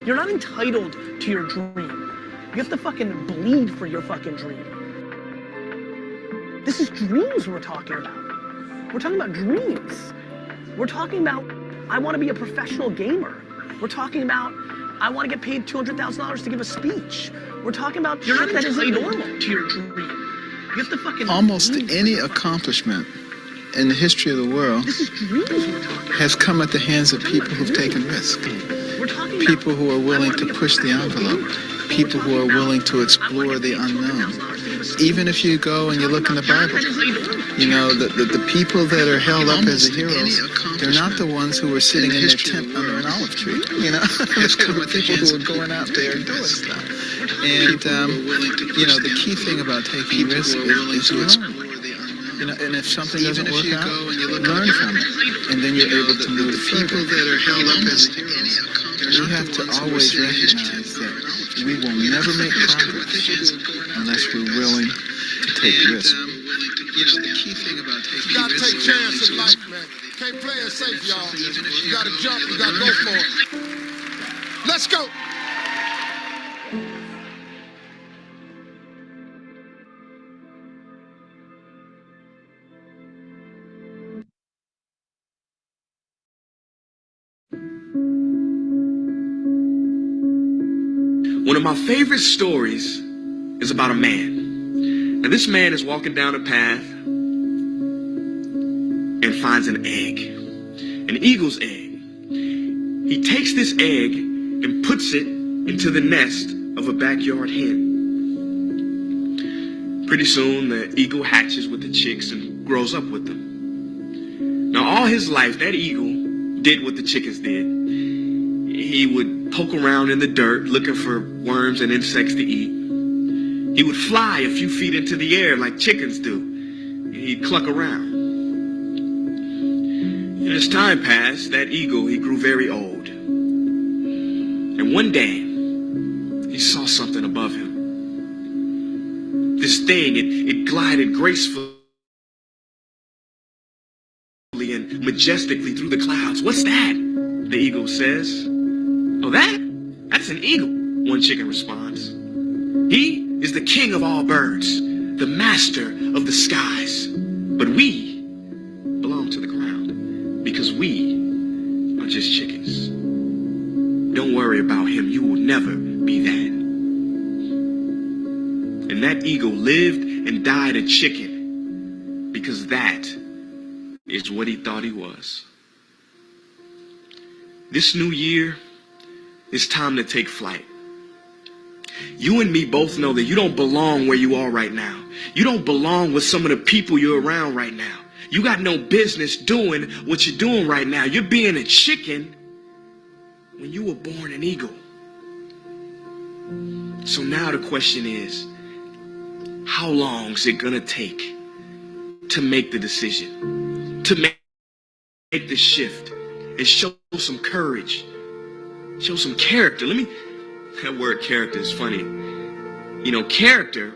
You're not entitled to your dream. You have to fucking bleed for your fucking dream. This is dreams we're talking about. We're talking about dreams. We're talking about, I want to be a professional gamer. We're talking about, I want to get paid $200,000 to give a speech. We're talking about shit that isn't normal to your dream. You have to fucking almost any accomplishment in the history of the world has come at the hands of people who've taken risks. People who are willing to push the envelope. People who are willing to explore the unknown. Even if you go and you look in the Bible, you know, the people that are held up as the heroes, they're not the ones who were sitting in their tent under an olive tree, you know? It's the people who are going out there and doing stuff. And, you know, the key thing about taking risks is to learn. You know, and if something doesn't work out, learn from it. And then you're able to move further. We have to always recognize that we will never make progress unless we're willing to take risks. You know, the key thing about taking risks. You gotta take chances in life, man. Can't play it safe, y'all. You gotta jump, you gotta go for it. Let's go. One of my favorite stories is about a man. Now this man is walking down a path and finds an egg, an eagle's egg. He takes this egg and puts it into the nest of a backyard hen. Pretty soon the eagle hatches with the chicks and grows up with them. Now all his life that eagle did what the chickens did. He would poke around in the dirt looking for worms and insects to eat. He would fly a few feet into the air like chickens do. He'd cluck around. And as time passed, that eagle, he grew very old. And one day, he saw something above him. This thing, it glided gracefully and majestically through the clouds. "What's that?" the eagle says. "Oh, that's an eagle," one chicken responds. "He is the king of all birds, the master of the skies. But we belong to the ground because we are just chickens. Don't worry about him. You will never be that." And that eagle lived and died a chicken because that is what he thought he was. This new year, it's time to take flight. You and me both know that you don't belong where you are right now. You don't belong with some of the people you're around right now. You got no business doing what you're doing right now. You're being a chicken when you were born an eagle. So now the question is, how long is it gonna take to make the decision, to make the shift and show some courage? Show some character. That word character is funny. You know, character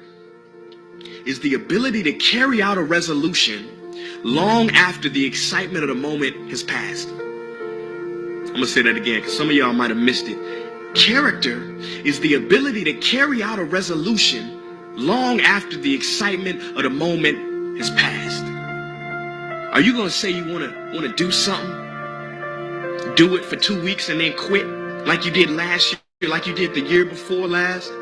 is the ability to carry out a resolution long after the excitement of the moment has passed. I'm gonna say that again because some of y'all might have missed it. Character is the ability to carry out a resolution long after the excitement of the moment has passed. Are you gonna say you wanna do something? Do it for 2 weeks and then quit? Like you did last year, like you did the year before last?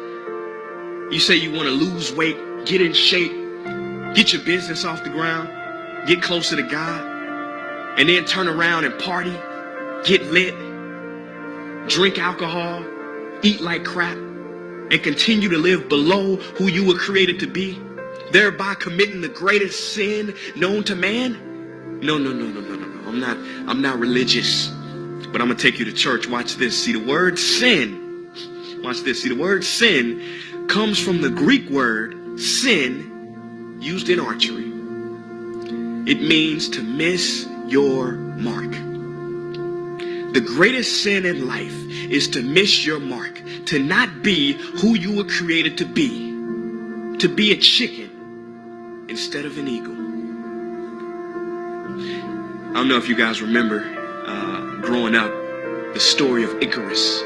You say you want to lose weight, get in shape, get your business off the ground, get closer to God, and then turn around and party, get lit, drink alcohol, eat like crap, and continue to live below who you were created to be, thereby committing the greatest sin known to man? No. I'm not religious. But I'm going to take you to church. Watch this. See the word sin. Watch this. See the word sin comes from the Greek word sin used in archery. It means to miss your mark. The greatest sin in life is to miss your mark, to not be who you were created to be a chicken instead of an eagle. I don't know if you guys remember growing up, the story of Icarus.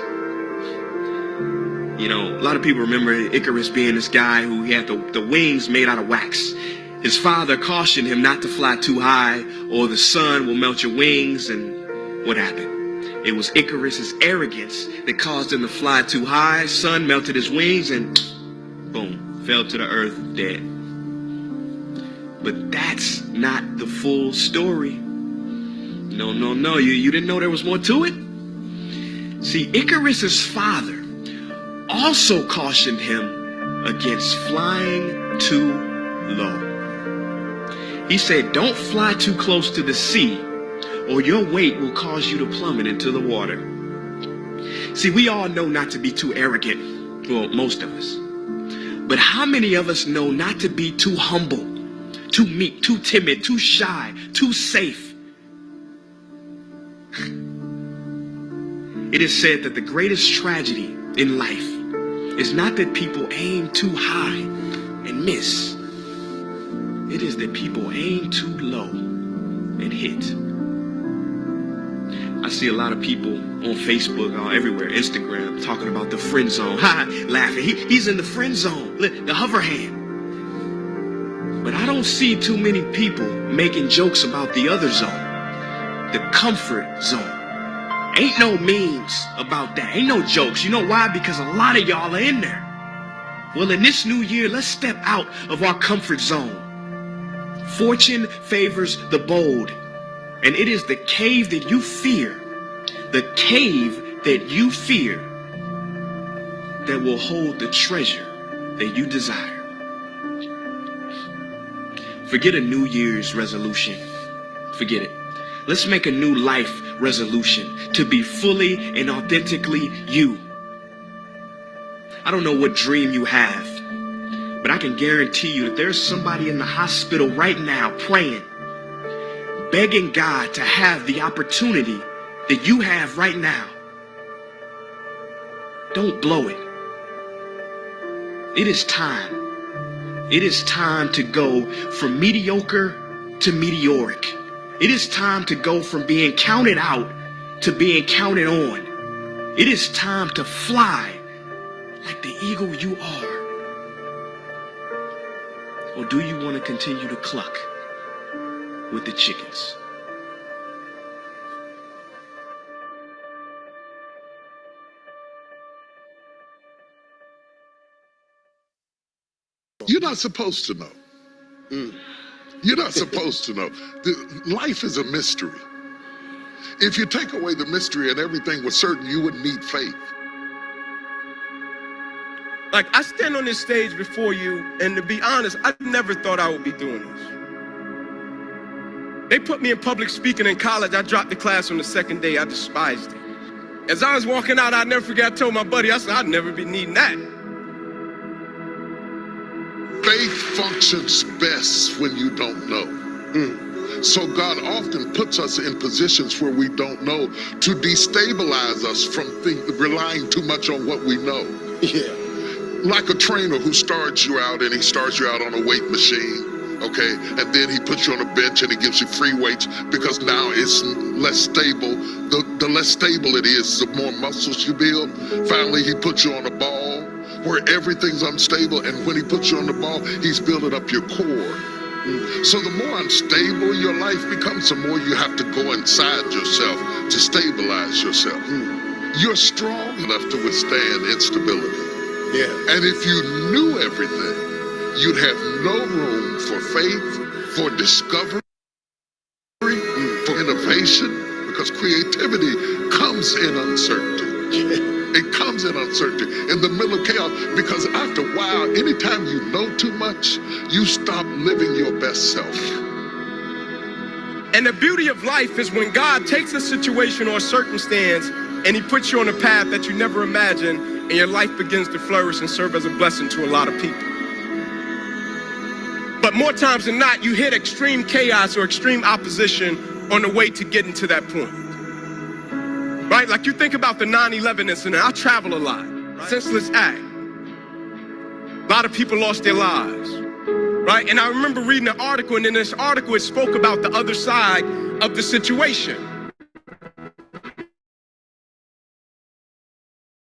You know, a lot of people remember Icarus being this guy who he had the wings made out of wax. His father cautioned him not to fly too high or the sun will melt your wings. And what happened? It was Icarus's arrogance that caused him to fly too high. Sun melted his wings and boom, fell to the earth dead. But that's not the full story. No. You didn't know there was more to it? See, Icarus's father also cautioned him against flying too low. He said, don't fly too close to the sea or your weight will cause you to plummet into the water. See, we all know not to be too arrogant. Well, most of us. But how many of us know not to be too humble, too meek, too timid, too shy, too safe? It is said that the greatest tragedy in life is not that people aim too high and miss. It is that people aim too low and hit. I see a lot of people on Facebook, everywhere, Instagram, talking about the friend zone. Laughing. He's in the friend zone, the hover hand. But I don't see too many people making jokes about the other zone, the comfort zone. Ain't no memes about that. Ain't no jokes. You know why? Because a lot of y'all are in there. Well, in this new year, let's step out of our comfort zone. Fortune favors the bold. And it is the cave that you fear, that will hold the treasure that you desire. Forget a New Year's resolution. Forget it. Let's make a new life resolution to be fully and authentically you. I don't know what dream you have, but I can guarantee you that there's somebody in the hospital right now praying, begging God to have the opportunity that you have right now. Don't blow it. It is time. It is time to go from mediocre to meteoric. It is time to go from being counted out to being counted on. It is time to fly like the eagle you are. Or do you want to continue to cluck with the chickens? You're not supposed to know. You're not supposed to know. Life is a mystery. If you take away the mystery and everything was certain, you wouldn't need faith. Like, I stand on this stage before you, and to be honest, I never thought I would be doing this. They put me in public speaking in college. I dropped the class on the second day. I despised it. As I was walking out, I'll never forget, I told my buddy, I said, I'd never be needing that. Faith functions best when you don't know. So God often puts us in positions where we don't know to destabilize us from relying too much on what we know. Yeah. Like a trainer who starts you out and he starts you out on a weight machine, okay? And then he puts you on a bench and he gives you free weights because now it's less stable. The less stable it is, the more muscles you build. Finally, he puts you on a ball where everything's unstable, and when he puts you on the ball, he's building up your core. So the more unstable your life becomes, the more you have to go inside yourself to stabilize yourself. You're strong enough to withstand instability. Yeah. And if you knew everything, you'd have no room for faith, for discovery, for innovation, because creativity comes in uncertainty. It comes in uncertainty, in the middle of chaos, because after a while, anytime you know too much, you stop living your best self. And the beauty of life is when God takes a situation or a circumstance and he puts you on a path that you never imagined, and your life begins to flourish and serve as a blessing to a lot of people. But more times than not, you hit extreme chaos or extreme opposition on the way to getting to that point. Right? Like you think about the 9/11 incident. I travel a lot. Right? Senseless act. A lot of people lost their lives. Right? And I remember reading an article, and in this article it spoke about the other side of the situation.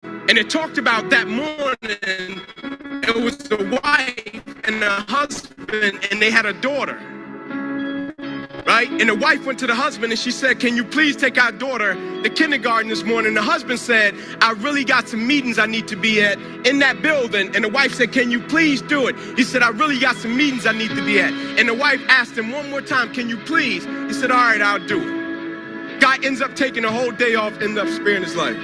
And And it talked about that morning, it was the wife and the husband, and they had a daughter, right? And the wife went to the husband and she said, can you please take our daughter to kindergarten this morning? The husband said, I really got some meetings I need to be at in that building. And the wife said, can you please do it? He said, I really got some meetings I need to be at. And the wife asked him one more time, can you please? He said, all right, I'll do it. Guy ends up taking a whole day off, ends up sparing his life.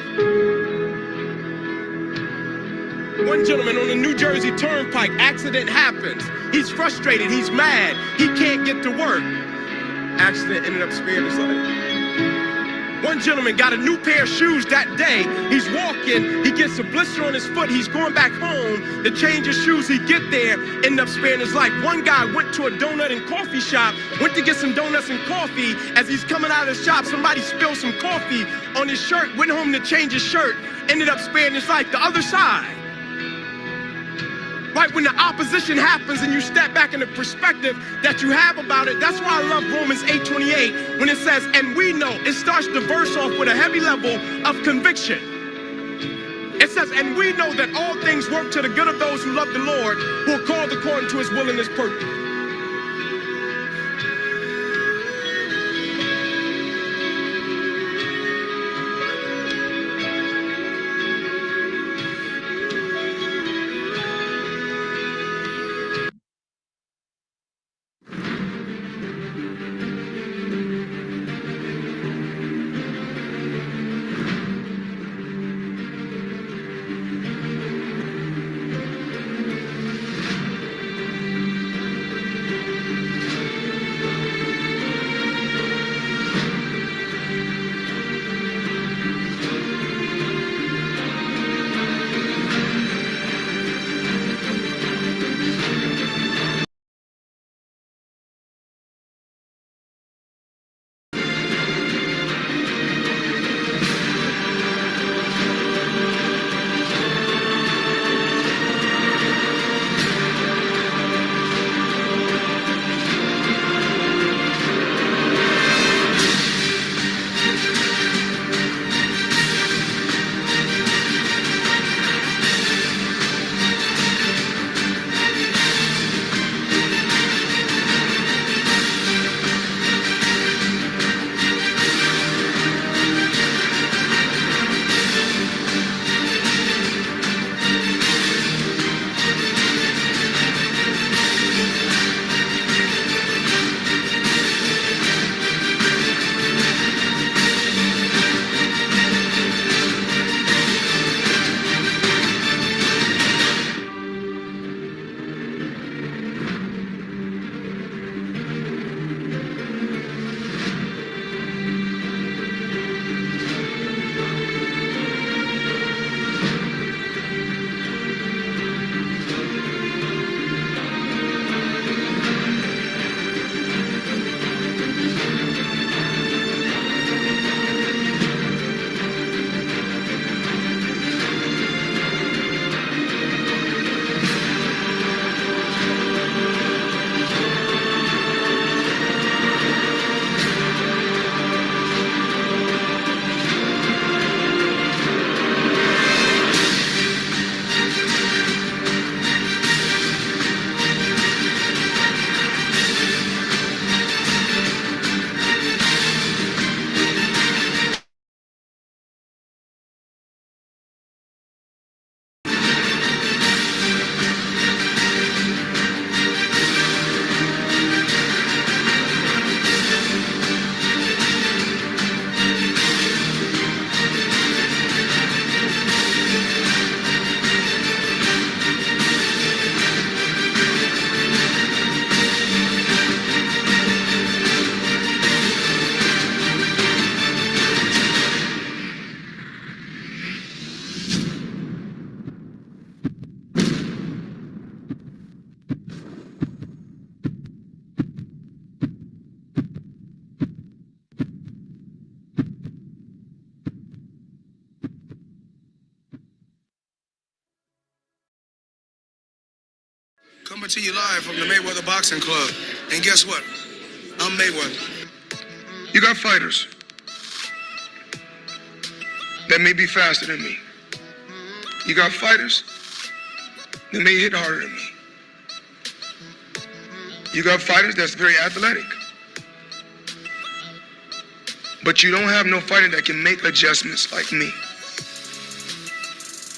One gentleman on the New Jersey Turnpike, accident happens. He's frustrated, he's mad, he can't get to work. Accident ended up sparing his life. One gentleman got a new pair of shoes that day. He's walking, he gets a blister on his foot, he's going back home to change his shoes. He get there, end up sparing his life. One guy went to a donut and coffee shop, went to get some donuts and coffee. As he's coming out of the shop, somebody spilled some coffee on his shirt, went home to change his shirt, ended up sparing his life. The other side. Right, when the opposition happens and you step back in the perspective that you have about it, that's why I love Romans 8:28 when it says, and we know, it starts the verse off with a heavy level of conviction. It says, and we know that all things work to the good of those who love the Lord, who are called according to his will and his purpose. Coming to you live from the Mayweather Boxing Club. And guess what? I'm Mayweather. You got fighters that may be faster than me. You got fighters that may hit harder than me. You got fighters that's very athletic. But you don't have no fighter that can make adjustments like me.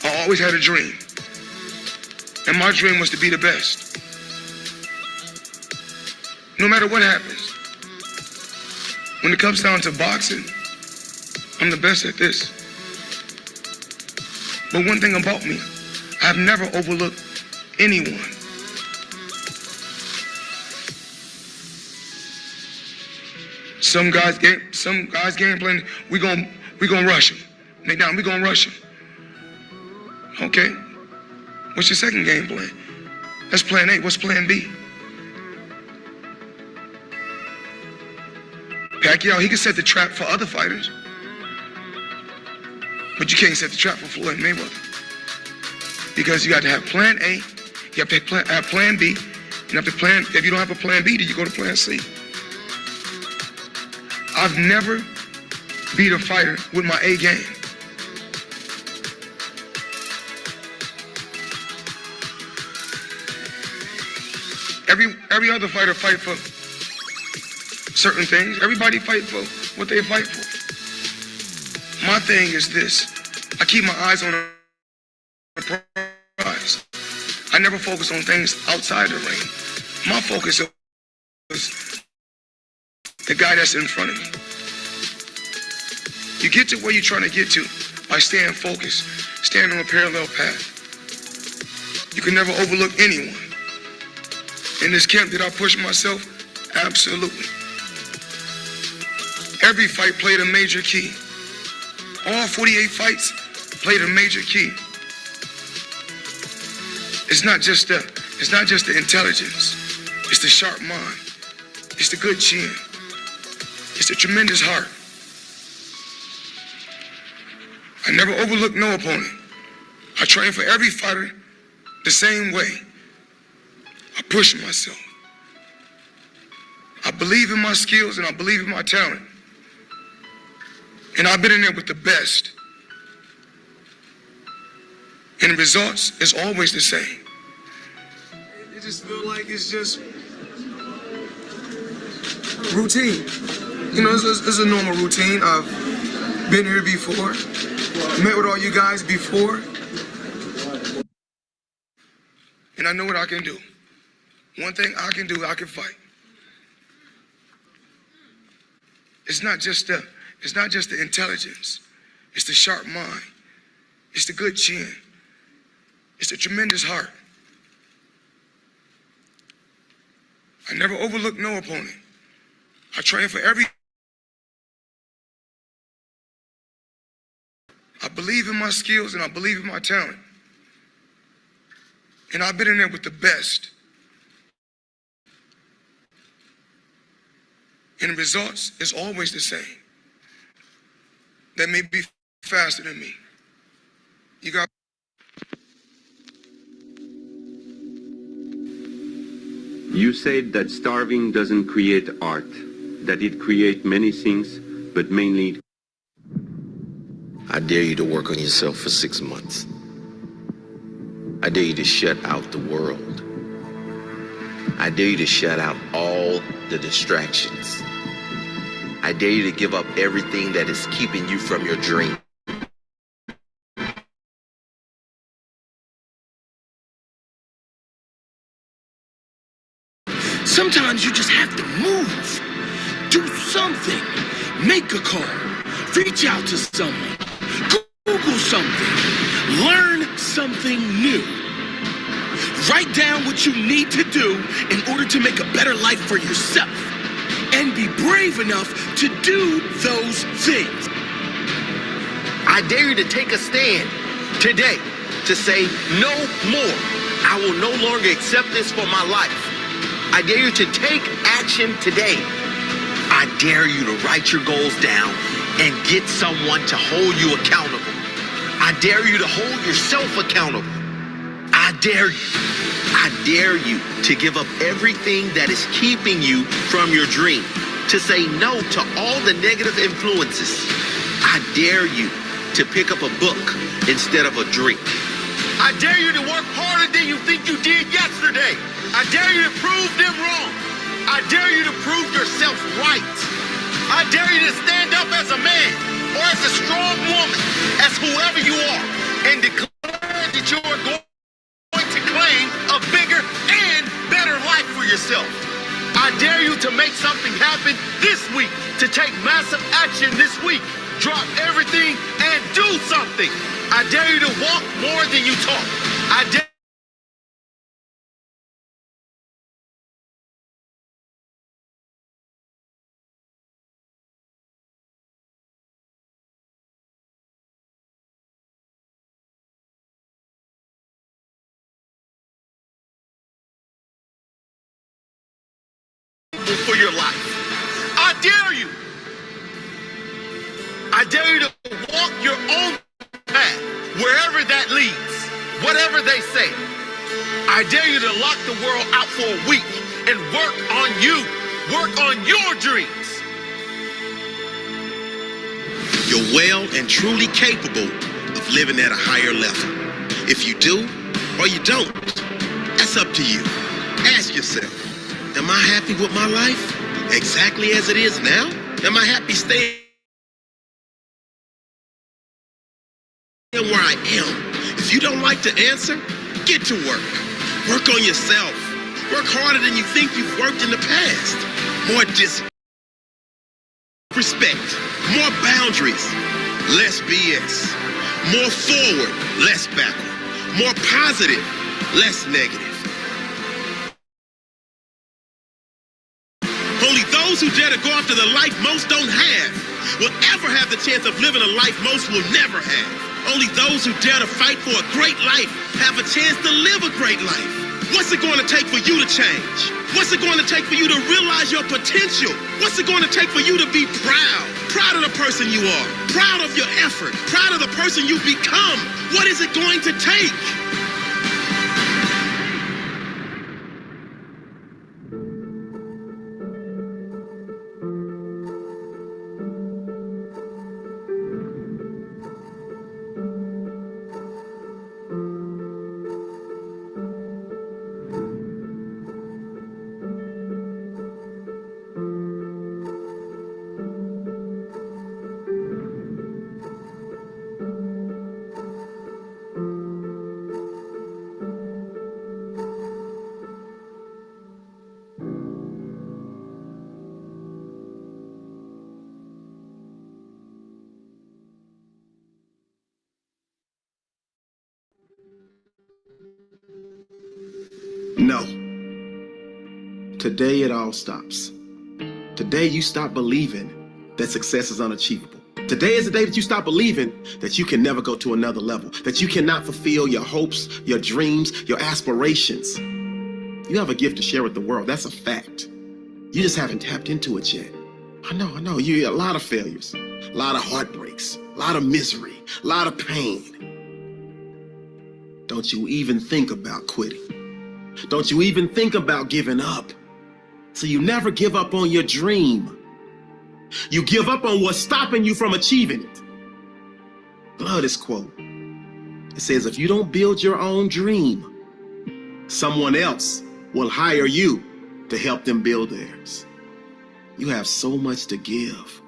I always had a dream. And my dream was to be the best. No matter what happens. When it comes down to boxing, I'm the best at this. But one thing about me, I've never overlooked anyone. Some guys game plan, we gonna rush him. They down, we gonna rush him. Okay. What's your second game plan? That's plan A. What's plan B? Pacquiao, he can set the trap for other fighters. But you can't set the trap for Floyd Mayweather. Because you got to have plan A, you have to have plan B, and if you don't have a plan B, then you go to plan C. I've never beat a fighter with my A game. Every other fighter fight for certain things. Everybody fight for what they fight for. My thing is this. I keep my eyes on the prize. I never focus on things outside the ring. My focus is the guy that's in front of me. You get to where you're trying to get to by staying focused, staying on a parallel path. You can never overlook anyone. In this camp, did I push myself? Absolutely. Every fight played a major key. All 48 fights played a major key. It's not just the intelligence. It's the sharp mind. It's the good chin. It's the tremendous heart. I never overlook no opponent. I train for every fighter the same way. I push myself. I believe in my skills and I believe in my talent. And I've been in there with the best. And the results is always the same. It just feel like it's just routine. You know, it's a normal routine. I've been here before, met with all you guys before. And I know what I can do. One thing I can do, I can fight. It's not just the intelligence. It's the sharp mind. It's the good chin. It's the tremendous heart. I never overlook no opponent. I train for every. I believe in my skills and I believe in my talent. And I've been in there with the best. And the results is always the same. They may be faster than me. You got. You said that starving doesn't create art, that it creates many things, but mainly. I dare you to work on yourself for 6 months. I dare you to shut out the world. I dare you to shut out all the distractions. I dare you to give up everything that is keeping you from your dream. Sometimes you just have to move. Do something. Make a call. Reach out to someone. Google something. Learn something new. Write down what you need to do in order to make a better life for yourself. And be brave enough to do those things. I dare you to take a stand today to say no more. I will no longer accept this for my life. I dare you to take action today. I dare you to write your goals down and get someone to hold you accountable. I dare you to hold yourself accountable. I dare you to give up everything that is keeping you from your dream, to say no to all the negative influences. I dare you to pick up a book instead of a drink. I dare you to work harder than you think you did yesterday. I dare you to prove them wrong. I dare you to prove yourself right. I dare you to stand up as a man or as a strong woman, as whoever you are, and declare that you are going to claim a bigger and better life for yourself. I dare you to make something happen this week, to take massive action this week. Drop everything and do something. I dare you to walk more than you talk. I dare for your life. I dare you. I dare you to walk your own path, wherever that leads, whatever they say. I dare you to lock the world out for a week and work on you. Work on your dreams. You're well and truly capable of living at a higher level. If you do or you don't, that's up to you. Ask yourself, am I happy with my life exactly as it is now? Am I happy staying where I am? If you don't like to answer, get to work. Work on yourself. Work harder than you think you've worked in the past. More discipline, respect, more boundaries, less BS. More forward, less backward. More positive, less negative. Only those who dare to go after the life most don't have will ever have the chance of living a life most will never have. Only those who dare to fight for a great life have a chance to live a great life. What's it going to take for you to change? What's it going to take for you to realize your potential? What's it going to take for you to be proud? Proud of the person you are. Proud of your effort. Proud of the person you've become. What is it going to take? No. Today it all stops. Today you stop believing that success is unachievable. Today is the day that you stop believing that you can never go to another level, that you cannot fulfill your hopes, your dreams, your aspirations. You have a gift to share with the world. That's a fact. You just haven't tapped into it yet. I know. You a lot of failures, a lot of heartbreaks, a lot of misery, a lot of pain. Don't you even think about quitting. Don't you even think about giving up. So you never give up on your dream. You give up on what's stopping you from achieving it. Love this quote. It says, if you don't build your own dream, someone else will hire you to help them build theirs. You have so much to give,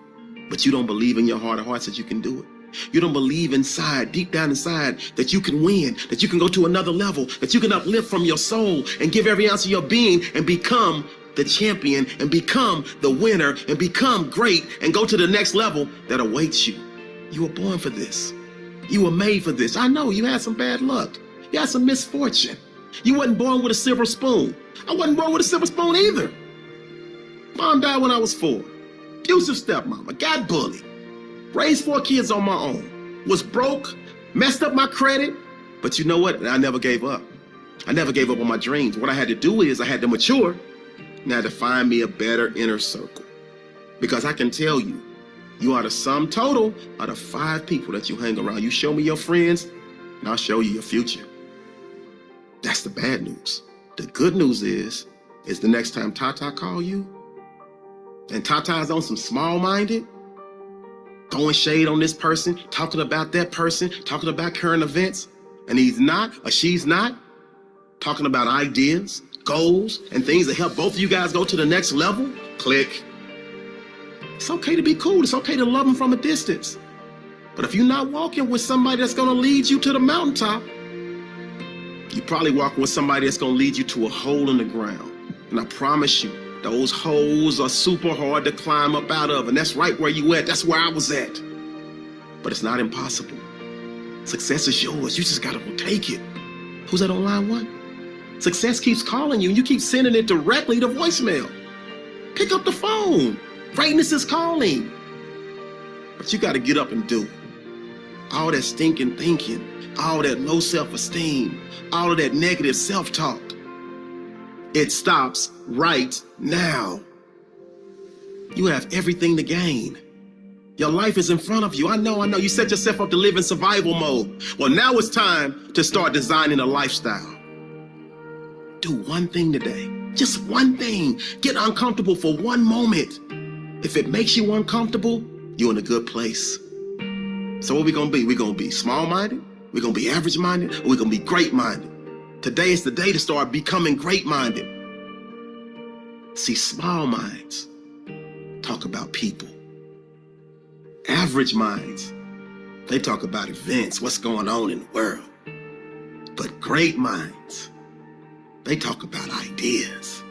but you don't believe in your heart of hearts that you can do it. You don't believe inside, deep down inside, that you can win, that you can go to another level, that you can uplift from your soul and give every ounce of your being and become the champion and become the winner and become great and go to the next level that awaits you. You were born for this. You were made for this. I know you had some bad luck. You had some misfortune. You wasn't born with a silver spoon. I wasn't born with a silver spoon either. Mom died when I was 4. Abusive stepmama, got bullied. Raised 4 kids on my own. Was broke, messed up my credit. But you know what? I never gave up. I never gave up on my dreams. What I had to do is I had to mature. Now to find me a better inner circle. Because I can tell you, you are the sum total of the 5 people that you hang around. You show me your friends, and I'll show you your future. That's the bad news. The good news is the next time Tata call you, and Tata's on some small-minded, throwing shade on this person, talking about that person, talking about current events, and he's not or she's not talking about ideas, goals, and things that help both of you guys go to the next level, click. It's okay to be cool. It's okay to love them from a distance. But if you're not walking with somebody that's going to lead you to the mountaintop, you're probably walking with somebody that's going to lead you to a hole in the ground. And I promise you, those holes are super hard to climb up out of. And that's right where you at. That's where I was at. But it's not impossible. Success is yours. You just got to take it. Who's that on line one? Success keeps calling you and you keep sending it directly to voicemail. Pick up the phone. Greatness is calling. But you got to get up and do it. All that stinking thinking, all that low self-esteem, all of that negative self-talk, it stops right now. You have everything to gain. Your life is in front of you. I know. You set yourself up to live in survival mode. Well, now it's time to start designing a lifestyle. Do one thing today. Just one thing. Get uncomfortable for one moment. If it makes you uncomfortable, you're in a good place. So what we gonna be? We gonna be small-minded? We gonna be average-minded? Or we gonna be great-minded? Today is the day to start becoming great-minded. See, small minds talk about people. Average minds, they talk about events, what's going on in the world. But great minds, they talk about ideas.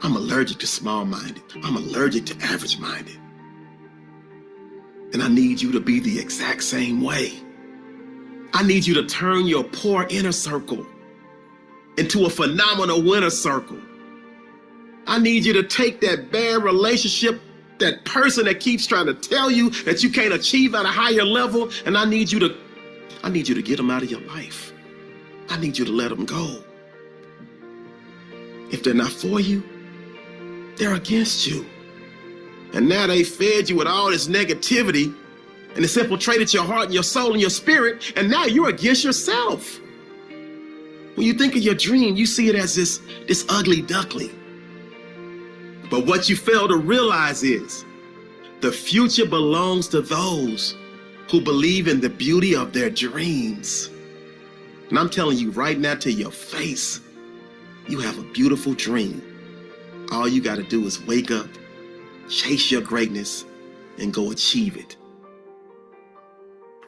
I'm allergic to small-minded. I'm allergic to average-minded. And I need you to be the exact same way. I need you to turn your poor inner circle into a phenomenal winner circle. I need you to take that bad relationship, that person that keeps trying to tell you that you can't achieve at a higher level, and I need you to get them out of your life. I need you to let them go. If they're not for you, they're against you. And now they fed you with all this negativity, and it's infiltrated your heart and your soul and your spirit, and now you're against yourself. When you think of your dream, you see it as this ugly duckling. But what you fail to realize is the future belongs to those who believe in the beauty of their dreams. And I'm telling you right now to your face, you have a beautiful dream. All you got to do is wake up, chase your greatness, and go achieve it.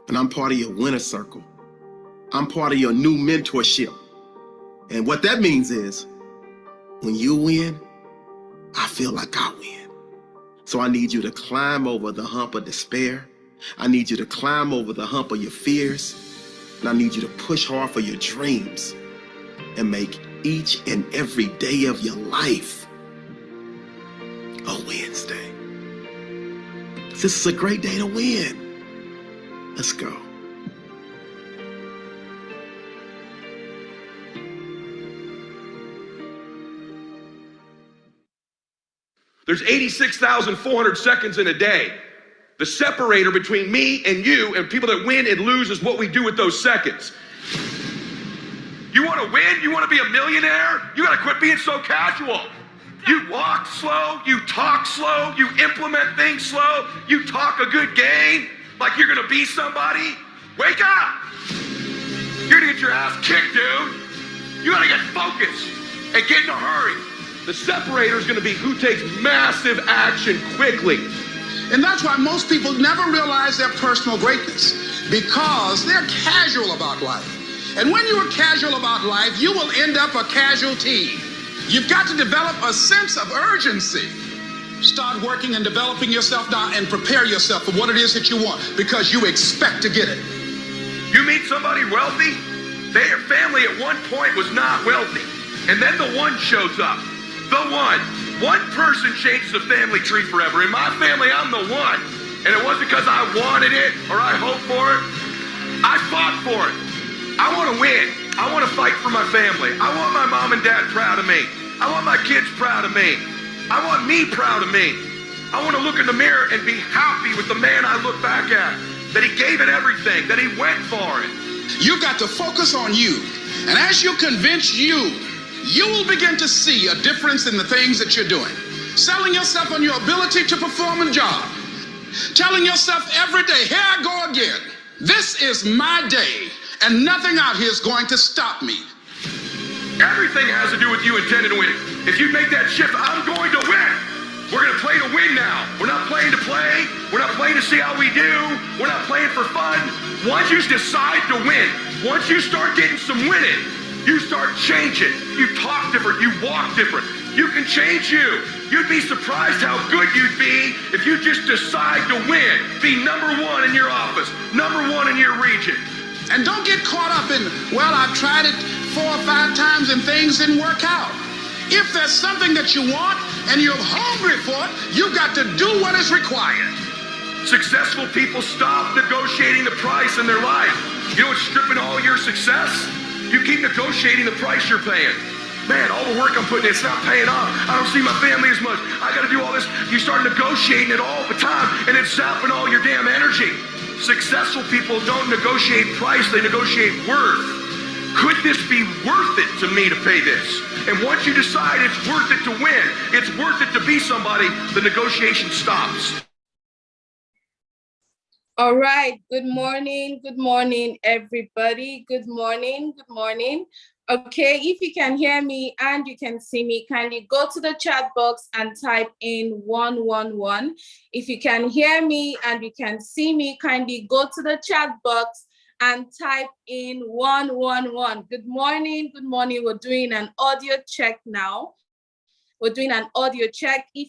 And I'm part of your winner circle. I'm part of your new mentorship. And what that means is, when you win, I feel like I win. So I need you to climb over the hump of despair. I need you to climb over the hump of your fears. And I need you to push hard for your dreams and make each and every day of your life a Wednesday. This is a great day to win. Let's go. There's 86,400 seconds in a day. The separator between me and you and people that win and lose is what we do with those seconds. You want to win? You want to be a millionaire? You got to quit being so casual. You walk slow, you talk slow, you implement things slow, you talk a good game like you're going to be somebody. Wake up! You're going to get your ass kicked, dude. You got to get focused and get in a hurry. The separator is going to be who takes massive action quickly. And that's why most people never realize their personal greatness, because they're casual about life. And when you are casual about life, you will end up a casualty. You've got to develop a sense of urgency. Start working and developing yourself now and prepare yourself for what it is that you want, because you expect to get it. You meet somebody wealthy, their family at one point was not wealthy. And then the one shows up. The one. One person changes the family tree forever. In my family, I'm the one. And it wasn't because I wanted it or I hoped for it. I fought for it. I want to win. I want to fight for my family. I want my mom and dad proud of me. I want my kids proud of me. I want me proud of me. I want to look in the mirror and be happy with the man I look back at. That he gave it everything. That he went for it. You've got to focus on you. And as you convince you, you will begin to see a difference in the things that you're doing. Selling yourself on your ability to perform a job. Telling yourself every day, here I go again. This is my day, and nothing out here is going to stop me. Everything has to do with you intending to win. If you make that shift, I'm going to win. We're going to play to win now. We're not playing to play. We're not playing to see how we do. We're not playing for fun. Once you decide to win, once you start getting some winning, you start changing. You talk different. You walk different. You can change you. You'd be surprised how good you'd be if you just decide to win. Be number one in your office, number one in your region. And don't get caught up in, well, I've tried it 4 or 5 times and things didn't work out. If there's something that you want and you're hungry for it, you've got to do what is required. Successful people stop negotiating the price in their life. You know what's stripping all your success? You keep negotiating the price you're paying. Man, all the work I'm putting in, it's not paying off. I don't see my family as much. I got to do all this. You start negotiating it all the time, and it's sapping all your damn energy. Successful people don't negotiate price, they negotiate worth. Could this be worth it to me to pay this? And once you decide it's worth it to win, it's worth it to be somebody, the negotiation stops. All right, good morning, everybody. Good morning. Okay, if you can hear me and you can see me, kindly go to the chat box and type in 111. If you can hear me and you can see me, kindly go to the chat box and type in 111. Good morning. We're doing an audio check now. If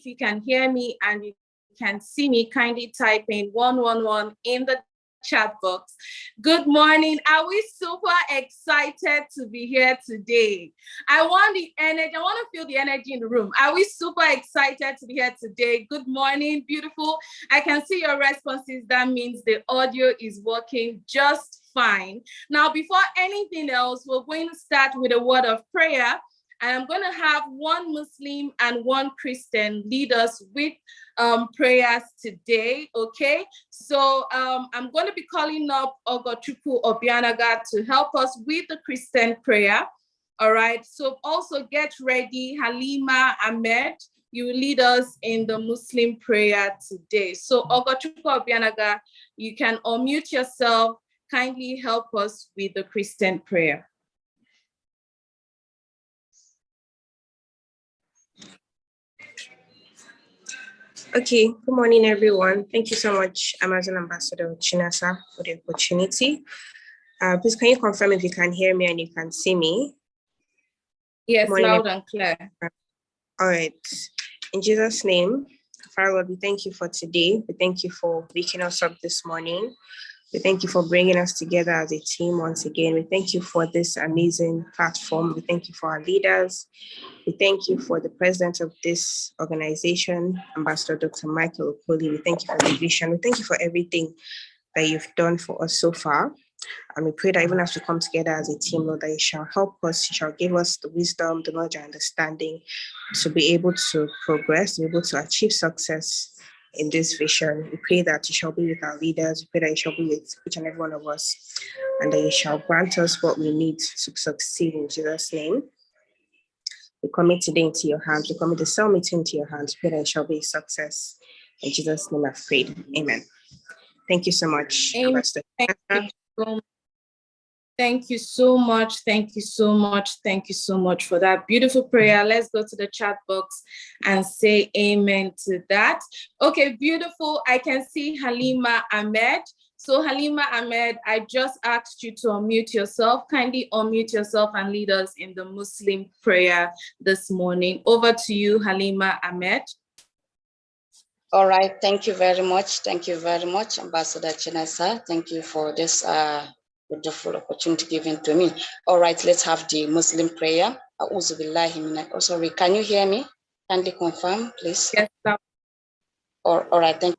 you can hear me and you can see me, kindly type in 111 in the chat box. Good morning. Are we super excited to be here today? I want the energy. I want to feel the energy in the room. Are we super excited to be here today? Good morning, beautiful. I can see your responses. That means the audio is working just fine. Now, before anything else, we're going to start with a word of prayer. And I'm going to have one Muslim and one Christian lead us with prayers today, okay? So I'm going to be calling up Ogochukwu Obianaga to help us with the Christian prayer, all right? So also get ready, Halima Ahmed, you will lead us in the Muslim prayer today. So Ogochukwu Obianaga, you can unmute yourself, kindly help us with the Christian prayer. Okay, good morning, everyone. Thank you so much, Amazon Ambassador Chinasa, for the opportunity. Please, can you confirm if you can hear me and you can see me? Yes, loud and clear. All right. In Jesus' name, Father Lord, we thank you for today. We thank you for waking us up this morning. We thank you for bringing us together as a team once again. We thank you for this amazing platform. We thank you for our leaders. We thank you for the president of this organization, Ambassador Dr. Michael Okoli. We thank you for the vision. We thank you for everything that you've done for us so far. And we pray that even as we come together as a team, Lord, that you shall help us, you shall give us the wisdom, the knowledge, and understanding to be able to progress, to be able to achieve success in this vision. We pray that you shall be with our leaders. We pray that you shall be with each and every one of us, and that you shall grant us what we need to succeed in Jesus' name. We commit today into your hands. We commit the cell meeting into your hands. We pray that it shall be a success. In Jesus' name I've prayed. Amen. Thank you so much. Amen. Thank you so much. Thank you so much for that beautiful prayer. Let's go to the chat box and say amen to that. Okay, beautiful. I can see Halima Ahmed. So Halima Ahmed, I just asked you to unmute yourself. Kindly unmute yourself and lead us in the Muslim prayer this morning. Over to you, Halima Ahmed. All right, thank you very much. Thank you very much, Ambassador Chinasa. Thank you for this wonderful opportunity given to me. All right, let's have the Muslim prayer. Oh, sorry, can you hear me? Kindly confirm, please. Yes, sir. All right, thank you.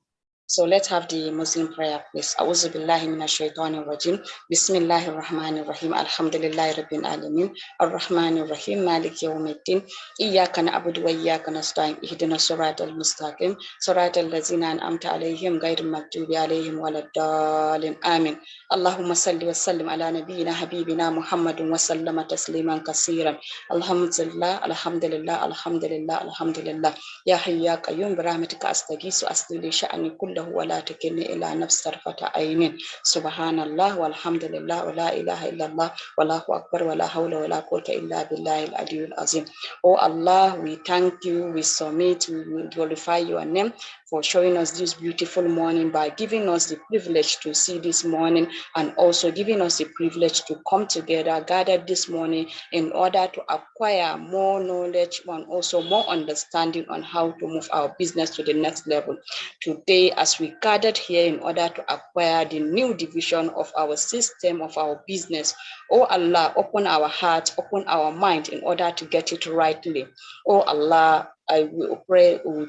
So let's have the Muslim prayer, please. A'udhu billahi minash shaitanir rajim. Bismillahir rahmanir rahim. Alhamdulillahi rabbil alamin. Ar-rahmanir rahim. Maliki yawmiddin. Iyyaka na'budu wa iyyaka nasta'in. Ihdinas siratal mustaqim. Siratal ladzina an'amta alayhim ghayril maghdubi alayhim waladdallin. Amin. Allahumma salli wa sallim ala nabiyyina habibina Muhammadin wa sallama tasliman kaseeran. Alhamdulillah, alhamdulillah, alhamdulillah, alhamdulillah. Ya hayyu ya qayyum bi rahmatika astaghiithu asli li sha'ni kulli وحده ولا تكلني إلى نفس طرفة عين سبحان الله والحمد لله ولا إله إلا الله والله أكبر ولا حول ولا قوة إلا بالله العلي العظيم. Oh Allah, we thank you, we submit, we glorify your name for showing us this beautiful morning by giving us the privilege to see this morning and also giving us the privilege to come together, gathered this morning in order to acquire more knowledge and also more understanding on how to move our business to the next level. Today, as we gathered here in order to acquire the new division of our system, of our business, oh Allah, open our hearts, open our mind in order to get it rightly. Oh Allah, we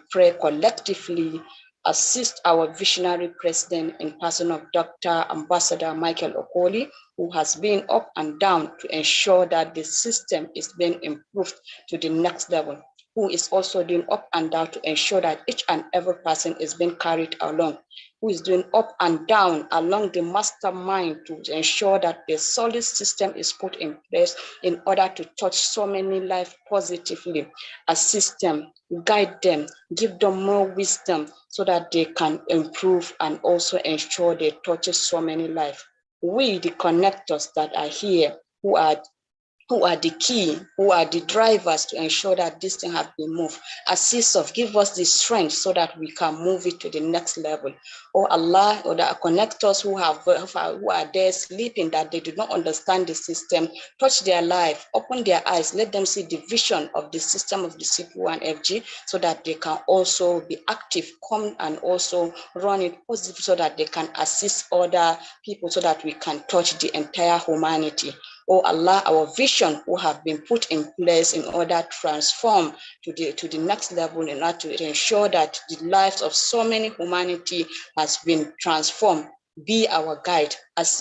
pray collectively, assist our visionary president in person of Dr. Ambassador Michael Okoli, who has been up and down to ensure that the system is being improved to the next level, who is also doing up and down to ensure that each and every person is being carried along, who is doing up and down along the mastermind to ensure that the solid system is put in place in order to touch so many lives positively. Assist them, guide them, give them more wisdom so that they can improve and also ensure they touch so many lives. We, the connectors that are here, who are the key, who are the drivers to ensure that this thing has been moved. Assist us, give us the strength so that we can move it to the next level. Oh Allah, or the connectors who are there sleeping, that they do not understand the system, touch their life, open their eyes, let them see the vision of the system of the CPU and FG so that they can also be active, come and also run it positive so that they can assist other people so that we can touch the entire humanity. Oh Allah, our vision who have been put in place in order to transform to the next level in order to ensure that the lives of so many humanity has been transformed. Be our guide,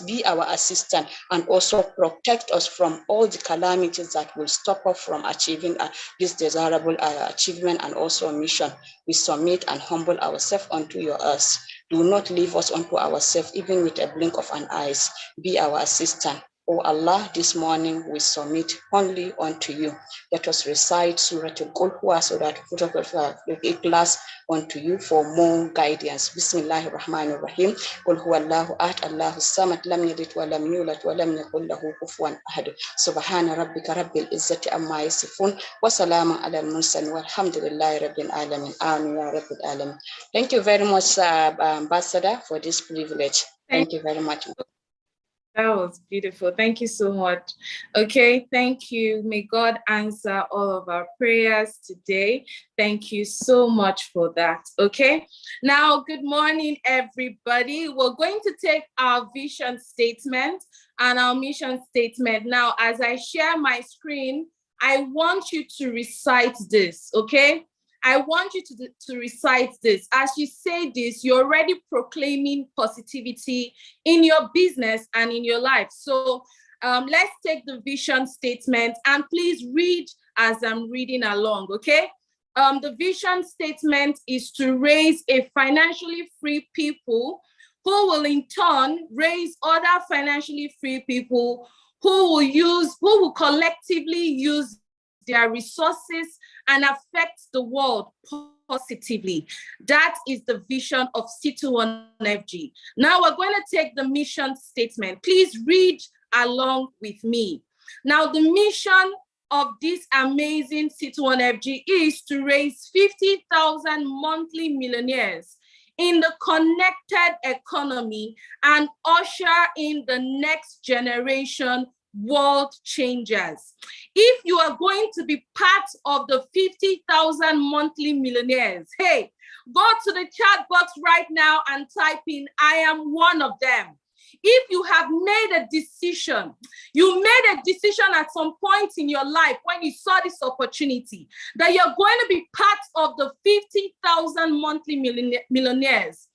be our assistant, and also protect us from all the calamities that will stop us from achieving this desirable achievement and also mission. We submit and humble ourselves unto your earth. Do not leave us unto ourselves, even with a blink of an eye. Be our assistant. Oh Allah, this morning we submit only unto you. Let us recite Surah Al-Qulhuwa so that we put up a class unto you for more guidance. Bismillahir Rahmanir Rahim. Qul huwallahu ahad, Allahu samad, lam yalid wa lam yulad wa lam yakul lahu kufuwan ahad. Subhana rabbika rabbil izzati amma yasifun wa salamun alal mursalin walhamdulillahi rabbil alamin. Amin ya rabbil alamin. Thank you very much, Ambassador, for this privilege. Thank you very much. That was beautiful. Thank you so much. Okay, thank you. May God answer all of our prayers today. Thank you so much for that. Okay, now, good morning, everybody. We're going to take our vision statement and our mission statement. Now, as I share my screen, I want you to recite this, okay? I want you to recite this. As you say this, you're already proclaiming positivity in your business and in your life. So let's take the vision statement and please read as I'm reading along, okay? The vision statement is to raise a financially free people who will in turn raise other financially free people who will collectively use their resources and affect the world positively. That is the vision of C21 FG. Now we're going to take the mission statement. Please read along with me. Now the mission of this amazing C21 FG is to raise 50,000 monthly millionaires in the connected economy and usher in the next generation world changers. If you are going to be part of the 50,000 monthly millionaires, hey, go to the chat box right now and type in, I am one of them. If you have made a decision, you made a decision at some point in your life when you saw this opportunity that you're going to be part of the 50,000 monthly millionaires,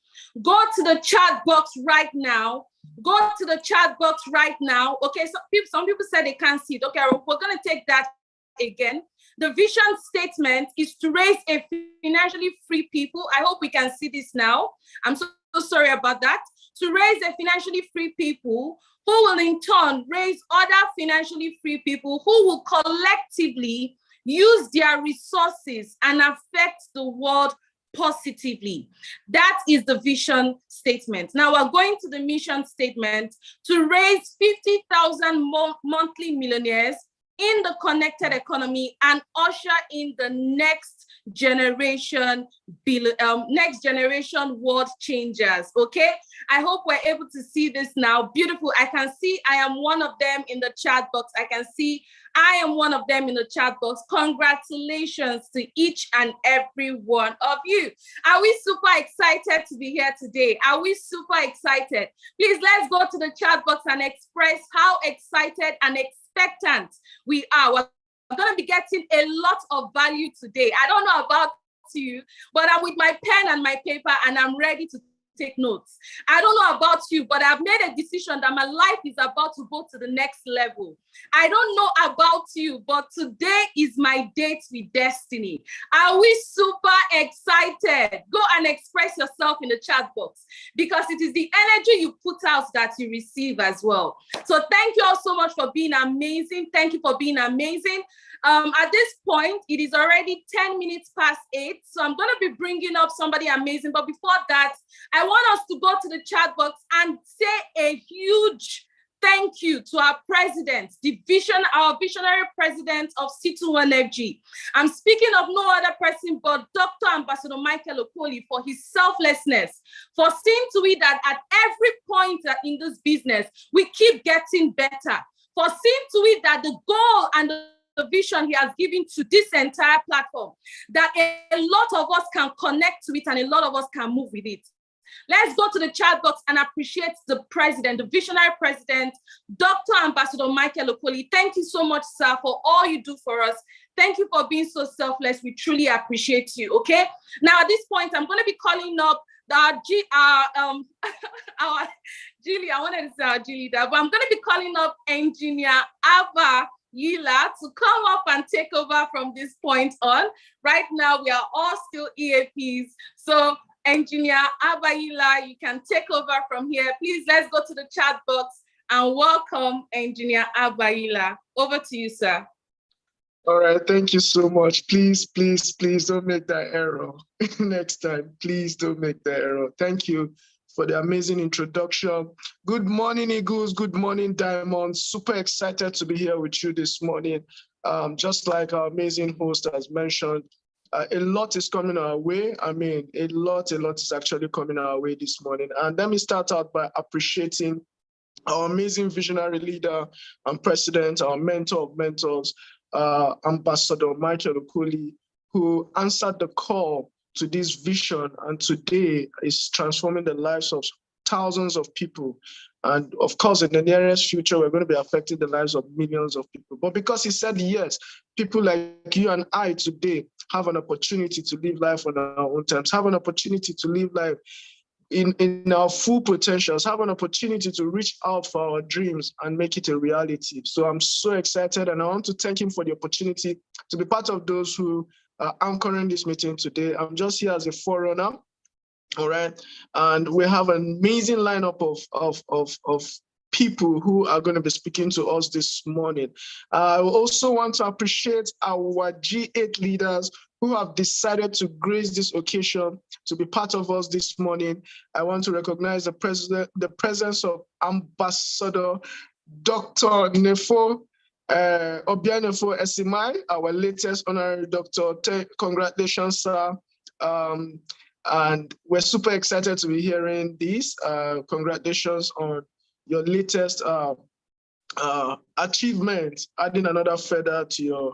go to the chat box right now. Go to the chat box right now. Okay, so some people said they can't see it. Okay, we're going to take that again. The vision statement is to raise a financially free people. I hope we can see this now. I'm so sorry about that. To raise a financially free people who will in turn raise other financially free people who will collectively use their resources and affect the world positively. That is the vision statement. Now we're going to the mission statement to raise 50,000 monthly millionaires in the connected economy and usher in the next generation world changers. Okay, I hope we're able to see this now. Beautiful. I can see I am one of them in the chat box. I can see I am one of them in the chat box. Congratulations to each and every one of you. Are we super excited to be here today? Are we super excited? Please, let's go to the chat box and express how excited and expectant we are. We're going to be getting a lot of value today. I don't know about you, but I'm with my pen and my paper and I'm ready to take notes. I don't know about you, but I've made a decision that my life is about to go to the next level. I don't know about you, but today is my date with destiny. Are we super excited? Go and express yourself in the chat box, because it is the energy you put out that you receive as well. So thank you all so much for being amazing. Thank you for being amazing. At this point, it is already 10 minutes past 8. So I'm going to be bringing up somebody amazing. But before that, I want us to go to the chat box and say a huge thank you to our president, our visionary president of C21FG. I'm speaking of no other person but Dr. Ambassador Michael Okoli, for his selflessness, for seeing to it that at every point in this business, we keep getting better, for seeing to it that the goal and the vision he has given to this entire platform, that a lot of us can connect to it and a lot of us can move with it. Let's go to the chat box and appreciate the president, the visionary president, Dr. Ambassador Michael Okoli. Thank you so much, sir, for all you do for us. Thank you for being so selfless. We truly appreciate you, okay? Now, at this point, I'm going to be calling up our Julie, I wanted to say our Julie, but I'm going to be calling up engineer Ava Yila to come up and take over from this point on. Right now, we are all still EAPs. So, Engineer Abayila, you can take over from here. Please, let's go to the chat box and welcome Engineer Abayila. Over to you, sir. All right, thank you so much. Please, please, please don't make that error next time. Please don't make that error. Thank you for the amazing introduction. Good morning, Eagles. Good morning, Diamonds. Super excited to be here with you this morning. Just like our amazing host has mentioned, a lot is coming our way. I mean, a lot is actually coming our way this morning. And let me start out by appreciating our amazing visionary leader and president, our mentor of mentors, Ambassador Michael Okoli, who answered the call to this vision and today is transforming the lives of thousands of people. And of course, in the nearest future, we're going to be affecting the lives of millions of people. But because he said yes, people like you and I today have an opportunity to live life on our own terms, have an opportunity to live life in our full potentials, have an opportunity to reach out for our dreams and make it a reality. So I'm so excited, and I want to thank him for the opportunity to be part of those who are anchoring this meeting today. I'm just here as a forerunner. All right, and we have an amazing lineup of people who are going to be speaking to us this morning. I also want to appreciate our G8 leaders who have decided to grace this occasion to be part of us this morning. I want to recognize the presence of Ambassador Dr. Nefo Obianefo Esimai, our latest honorary doctor. Congratulations, sir. And we're super excited to be hearing this. Congratulations on your latest achievement, adding another feather to your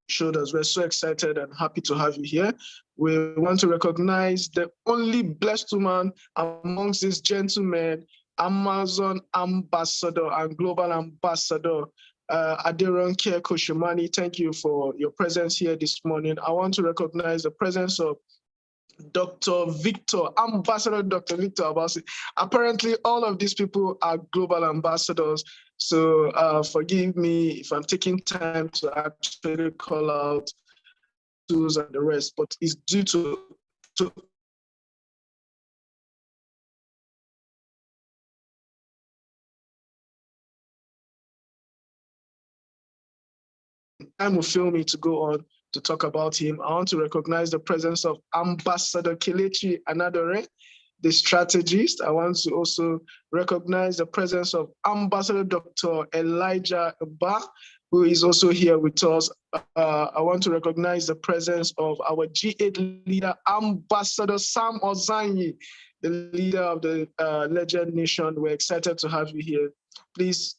shoulders. We're so excited and happy to have you here. We want to recognize the only blessed woman amongst these gentlemen, Amazon Ambassador and Global Ambassador, Aderonke Koshimani. Thank you for your presence here this morning. I want to recognize the presence of Dr. Victor, Ambassador Dr. Victor Abasi. Apparently, all of these people are global ambassadors. So forgive me if I'm taking time to actually call out tools and the rest, but it's due to time will fail me to go on to talk about him. I want to recognize the presence of Ambassador Kelechi Anadore, the strategist. I want to also recognize the presence of Ambassador Dr. Elijah Ba, who is also here with us. I want to recognize the presence of our G8 leader, Ambassador Sam Ozanyi, the leader of the Legend Nation. We're excited to have you here. Please,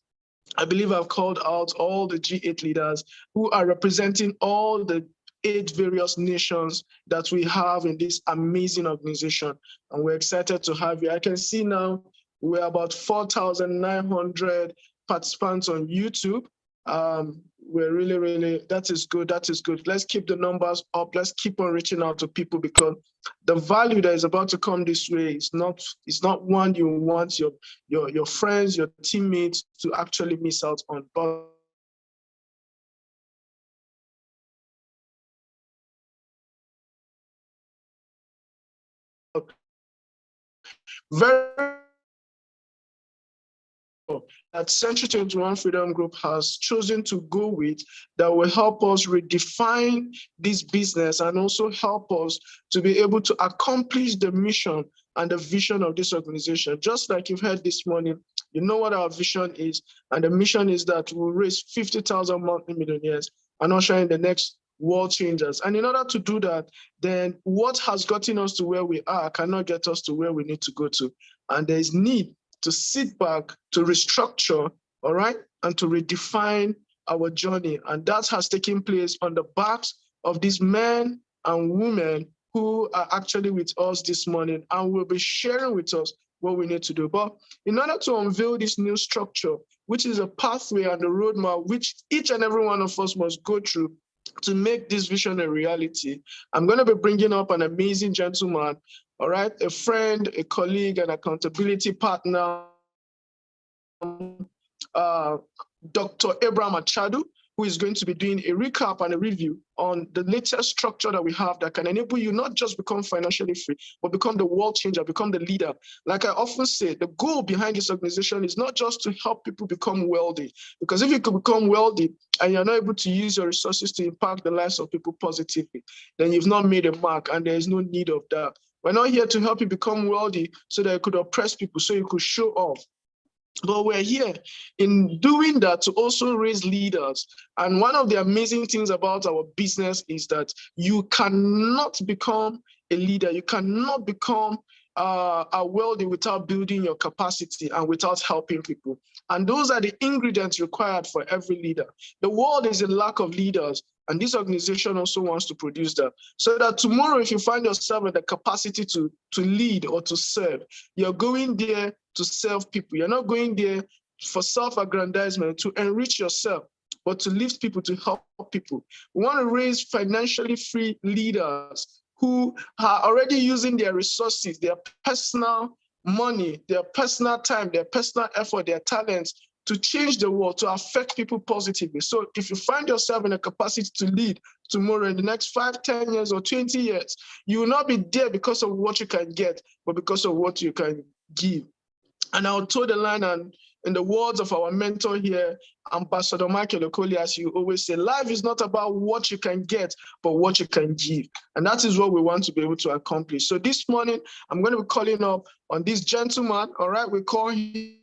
I believe I've called out all the G8 leaders who are representing all the 8 various nations that we have in this amazing organization. And we're excited to have you. I can see now we're about 4,900 participants on YouTube. We're really, that is good. Let's keep the numbers up. Let's keep on reaching out to people, because the value that is about to come this way is not one you want your friends, your teammates to actually miss out on. But very that Century 21 Freedom Group has chosen to go with, that will help us redefine this business and also help us to be able to accomplish the mission and the vision of this organization. Just like you've heard this morning, you know what our vision is, and the mission is that we'll raise 50,000 monthly millionaires and usher in the next world changers. And in order to do that, then what has gotten us to where we are cannot get us to where we need to go to. And there is need to sit back, to restructure, all right, and to redefine our journey. And that has taken place on the backs of these men and women who are actually with us this morning and will be sharing with us what we need to do. But in order to unveil this new structure, which is a pathway and a roadmap which each and every one of us must go through to make this vision a reality, I'm going to be bringing up an amazing gentleman, all right, a friend, a colleague, an accountability partner, Dr. Abraham Achadu, who is going to be doing a recap and a review on the latest structure that we have that can enable you not just become financially free, but become the world changer, become the leader. Like I often say, the goal behind this organization is not just to help people become wealthy, because if you could become wealthy and you're not able to use your resources to impact the lives of people positively, then you've not made a mark, and there is no need of that. We're not here to help you become wealthy so that you could oppress people, so you could show off. But we're here in doing that to also raise leaders. And one of the amazing things about our business is that you cannot become a leader. You cannot become a wealthy without building your capacity and without helping people. And those are the ingredients required for every leader. The world is in lack of leaders, and this organization also wants to produce that. So that tomorrow, if you find yourself with the capacity to lead or to serve, you're going there to serve people. You're not going there for self-aggrandizement, to enrich yourself, but to lift people, to help people. We want to raise financially free leaders who are already using their resources, their personal money, their personal time, their personal effort, their talents to change the world, to affect people positively. So if you find yourself in a capacity to lead tomorrow, in the next 5, 10 years, or 20 years, you will not be there because of what you can get, but because of what you can give. And I'll toe the line, and in the words of our mentor here, Ambassador Michael Okoli, as you always say, life is not about what you can get, but what you can give. And that is what we want to be able to accomplish. So this morning, I'm going to be calling up on this gentleman, all right? We call him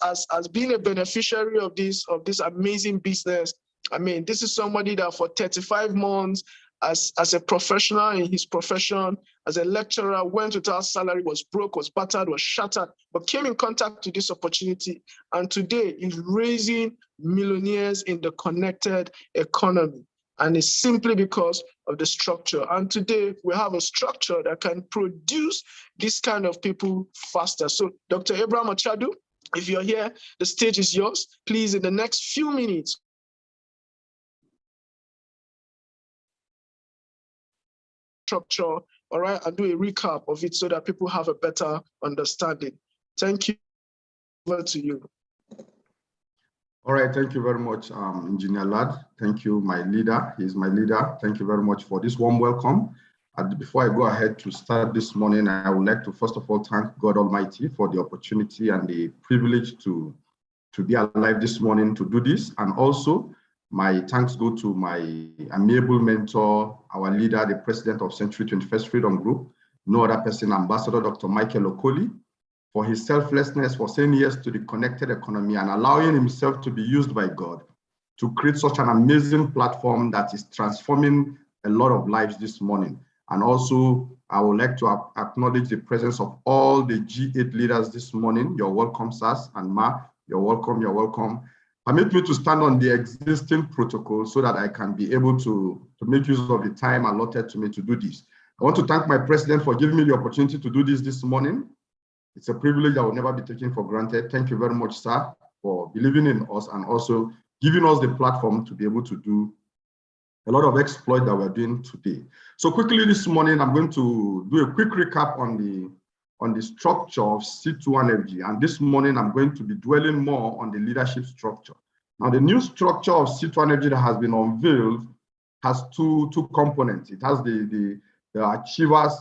as being a beneficiary of this amazing business. I mean, this is somebody that for 35 months, as a professional in his profession, as a lecturer, went without salary, was broke, was battered, was shattered, but came in contact with this opportunity. And today is raising millionaires in the connected economy. And it's simply because of the structure. And today we have a structure that can produce this kind of people faster. So Dr. Abraham Achadu, if you're here, the stage is yours. Please, in the next few minutes, structure, all right, and do a recap of it so that people have a better understanding. Thank you. Over to you. All right, thank you very much, Engineer Lad. Thank you, my leader. He's my leader. Thank you very much for this warm welcome. And before I go ahead to start this morning, I would like to first of all thank God Almighty for the opportunity and the privilege to to be alive this morning to do this. And also, my thanks go to my amiable mentor, our leader, the president of Century 21st Freedom Group, no other person, Ambassador Dr. Michael Okoli, for his selflessness, for saying yes to the connected economy and allowing himself to be used by God to create such an amazing platform that is transforming a lot of lives this morning. And also, I would like to acknowledge the presence of all the G8 leaders this morning. You're welcome, Sas and Ma. You're welcome, you're welcome. Permit me to stand on the existing protocol so that I can be able to make use of the time allotted to me to do this. I want to thank my president for giving me the opportunity to do this morning. It's a privilege I will never be taken for granted. Thank you very much, sir, for believing in us and also giving us the platform to be able to do a lot of exploit that we're doing today. So quickly this morning, I'm going to do a quick recap on the structure of C2NFG. And this morning, I'm going to be dwelling more on the leadership structure. Now, the new structure of C2NFG that has been unveiled has two components. It has the achievers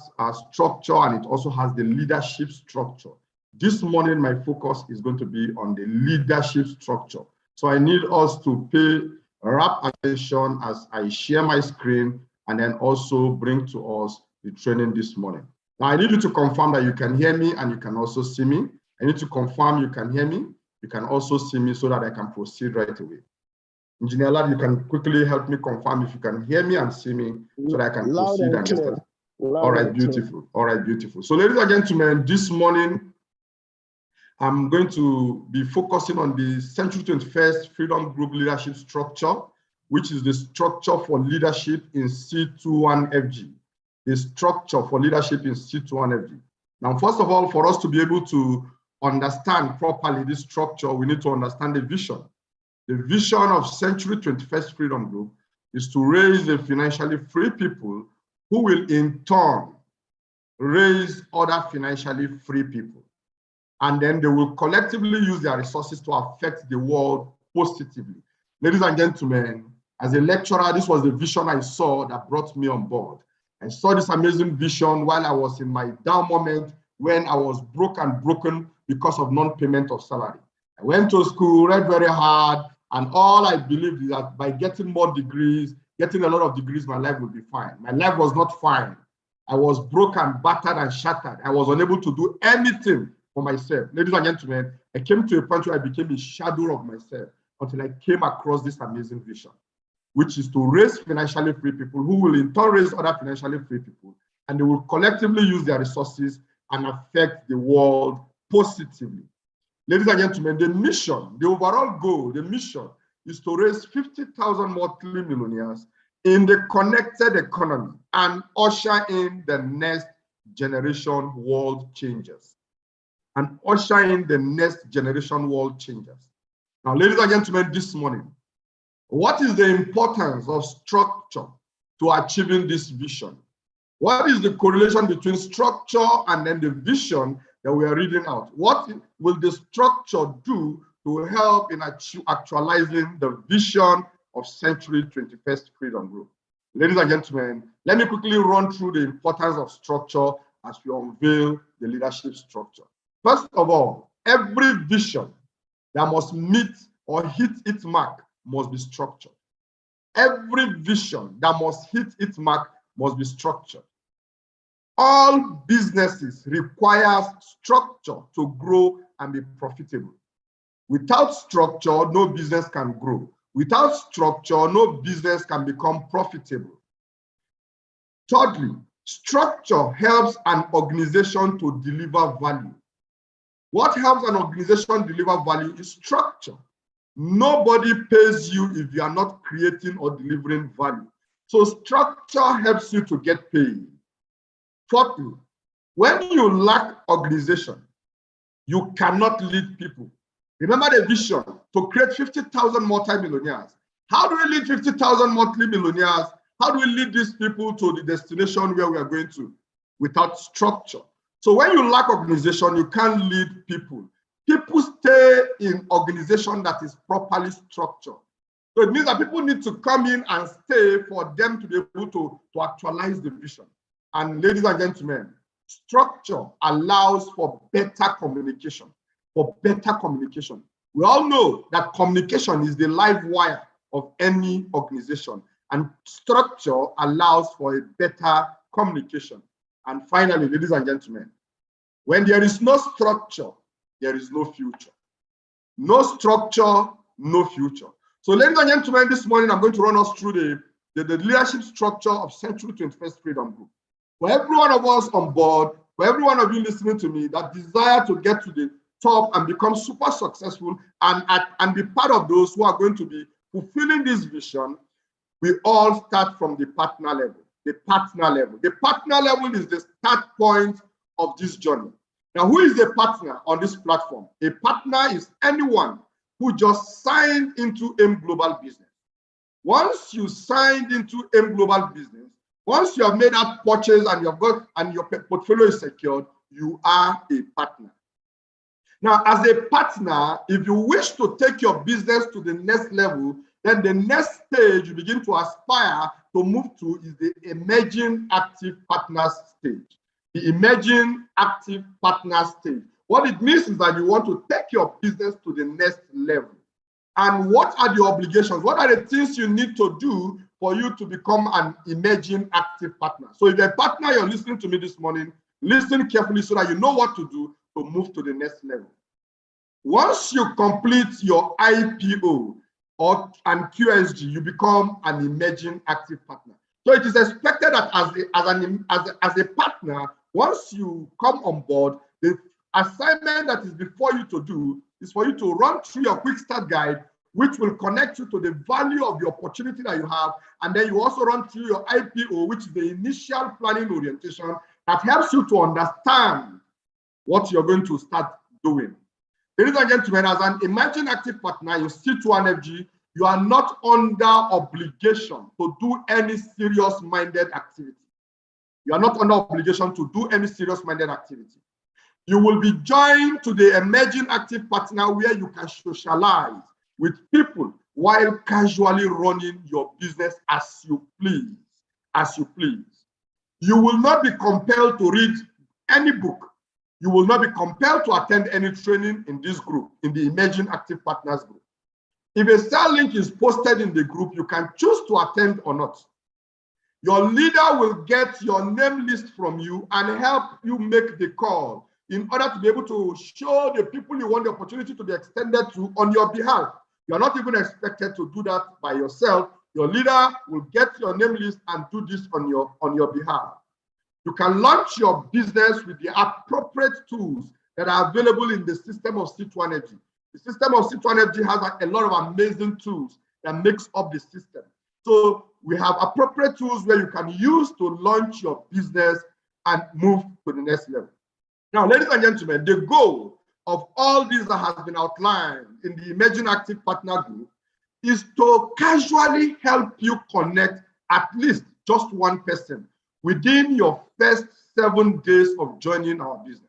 structure, and it also has the leadership structure. This morning, my focus is going to be on the leadership structure. So I need us to pay rapt attention as I share my screen and then also bring to us the training this morning. Now, I need you to confirm that you can hear me and you can also see me. I need to confirm you can hear me. You can also see me so that I can proceed right away. Engineer Lad, you can quickly help me confirm if you can hear me and see me so that I can proceed and get started. All right, beautiful. All right, beautiful. So ladies and gentlemen, this morning, I'm going to be focusing on the Century 21st Freedom Group leadership structure, which is the structure for leadership in C21FG. The structure for leadership in C21FG. Now, first of all, for us to be able to understand properly this structure, we need to understand the vision. The vision of Century 21st Freedom Group is to raise the financially free people who will in turn raise other financially free people. And then they will collectively use their resources to affect the world positively. Ladies and gentlemen, as a lecturer, this was the vision I saw that brought me on board. I saw this amazing vision while I was in my down moment when I was broken because of non-payment of salary. I went to school, read very hard, and all I believed is that by getting more degrees, getting a lot of degrees, my life would be fine. My life was not fine. I was broken, battered, and shattered. I was unable to do anything for myself. Ladies and gentlemen, I came to a point where I became a shadow of myself until I came across this amazing vision, which is to raise financially free people who will in turn raise other financially free people, and they will collectively use their resources and affect the world positively. Ladies and gentlemen, the mission, the overall goal, the mission is to raise 50,000 monthly millionaires in the connected economy and usher in the next generation world changers. And usher in the next generation world changers. Now, ladies and gentlemen, this morning, what is the importance of structure to achieving this vision? What is the correlation between structure and then the vision that we are reading out? What will the structure do to help in actualizing the vision of Century 21st Freedom Group? Ladies and gentlemen, let me quickly run through the importance of structure as we unveil the leadership structure. First of all, every vision that must meet or hit its mark must be structured. Every vision that must hit its mark must be structured. All businesses require structure to grow and be profitable. Without structure, no business can grow. Without structure, no business can become profitable. Thirdly, structure helps an organization to deliver value. What helps an organization deliver value is structure. Nobody pays you if you are not creating or delivering value. So structure helps you to get paid. Fourthly, when you lack organization, you cannot lead people. Remember the vision to create 50,000 multi-millionaires. How do we lead 50,000 monthly millionaires? How do we lead these people to the destination where we are going to? Without structure. So when you lack organization, you can't lead people. People stay in organization that is properly structured. So it means that people need to come in and stay for them to be able to actualize the vision. And ladies and gentlemen, structure allows for better communication. For better communication. We all know that communication is the live wire of any organization, and structure allows for a better communication. And finally, ladies and gentlemen, when there is no structure, there is no future. No structure, no future. So ladies and gentlemen, this morning I'm going to run us through the leadership structure of Century 21st Freedom Group. For every one of us on board, for every one of you listening to me that desire to get to the top and become super successful and be part of those who are going to be fulfilling this vision, we all start from the partner level. The partner level. The partner level is the start point of this journey. Now, who is a partner on this platform? A partner is anyone who just signed into AIM Global Business. Once you signed into AIM Global Business, once you have made that purchase and you have got and your portfolio is secured, you are a partner. Now, as a partner, if you wish to take your business to the next level, then the next stage you begin to aspire to move to is the emerging active partners stage. The emerging active partner stage. What it means is that you want to take your business to the next level. And what are the obligations? What are the things you need to do for you to become an emerging active partner? So if you're a partner, you're listening to me this morning, listen carefully so that you know what to do to move to the next level. Once you complete your IPO and QSG, you become an emerging active partner. So it is expected that as a partner, once you come on board, the assignment that is before you to do is for you to run through your quick start guide, which will connect you to the value of the opportunity that you have. And then you also run through your IPO, which is the initial planning orientation that helps you to understand what you're going to start doing. Ladies and gentlemen, as an emerging active partner in C2NFG, you are not under obligation to do any serious-minded activity. You are not under obligation to do any serious-minded activity. You will be joined to the emerging active partner where you can socialize with people while casually running your business as you please. As you please. You will not be compelled to read any book. You will not be compelled to attend any training in this group, in the Emerging Active Partners group. If a sale link is posted in the group, you can choose to attend or not. Your leader will get your name list from you and help you make the call in order to be able to show the people you want the opportunity to be extended to on your behalf. You are not even expected to do that by yourself. Your leader will get your name list and do this on your behalf. You can launch your business with the appropriate tools that are available in the system of C2NFG. The system of C2NFG has a lot of amazing tools that makes up the system. So we have appropriate tools where you can use to launch your business and move to the next level. Now, ladies and gentlemen, the goal of all these that has been outlined in the Emerging Active Partner Group is to casually help you connect at least just one person within your first 7 days of joining our business.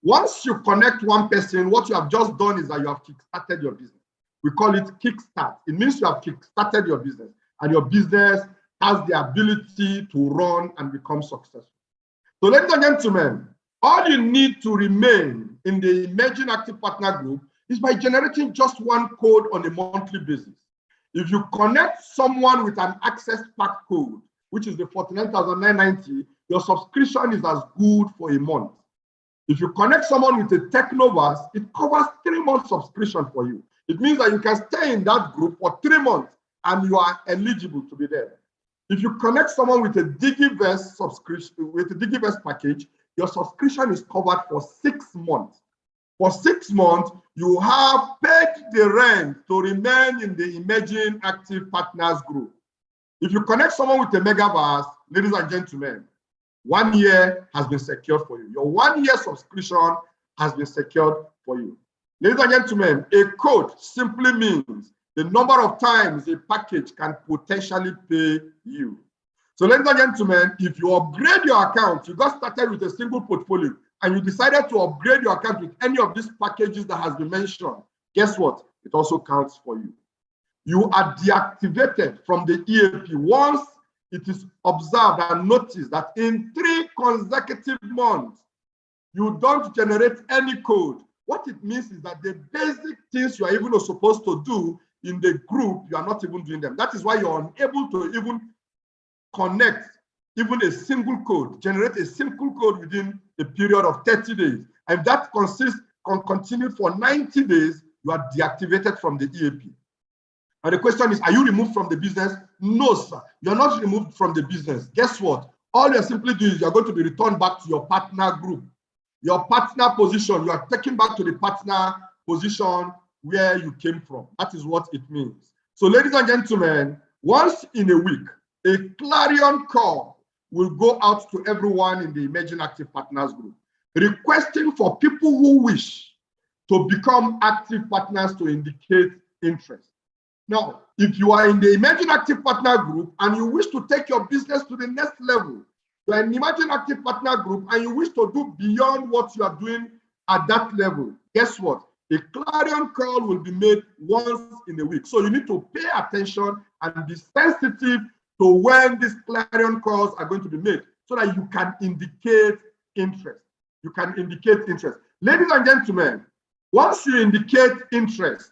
Once you connect one person, what you have just done is that you have kickstarted your business. We call it kickstart. It means you have kickstarted your business and your business has the ability to run and become successful. So ladies and gentlemen, all you need to remain in the Emerging Active Partner Group is by generating just one code on a monthly basis. If you connect someone with an access pack code, which is the 49,990, your subscription is as good for a month. If you connect someone with a Technoverse, it covers 3 months subscription for you. It means that you can stay in that group for 3 months and you are eligible to be there. If you connect someone with a Digiverse subscription, with a Digiverse package, your subscription is covered for 6 months. For 6 months, you have paid the rent to remain in the Emerging Active Partners Group. If you connect someone with a Megaverse, ladies and gentlemen, 1 year has been secured for you. Your 1 year subscription has been secured for you. Ladies and gentlemen, a code simply means the number of times a package can potentially pay you. So ladies and gentlemen, if you upgrade your account, you got started with a single portfolio and you decided to upgrade your account with any of these packages that has been mentioned, guess what? It also counts for you. You are deactivated from the EAP once it is observed and noticed that in 3 consecutive months, you don't generate any code what it means is that the basic things you are even supposed to do in the group, you are not even doing them. That is why you're unable to even connect even a single code, generate a simple code within a period of 30 days. And that continued for 90 days, you are deactivated from the EAP. And the question is, are you removed from the business? No, sir. You're not removed from the business. Guess what? All you're simply doing is you're going to be returned back to your partner group. Your partner position, you are taken back to the partner position where you came from. That is what it means. So ladies and gentlemen, once in a week, a clarion call will go out to everyone in the Emerging Active Partners group, requesting for people who wish to become active partners to indicate interest. Now, if you are in the Emerging Active Partner group and you wish to take your business to the next level, you are in the Emerging Active Partner group and you wish to do beyond what you are doing at that level, guess what? A clarion call will be made once in a week. So you need to pay attention and be sensitive to when these clarion calls are going to be made so that you can indicate interest. You can indicate interest. Ladies and gentlemen, once you indicate interest,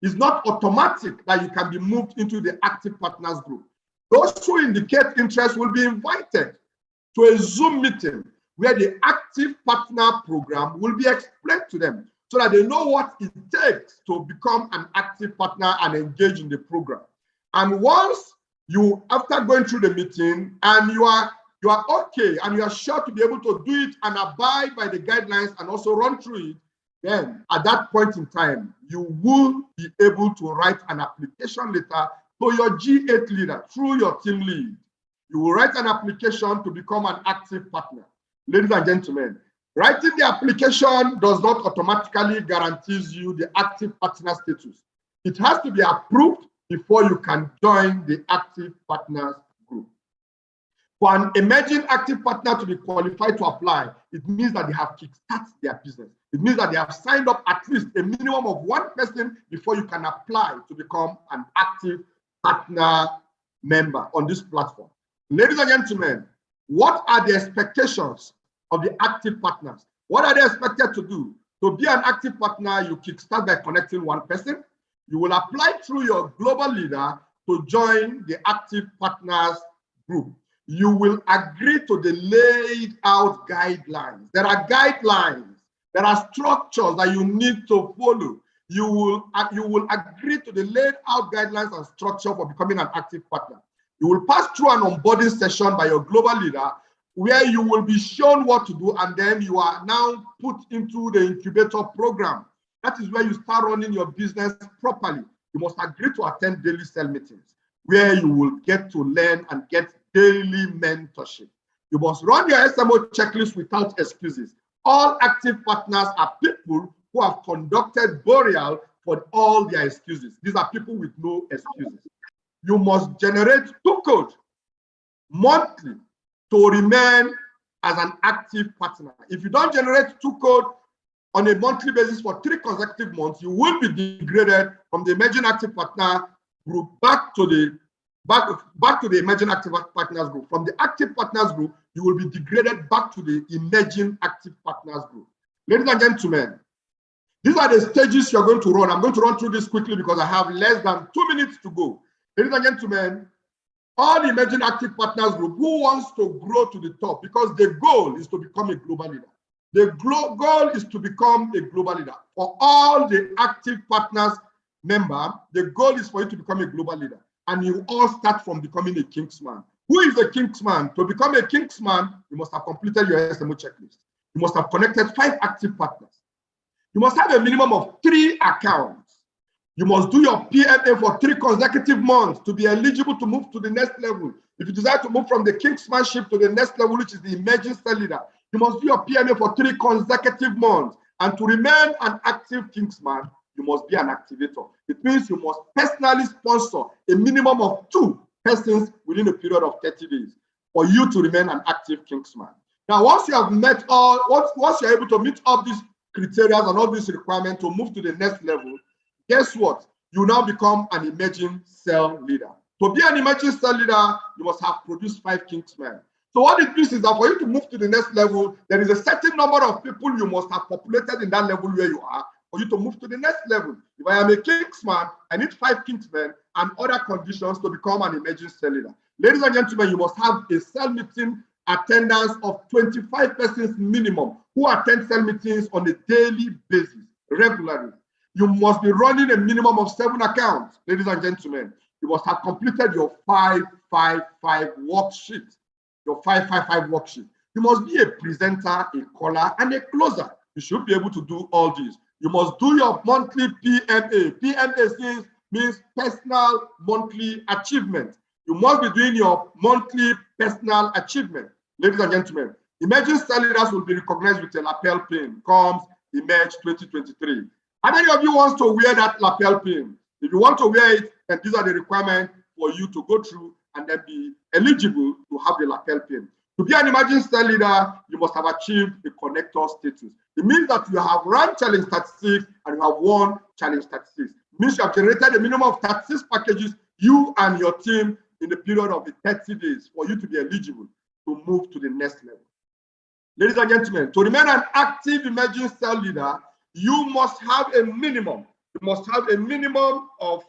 it's not automatic that you can be moved into the Active Partners group. Those who indicate interest will be invited to a Zoom meeting where the Active Partner program will be explained to them so that they know what it takes to become an active partner and engage in the program. And once you, after going through the meeting and you are okay and you are sure to be able to do it and abide by the guidelines and also run through it, then at that point in time, you will be able to write an application letter to your G8 leader through your team lead. You will write an application to become an active partner. Ladies and gentlemen, writing the application does not automatically guarantees you the active partner status. It has to be approved before you can join the active partners group. For an emerging active partner to be qualified to apply, it means that they have kickstarted their business. It means that they have signed up at least a minimum of one person before you can apply to become an active partner member on this platform. Ladies and gentlemen, what are the expectations of the active partners? What are they expected to do? To be an active partner, you kickstart by connecting one person. You will apply through your global leader to join the active partners group. You will agree to the laid out guidelines. There are guidelines. There are structures that you need to follow. You will agree to the laid out guidelines and structure for becoming an active partner. You will pass through an onboarding session by your global leader where you will be shown what to do, and then you are now put into the incubator program. That is where you start running your business properly. You must agree to attend daily cell meetings where you will get to learn and get daily mentorship. You must run your SMO checklist without excuses. All active partners are people who have conducted burial for all their excuses. These are people with no excuses. You must generate 2 code monthly to remain as an active partner. If you don't generate 2 code on a monthly basis for 3 consecutive months, you will be degraded from the Emerging Active Partner group back to the Emerging Active Partners group. From the Active Partners group, you will be degraded back to the Emerging Active Partners group. Ladies and gentlemen, these are the stages you're going to run. I'm going to run through this quickly because I have less than 2 minutes to go. Ladies and gentlemen, all the Emerging Active Partners group who wants to grow to the top, because the goal is to become a global leader. The goal is to become a global leader. For all the active partners member, the goal is for you to become a global leader. And you all start from becoming a Kingsman. Who is a Kingsman? To become a Kingsman, you must have completed your SMO checklist. You must have connected 5 active partners. You must have a minimum of 3 accounts. You must do your PMA for 3 consecutive months to be eligible to move to the next level. If you desire to move from the Kingsmanship to the next level, which is the emerging cell leader, you must do your PMA for 3 consecutive months. And to remain an active Kingsman, you must be an activator. It means you must personally sponsor a minimum of 2 persons within a period of 30 days for you to remain an active Kingsman. Now, once you have met once you're able to meet all these criteria and all these requirements to move to the next level, guess what? You now become an emerging cell leader. To be an emerging cell leader, you must have produced 5 Kingsmen. So what it means is that for you to move to the next level, there is a certain number of people you must have populated in that level where you are for you to move to the next level. If I am a Kingsman, I need 5 Kingsmen and other conditions to become an emerging cell leader. Ladies and gentlemen, you must have a cell meeting attendance of 25 persons minimum who attend cell meetings on a daily basis, regularly. You must be running a minimum of 7 accounts, ladies and gentlemen. You must have completed your 555 worksheet. Your 555 worksheet. You must be a presenter, a caller, and a closer. You should be able to do all these. You must do your monthly PMA. PMA means personal monthly achievement. You must be doing your monthly personal achievement. Ladies and gentlemen, emerging cell leaders will be recognized with a lapel pin. Comes Emerge 2023. How many of you wants to wear that lapel pin? If you want to wear it, then these are the requirements for you to go through and then be eligible to have the lapel pin. To be an emerging cell leader, you must have achieved the connector status. It means that you have run challenge statistics and you have won challenge statistics. It means you have generated a minimum of 36 packages, you and your team, in the period of the 30 days for you to be eligible to move to the next level. Ladies and gentlemen, to remain an active emerging cell leader, you must have a minimum. You must have a minimum of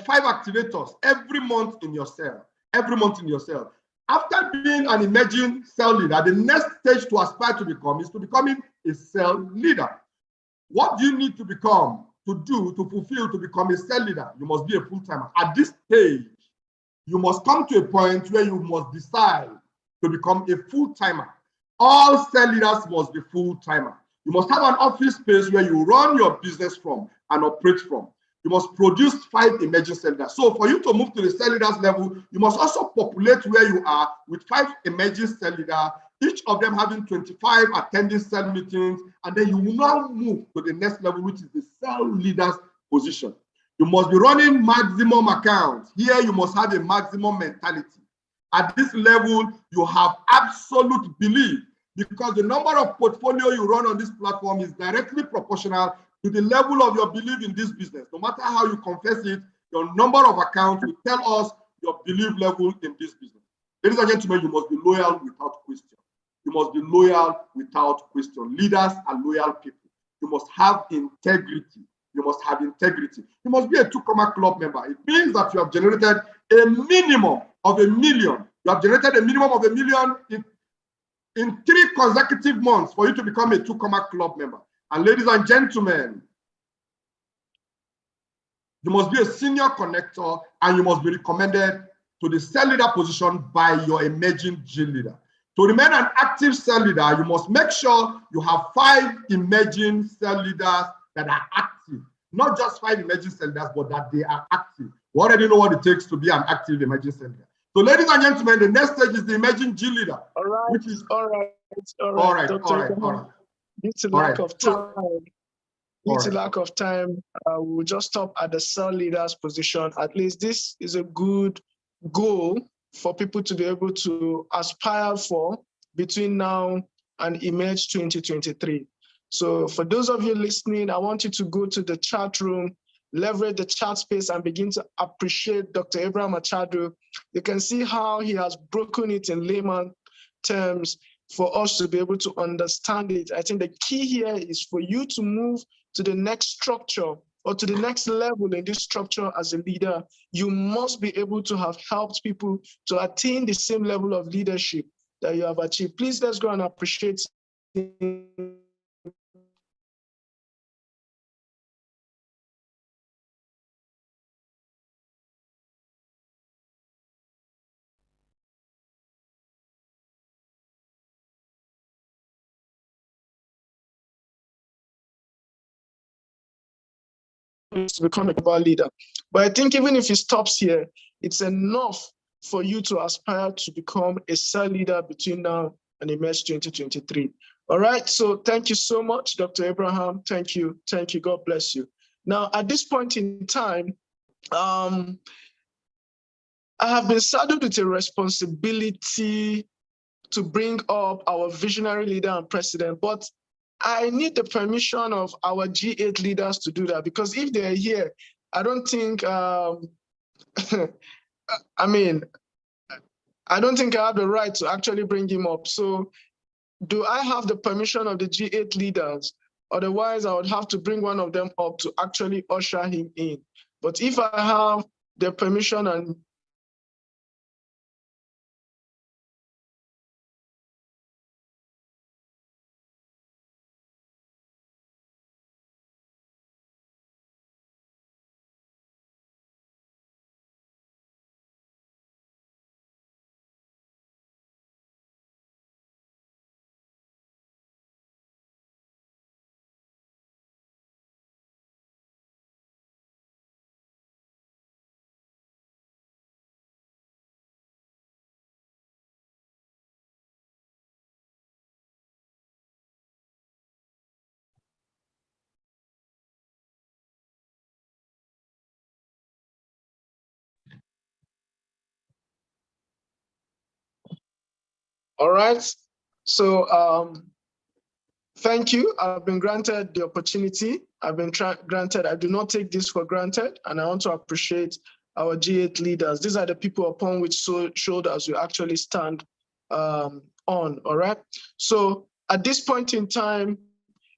5 activators every month in your cell. Every month in your cell. After being an emerging cell leader, the next stage to aspire to become is to becoming a cell leader. What do you need to become, to do, to fulfill, to become a cell leader? You must be a full-timer. At this stage, you must come to a point where you must decide to become a full-timer. All cell leaders must be full-timer. You must have an office space where you run your business from and operate from. You must produce 5 emerging cell leaders. So for you to move to the cell leaders level, you must also populate where you are with 5 emerging cell leaders, each of them having 25 attending cell meetings, and then you will now move to the next level, which is the cell leaders position. You must be running maximum accounts. Here you must have a maximum mentality. At this level, you have absolute belief, because the number of portfolio you run on this platform is directly proportional to the level of your belief in this business. No matter how you confess it, your number of accounts will tell us your belief level in this business. Ladies and gentlemen, you must be loyal without question. You must be loyal without question. Leaders are loyal people. You must have integrity. You must have integrity. You must be a 2 Club member. It means that you have generated a minimum of $1 million. You have generated a minimum of $1 million in 3 consecutive months for you to become a 2 Club member. And ladies and gentlemen, you must be a senior connector and you must be recommended to the cell leader position by your emerging G leader. To remain an active cell leader, you must make sure you have 5 emerging cell leaders that are active. Not just 5 emerging cell leaders, but that they are active. We already know what it takes to be an active emerging cell leader. So ladies and gentlemen, the next stage is the emerging G leader. All right, which is all right. Due to lack of time, we'll just stop at the cell leaders position. At least this is a good goal for people to be able to aspire for between now and Emerge 2023. So for those of you listening, I want you to go to the chat room, leverage the chat space and begin to appreciate Dr. Abraham Achadu. You can see how he has broken it in layman terms for us to be able to understand it. I think the key here is for you to move to the next structure or to the next level in this structure as a leader. You must be able to have helped people to attain the same level of leadership that you have achieved. Please, let's go and appreciate him. To become a global leader. But I think even if he stops here, it's enough for you to aspire to become a cell leader between now and Emerge 2023. All right, so thank you so much, Dr. Abraham. Thank you, God bless you. Now, at this point in time, I have been saddled with a responsibility to bring up our visionary leader and president, but I need the permission of our G8 leaders to do that, because if they're here, I don't think I mean, I don't think I have the right to actually bring him up. So do I have the permission of the G8 leaders? Otherwise, I would have to bring one of them up to actually usher him in. But if I have the permission and all right. So thank you. I've been granted the opportunity. I've been granted. I do not take this for granted, and I want to appreciate our G8 leaders. These are the people upon which shoulders we actually stand on. All right. So at this point in time,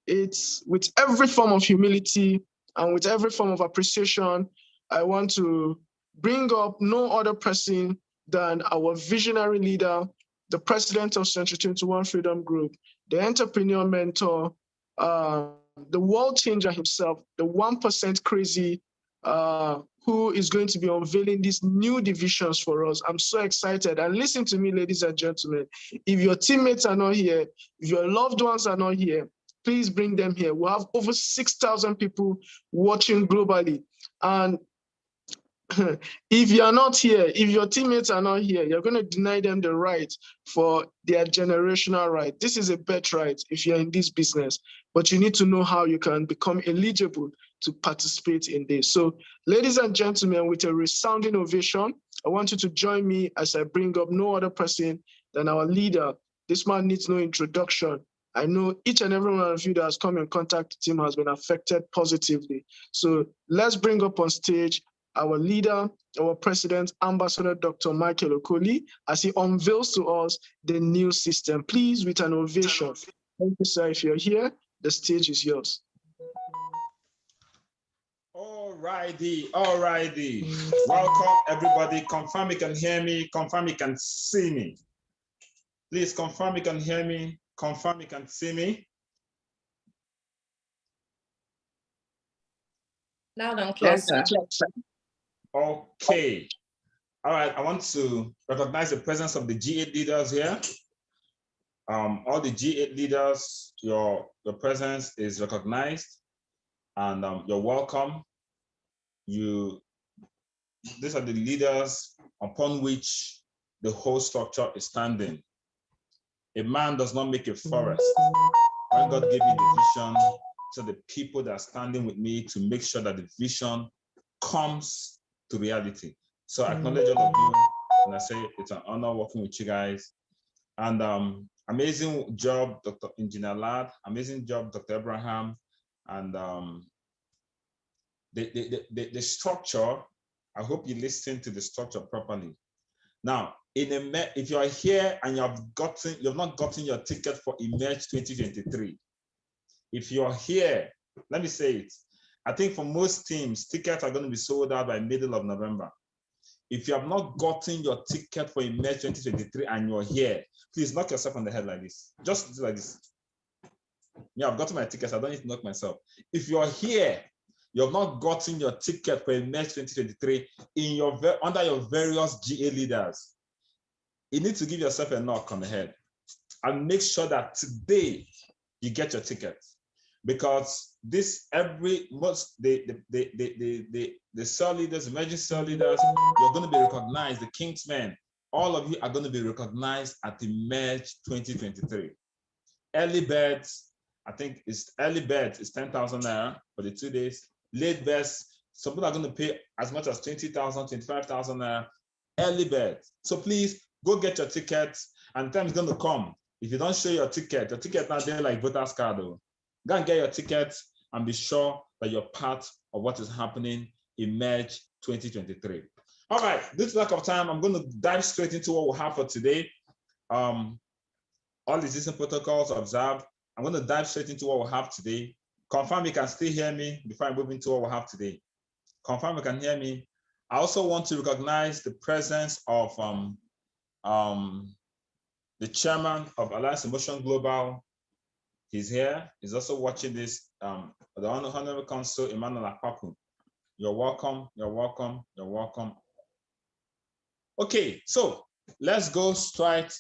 it's with every form of humility and with every form of appreciation, I want to bring up no other person than our visionary leader, the president of Century 21 Freedom Group, the entrepreneur mentor, the world changer himself, the 1% crazy, who is going to be unveiling these new divisions for us. I'm so excited. And listen to me, ladies and gentlemen, if your teammates are not here, if your loved ones are not here, please bring them here. We'll have over 6,000 people watching globally. And if you're not here, if your teammates are not here, you're going to deny them the right for their generational right. This is a birthright if you're in this business, but you need to know how you can become eligible to participate in this. So, ladies and gentlemen, with a resounding ovation, I want you to join me as I bring up no other person than our leader. This man needs no introduction. I know each and every one of you that has come in contact with him has been affected positively. So let's bring up on stage our leader, our president, Ambassador Dr. Michael Okoli, as he unveils to us the new system. Please, with an ovation. Thank you, sir. If you're here, the stage is yours. All righty. Welcome, everybody. Confirm you can hear me. Confirm you can see me. Please confirm you can hear me. Confirm you can see me. Loud and clear, sir. Okay. All right. I want to recognize the presence of the G8 leaders here. All the G8 leaders, your presence is recognized, and you're welcome. These are the leaders upon which the whole structure is standing. A man does not make a forest. When God gave me the vision, so the people that are standing with me to make sure that the vision comes to reality. So I acknowledge all of you, and I say it's an honor working with you guys. And amazing job, Dr. Engineer Lad. Amazing job, Dr. Abraham. And the structure, I hope you listen to the structure properly. Now, if you are here and you've not gotten your ticket for Emerge 2023, if you are here, let me say it. I think for most teams, tickets are going to be sold out by middle of November. If you have not gotten your ticket for Emerge 2023 and you're here, please knock yourself on the head like this. Just like this. Yeah, I've gotten my tickets. I don't need to knock myself. If you're here, you have not gotten your ticket for Emerge 2023 under your various GA leaders, you need to give yourself a knock on the head and make sure that today you get your ticket, because the cell leaders, emerging cell leaders, you're going to be recognized. The Kingsmen, all of you are going to be recognized at Emerge 2023. Early birds, I think early birds is 10,000 naira for the 2 days. Late birds, some people are going to pay as much as 20,000, 25,000 naira. Early birds. So please go get your tickets, and the time is going to come. If you don't show your ticket now there like voter's card though. Go and get your tickets and be sure that you're part of what is happening in March 2023. All right, this lack of time, I'm going to dive straight into what we have for today. All the existing protocols observed. I'm going to dive straight into what we have today. Confirm you can still hear me before I move into what we have today. Confirm you can hear me. I also want to recognize the presence of the chairman of Alliance Emotion Global. He's here. He's also watching this. The Honorable Consul Emmanuel Akpaku. You're welcome. You're welcome. You're welcome. Okay, so let's go straight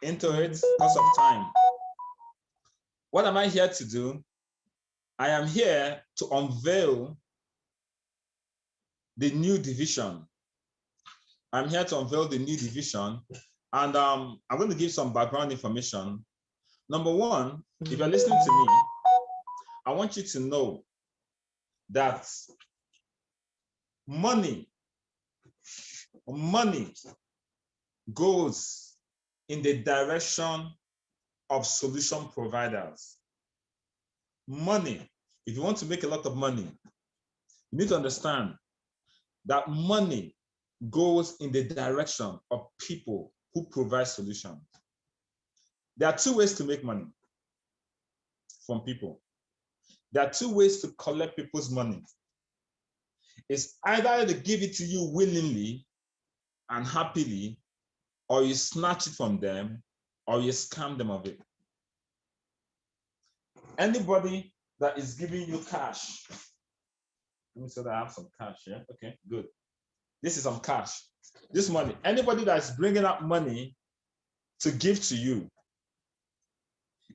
into it because of time. What am I here to do? I am here to unveil the new division. I'm here to unveil the new division, and I'm going to give some background information. Number one, if you're listening to me, I want you to know that money goes in the direction of solution providers. Money, if you want to make a lot of money, you need to understand that money goes in the direction of people who provide solutions. There are two ways to make money from people. There are two ways to collect people's money. It's either they give it to you willingly and happily, or you snatch it from them, or you scam them of it. Anybody that is giving you cash, let me say that I have some cash here. Okay, good. This is some cash. This money, anybody that's bringing up money to give to you,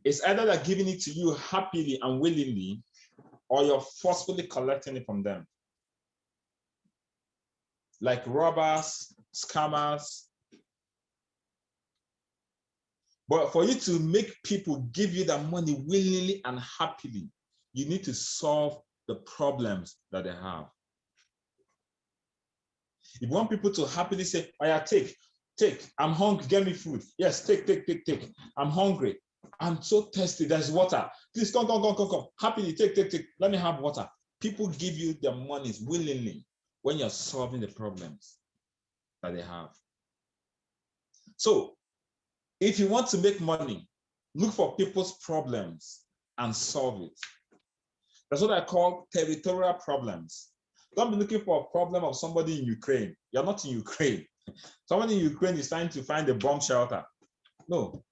it's either they're giving it to you happily and willingly, or you're forcefully collecting it from them. Like robbers, scammers. But for you to make people give you that money willingly and happily, you need to solve the problems that they have. If you want people to happily say, oh yeah, take, I'm hungry, get me food. Yes, take. I'm hungry. I'm so thirsty, there's water. Please come. Happily, take. Let me have water. People give you their monies willingly when you're solving the problems that they have. So, if you want to make money, look for people's problems and solve it. That's what I call territorial problems. Don't be looking for a problem of somebody in Ukraine. You're not in Ukraine. Somebody in Ukraine is trying to find a bomb shelter. No,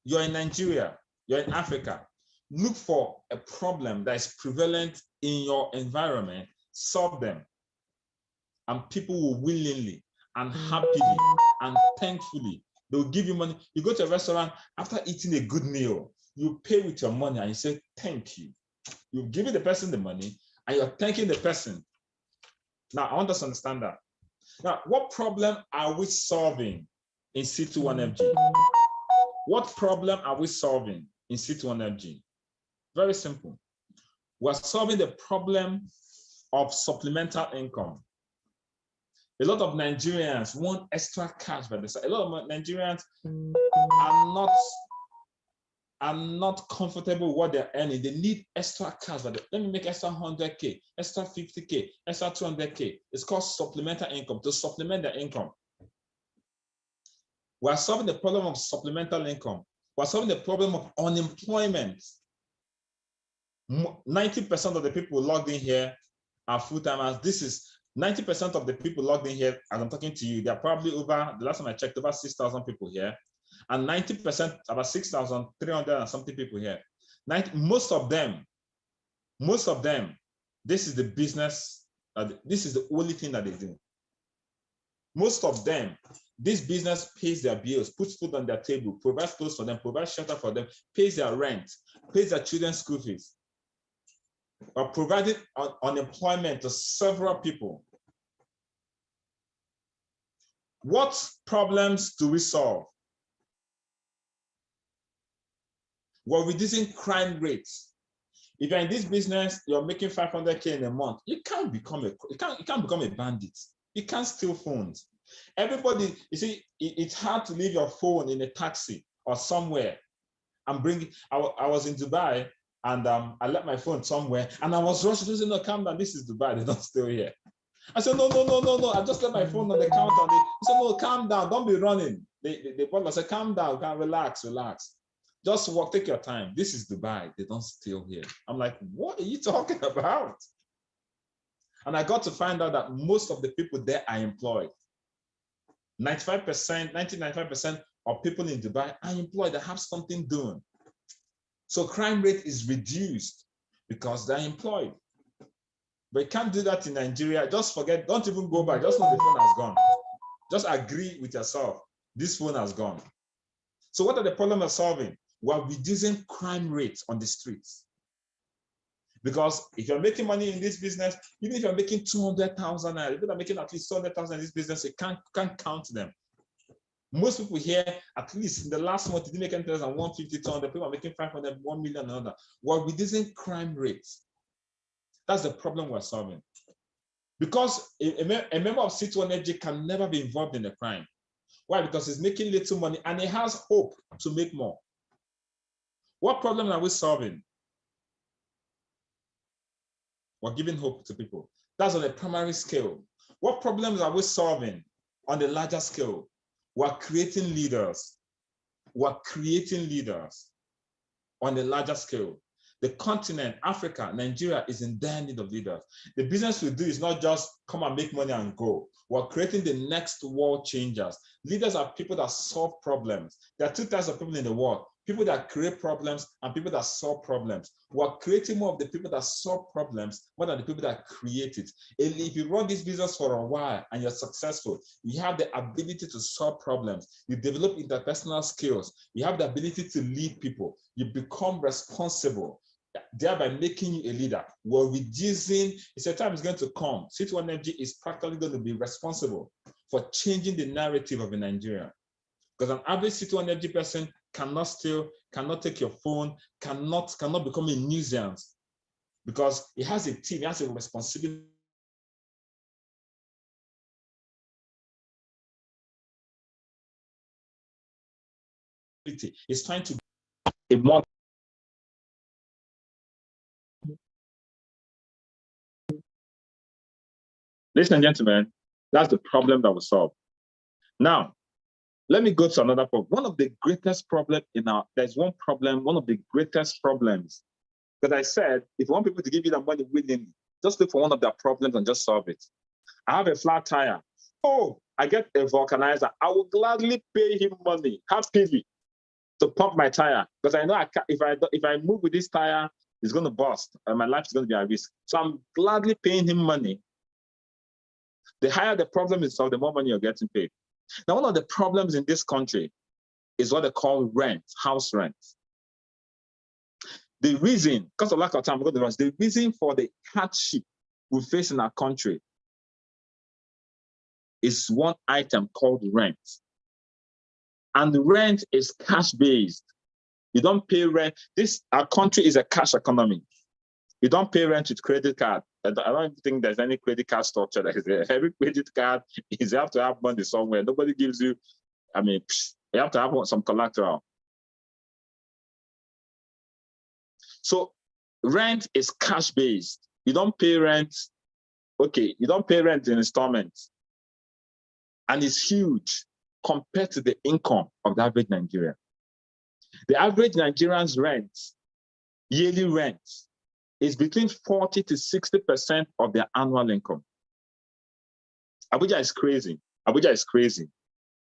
you're in Nigeria, you're in Africa. Look for a problem that is prevalent in your environment, solve them. And people will willingly and happily and thankfully, they'll give you money. You go to a restaurant, after eating a good meal, you pay with your money and you say, thank you. You give the person the money and you're thanking the person. Now, I want us to understand that. Now, what problem are we solving in C21FG? What problem are we solving in C21FG? Very simple. We're solving the problem of supplemental income. A lot of Nigerians want extra cash by the side. A lot of Nigerians are not comfortable with what they're earning. They need extra cash. But let me make extra 100K, extra 50K, extra 200K. It's called supplemental income, to supplement their income. We're solving the problem of supplemental income. We're solving the problem of unemployment. 90% of the people logged in here are full-timers. This is 90% of the people logged in here, as I'm talking to you, they're probably over, the last time I checked, over 6,000 people here. And 90%, about 6,300 and something people here. Most of them, this is the business, this is the only thing that they do. Most of them, this business pays their bills, puts food on their table, provides clothes for them, provides shelter for them, pays their rent, pays their children's school fees, or providing unemployment to several people. What problems do we solve? We're reducing crime rates. If you're in this business, you're making 500K in a month, you can't become a bandit. You can't steal phones. Everybody, you see, it's hard to leave your phone in a taxi or somewhere and bring it. I was in Dubai and I left my phone somewhere and I was rushing to say, no, calm down, this is Dubai, they don't steal here. I said, no, no, no, no, no. I just left my phone on the counter. He said, no, calm down. Don't be running. The butler said, calm down. Relax, relax. Just walk, take your time. This is Dubai. They don't steal here. I'm like, what are you talking about? And I got to find out that most of the people there are employed. 95%, 95% of people in Dubai are employed. They have something doing. So crime rate is reduced because they're employed. But you can't do that in Nigeria. Just forget, don't even go back. Just know the phone has gone. Just agree with yourself. This phone has gone. So what are the problems we're solving? We're reducing crime rates on the streets. Because if you're making money in this business, even if you're making 200,000, if you're making at least 200,000 in this business, you can't count them. Most people here, at least in the last month, didn't make anything less than 150, 200. People are making 500, 1 million, another. We're reducing crime rates. That's the problem we're solving. Because a member of C2 Energy can never be involved in a crime. Why? Because he's making little money and he has hope to make more. What problem are we solving? We're giving hope to people. That's on a primary scale. What problems are we solving on the larger scale? We're creating leaders. We're creating leaders on the larger scale. The continent, Africa, Nigeria is in dire need of leaders. The business we do is not just come and make money and go. We're creating the next world changers. Leaders are people that solve problems. There are two types of people in the world: people that create problems and people that solve problems. We're creating more of the people that solve problems more than the people that create it. If you run this business for a while and you're successful, you have the ability to solve problems. You develop interpersonal skills. You have the ability to lead people. You become responsible, thereby making you a leader. We're reducing, it's a time is going to come. C2 Energy is practically going to be responsible for changing the narrative of Nigeria. Because an average C2 Energy person cannot steal, cannot take your phone, cannot become a nuisance, because he has a team, he has a responsibility. He's trying to be a more. Ladies and gentlemen, that's the problem that we solve. Now, let me go to another problem. One of the greatest problems there's one problem, one of the greatest problems, because I said, if you want people to give you the money willingly, just look for one of their problems and just solve it. I have a flat tire. Oh, I get a vulcanizer. I will gladly pay him money, happily, to pump my tire, because I know if I move with this tire, it's going to bust and my life is going to be at risk. So I'm gladly paying him money. The higher the problem is solved, the more money you're getting paid. Now, one of the problems in this country is what they call rent, house rent. The reason, because of lack of time, the reason for the hardship we face in our country is one item called rent. And the rent is cash-based. You don't pay rent. Our country is a cash economy. You don't pay rent with credit card. I don't think there's any credit card structure that is there. Every credit card is you have to have money somewhere. Nobody gives you, you have to have some collateral. So rent is cash-based. You don't pay rent. Okay, you don't pay rent in installments. And it's huge compared to the income of the average Nigerian. The average Nigerian's rent, yearly rent, is between 40 to 60% of their annual income. Abuja is crazy. Abuja is crazy.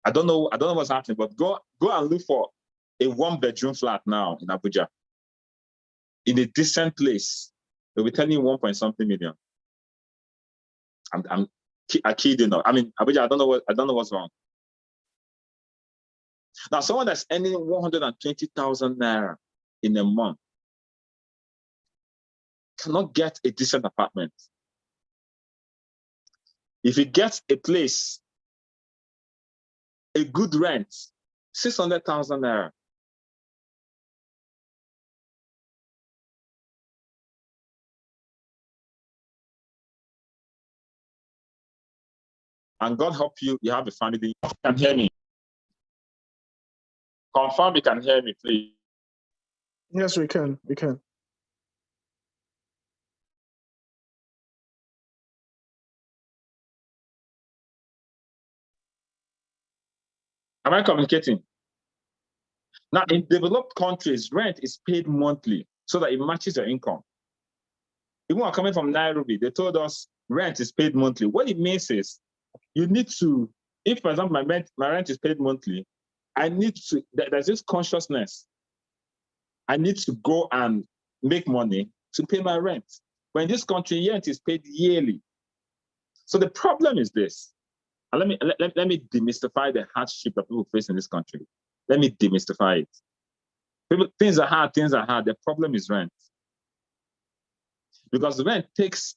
I don't know what's happening, but go and look for a 1-bedroom flat now in Abuja, in a decent place. They'll be telling you 1-point-something million. I kid you not. Abuja, I don't know what's wrong. Now, someone that's earning 120,000 naira in a month cannot get a decent apartment. If he gets a place, a good rent, 600,000 naira. And God help you, you have a family. You can hear me. Confirm you can hear me, please. Yes, we can. We can. Am I communicating? Now, in developed countries, rent is paid monthly so that it matches your income. Even when coming from Nairobi, they told us rent is paid monthly. What it means is you need to, if for example my rent is paid monthly, I need to, there's this consciousness. I need to go and make money to pay my rent. But in this country, rent is paid yearly. So the problem is this. And let me demystify the hardship that people face in this country. Let me demystify it. Things are hard. The problem is rent. Because rent takes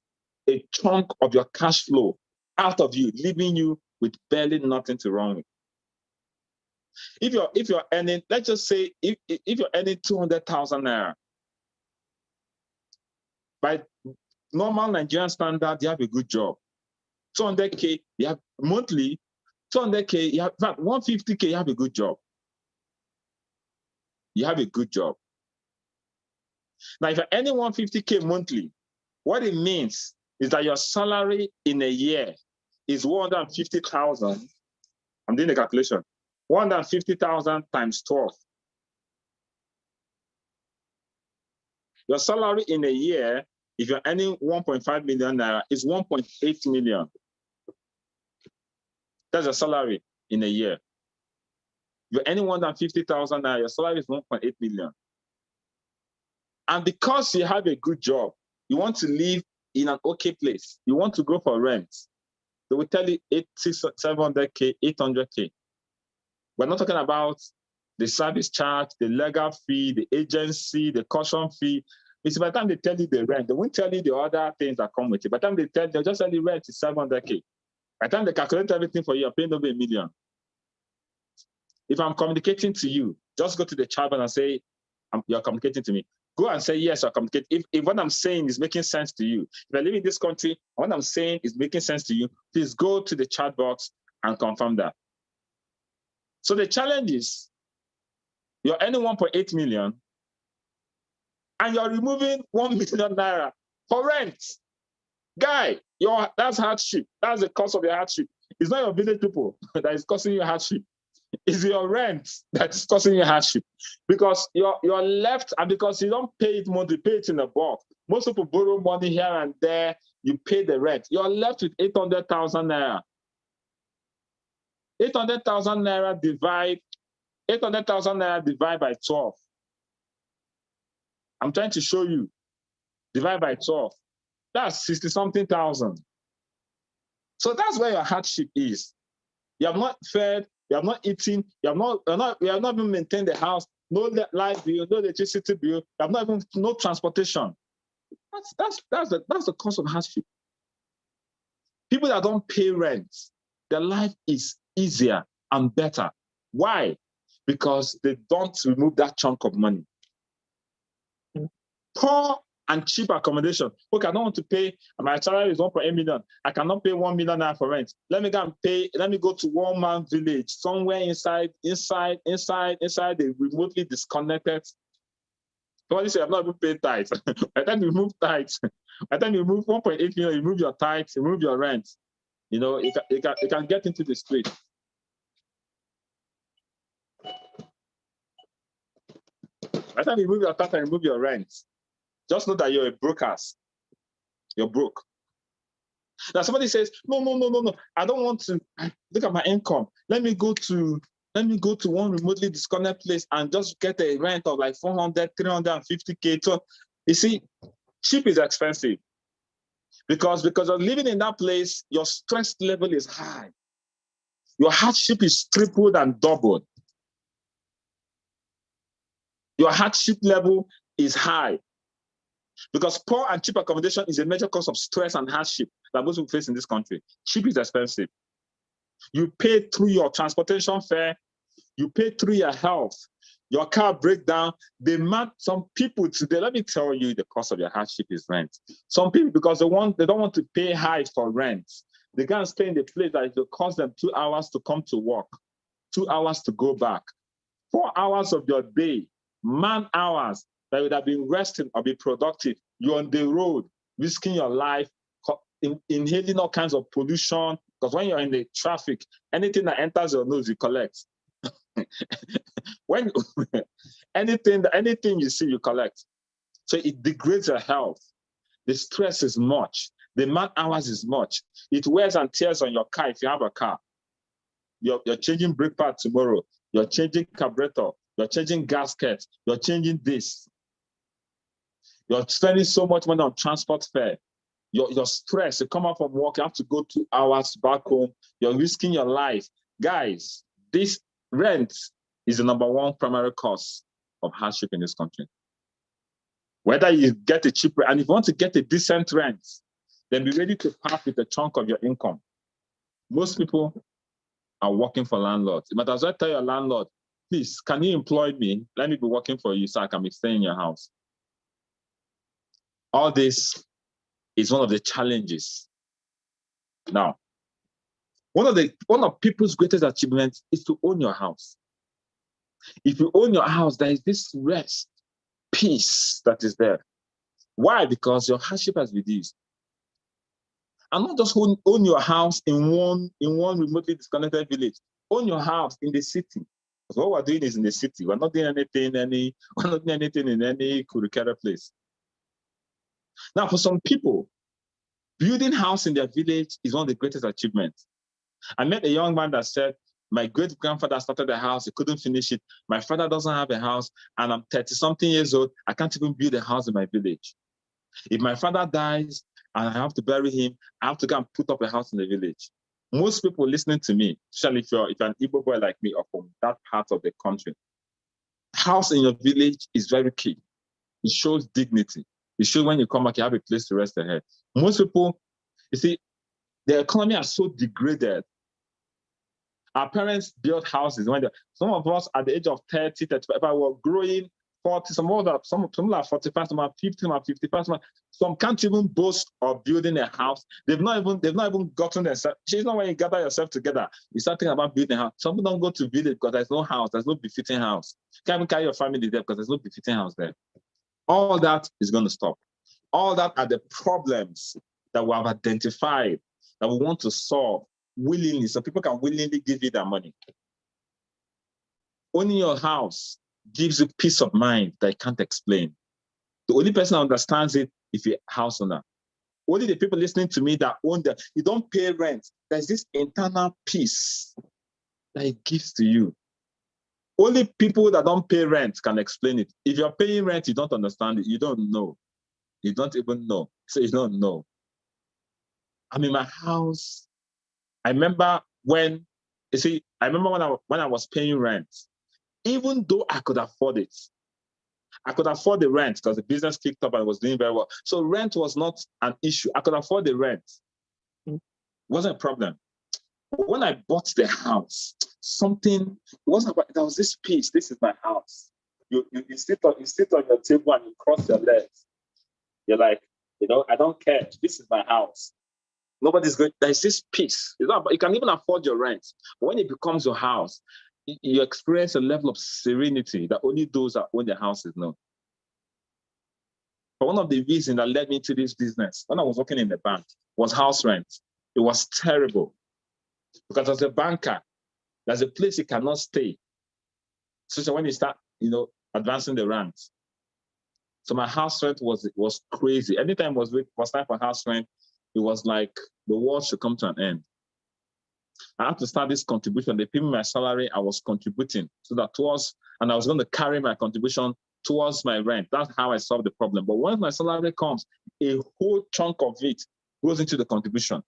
a chunk of your cash flow out of you, leaving you with barely nothing to run with. If you're earning, let's just say if you're earning 200,000 naira, by normal Nigerian standard, you have a good job. 200K, you have monthly, 200K, you have 150K, you have a good job. You have a good job. Now, if you're earning 150K monthly, what it means is that your salary in a year is 150,000. I'm doing the calculation. 150,000 times 12. Your salary in a year, if you're earning 1.5 million naira, is 1.8 million. That's your salary in a year. You're earning 150,000 naira, your salary is 1.8 million. And because you have a good job, you want to live in an okay place, you want to go for rent, they will tell you 700K, 800K. We're not talking about the service charge, the legal fee, the agency, the caution fee. It's by the time they tell you the rent, they won't tell you the other things that come with it. By the time they'll just tell you rent is 700K. By the time they calculate everything for you, you're paying over $1 million. If I'm communicating to you, just go to the chat and say, you're communicating to me. Go and say, yes, you're communicating. If what I'm saying is making sense to you, if I live in this country, what I'm saying is making sense to you, please go to the chat box and confirm that. So the challenge is, you're earning 1.8 million and you're removing 1 million naira for rent. Guy, that's hardship. That's the cost of your hardship. It's not your village people that is causing you hardship. It's your rent that is causing you hardship. Because you're left, and because you don't pay it monthly, pay it in a bulk. Most people borrow money here and there, you pay the rent. You're left with 800,000 naira. 800,000 naira divide by 12. I'm trying to show you. Divide by 12. That's 60-something thousand. So that's where your hardship is. You have not fed, you have not eaten, you have not even maintained the house, no light bill, no electricity bill, you have not even no transportation. That's the cost of hardship. People that don't pay rent, their life is easier and better. Why? Because they don't remove that chunk of money. Poor and cheap accommodation. Okay, I don't want to pay, my salary is 1.8 million. I cannot pay 1 million naira for rent. Let me go to one man village, somewhere inside the remotely disconnected. Somebody say, I'm not even paying tithes. By the time you move tithes, by the time you move 1.8 million, you move your tithes, you move your rent. You know, it can get into the street. By the time you move your tithes and you move your rent, just know that you're a broker. You're broke. Now somebody says, no, I don't want to look at my income. Let me go to one remotely disconnected place and just get a rent of like 400, 350K. So you see, cheap is expensive. Because you're living in that place, your stress level is high. Your hardship is tripled and doubled. Your hardship level is high. Because poor and cheap accommodation is a major cause of stress and hardship that most people face in this country. Cheap is expensive. You pay through your transportation fare, you pay through your health, your car breakdown. Some people today, let me tell you, the cost of your hardship is rent. Some people, because they don't want to pay high for rent, they can't stay in the place that it will cost them 2 hours to come to work, 2 hours to go back, 4 hours of your day, man hours that would have been resting or be productive. You're on the road, risking your life, inhaling all kinds of pollution, because when you're in the traffic, anything that enters your nose, you collect. When anything you see, you collect. So it degrades your health. The stress is much. The man hours is much. It wears and tears on your car if you have a car. You're changing brake pad tomorrow. You're changing carburetor. You're changing gasket. You're changing this. You're spending so much money on transport fare. You're stressed. You come out from work, you have to go 2 hours back home. You're risking your life. Guys, this rent is the #1 primary cause of hardship in this country. Whether you get a cheap rent, and if you want to get a decent rent, then be ready to part with a chunk of your income. Most people are working for landlords. You might as well tell your landlord, please, can you employ me? Let me be working for you so I can be staying in your house. All this is one of the challenges. Now, one of people's greatest achievements is to own your house. If you own your house, there is this rest, peace that is there. Why? Because your hardship has reduced. And not just own your house in one remotely disconnected village. Own your house in the city. Because what we're doing is in the city. We're not doing anything in any curricular place. Now, for some people, building house in their village is one of the greatest achievements. I met a young man that said, my great-grandfather started a house, he couldn't finish it. My father doesn't have a house, and I'm 30-something years old. I can't even build a house in my village. If my father dies and I have to bury him, I have to go and put up a house in the village. Most people listening to me, especially if you're an Igbo boy like me or from that part of the country, house in your village is very key. It shows dignity. It shows when you come back, you have a place to rest your head. Most people, you see, the economy is so degraded. Our parents built houses when some of us at the age of 30, 35 were growing 40, some are 45, some are 50, some are 55, some can't even boast of building a house. They've not even gotten themselves. It's not when you gather yourself together, you start thinking about building a house. Some people don't go to village because there's no house, there's no befitting house. You can't even carry your family there because there's no befitting house there. All that is going to stop. All that are the problems that we have identified that we want to solve willingly, so people can willingly give you their money. Owning your house gives you peace of mind that I can't explain. The only person that understands it is a house owner. Only the people listening to me that own that you don't pay rent. There's this internal peace that it gives to you. Only people that don't pay rent can explain it. If you're paying rent, you don't understand it. You don't know. You don't even know. So you don't know. I'm in my house. I remember when I was paying rent, even though I could afford it. I could afford the rent because the business picked up and was doing very well. So rent was not an issue. I could afford the rent. It wasn't a problem. But when I bought the house, there was this peace. This is my house. You sit on your table and you cross your legs. You're like, I don't care. This is my house. Nobody's going. There's this peace. You can even afford your rent. But when it becomes your house, you experience a level of serenity that only those that own their houses know. But one of the reasons that led me to this business, when I was working in the bank, was house rent. It was terrible. Because as a banker, there's a place you cannot stay. So when you start, advancing the ranks. So my house rent was crazy. Anytime it was time for house rent, it was like the world should come to an end. I had to start this contribution. They paid me my salary, I was contributing and I was going to carry my contribution towards my rent. That's how I solved the problem. But once my salary comes, a whole chunk of it goes into the contribution.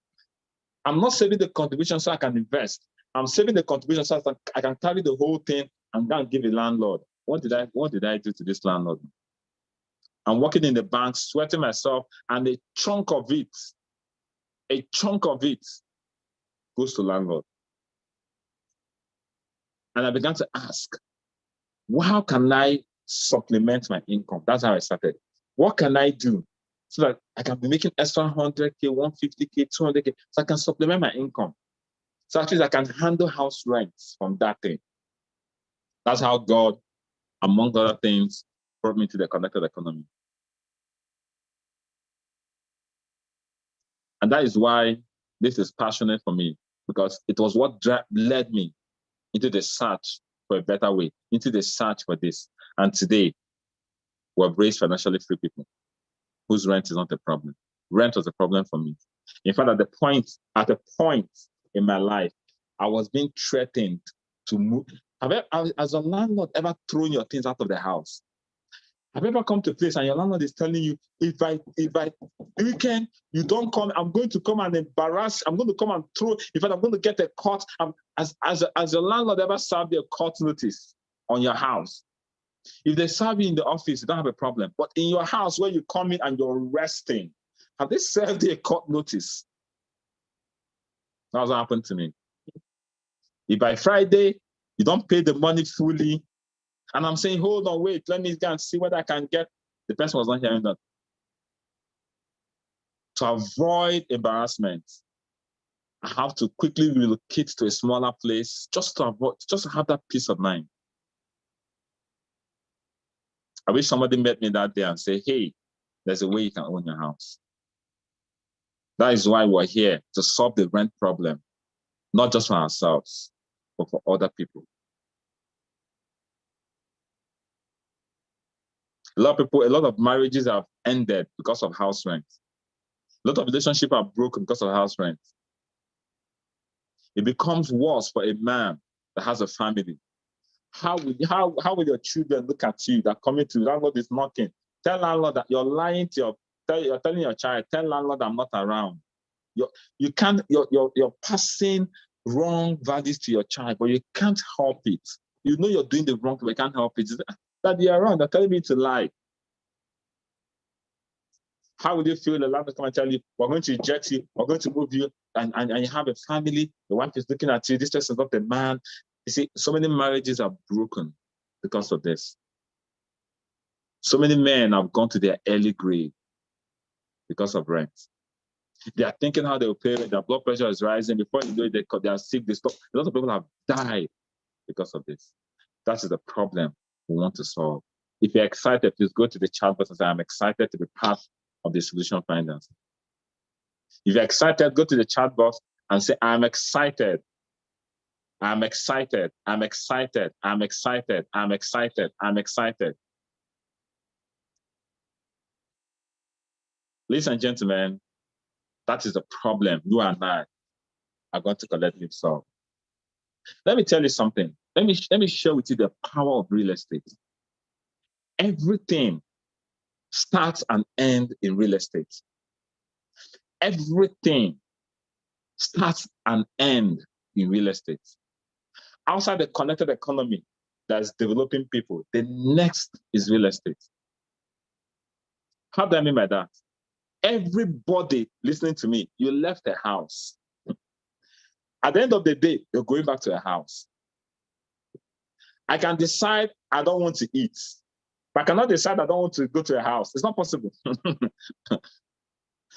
I'm not saving the contribution so I can invest. I'm saving the contribution so I can carry the whole thing and go and give a landlord. What did I do to this landlord? I'm working in the bank, sweating myself, and a chunk of it goes to landlord. And I began to ask, how can I supplement my income? That's how I started. What can I do so that I can be making extra 100K, 150K, 200K, so I can supplement my income? So at least I can handle house rents from that thing. That's how God, among other things, brought me to the connected economy. And that is why this is passionate for me, because it was what led me into the search for a better way, into the search for this. And today, we've raised financially free people whose rent is not a problem. Rent was a problem for me. In fact, at a point in my life, I was being threatened to move. Has a landlord ever thrown your things out of the house? Have you ever come to a place and your landlord is telling you, if by weekend you don't come, I'm going to come and embarrass, I'm going to come and throw, in fact, I'm going to get a court. Has your landlord ever served you a court notice on your house? If they serve you in the office, you don't have a problem. But in your house where you come in and you're resting, have they served you a court notice? That's what happened to me. If by Friday you don't pay the money fully, and I'm saying, hold on, wait, let me go and see what I can get. The person was not hearing that. To avoid embarrassment, I have to quickly relocate to a smaller place just to have that peace of mind. I wish somebody met me that day and say, hey, there's a way you can own your house. That is why we're here, to solve the rent problem, not just for ourselves, but for other people. A lot of marriages have ended because of house rent. A lot of relationships are broken because of house rent. It becomes worse for a man that has a family. How will your children look at you that coming to landlord is knocking? Tell landlord that you're lying to you're telling your child, tell landlord I'm not around. You're passing wrong values to your child, but you can't help it. You know you're doing the wrong thing, but you can't help it. That you're around, they're telling me to lie. How would you feel the landlord come and tell you, we're going to reject you, we're going to move you, and you have a family, the wife is looking at you, this person is not the man. You see, so many marriages are broken because of this. So many men have gone to their early grave because of rent. They are thinking how they will pay rent, their blood pressure is rising, before you know it, they are sick, they stop. A lot of people have died because of this. That is the problem we want to solve. If you're excited, please go to the chat box and say, I'm excited to be part of the solution finders. If you're excited, go to the chat box and say, I'm excited. I'm excited. I'm excited. I'm excited. I'm excited. I'm excited. Ladies and gentlemen, that is the problem you and I are going to collectively solve. Let me tell you something. Let me share with you the power of real estate. Everything starts and ends in real estate. Everything starts and ends in real estate. Outside the connected economy that's developing people, the next is real estate. How do I mean by that? Everybody listening to me, you left a house. At the end of the day, you're going back to a house. I can decide I don't want to eat. But I cannot decide I don't want to go to a house. It's not possible.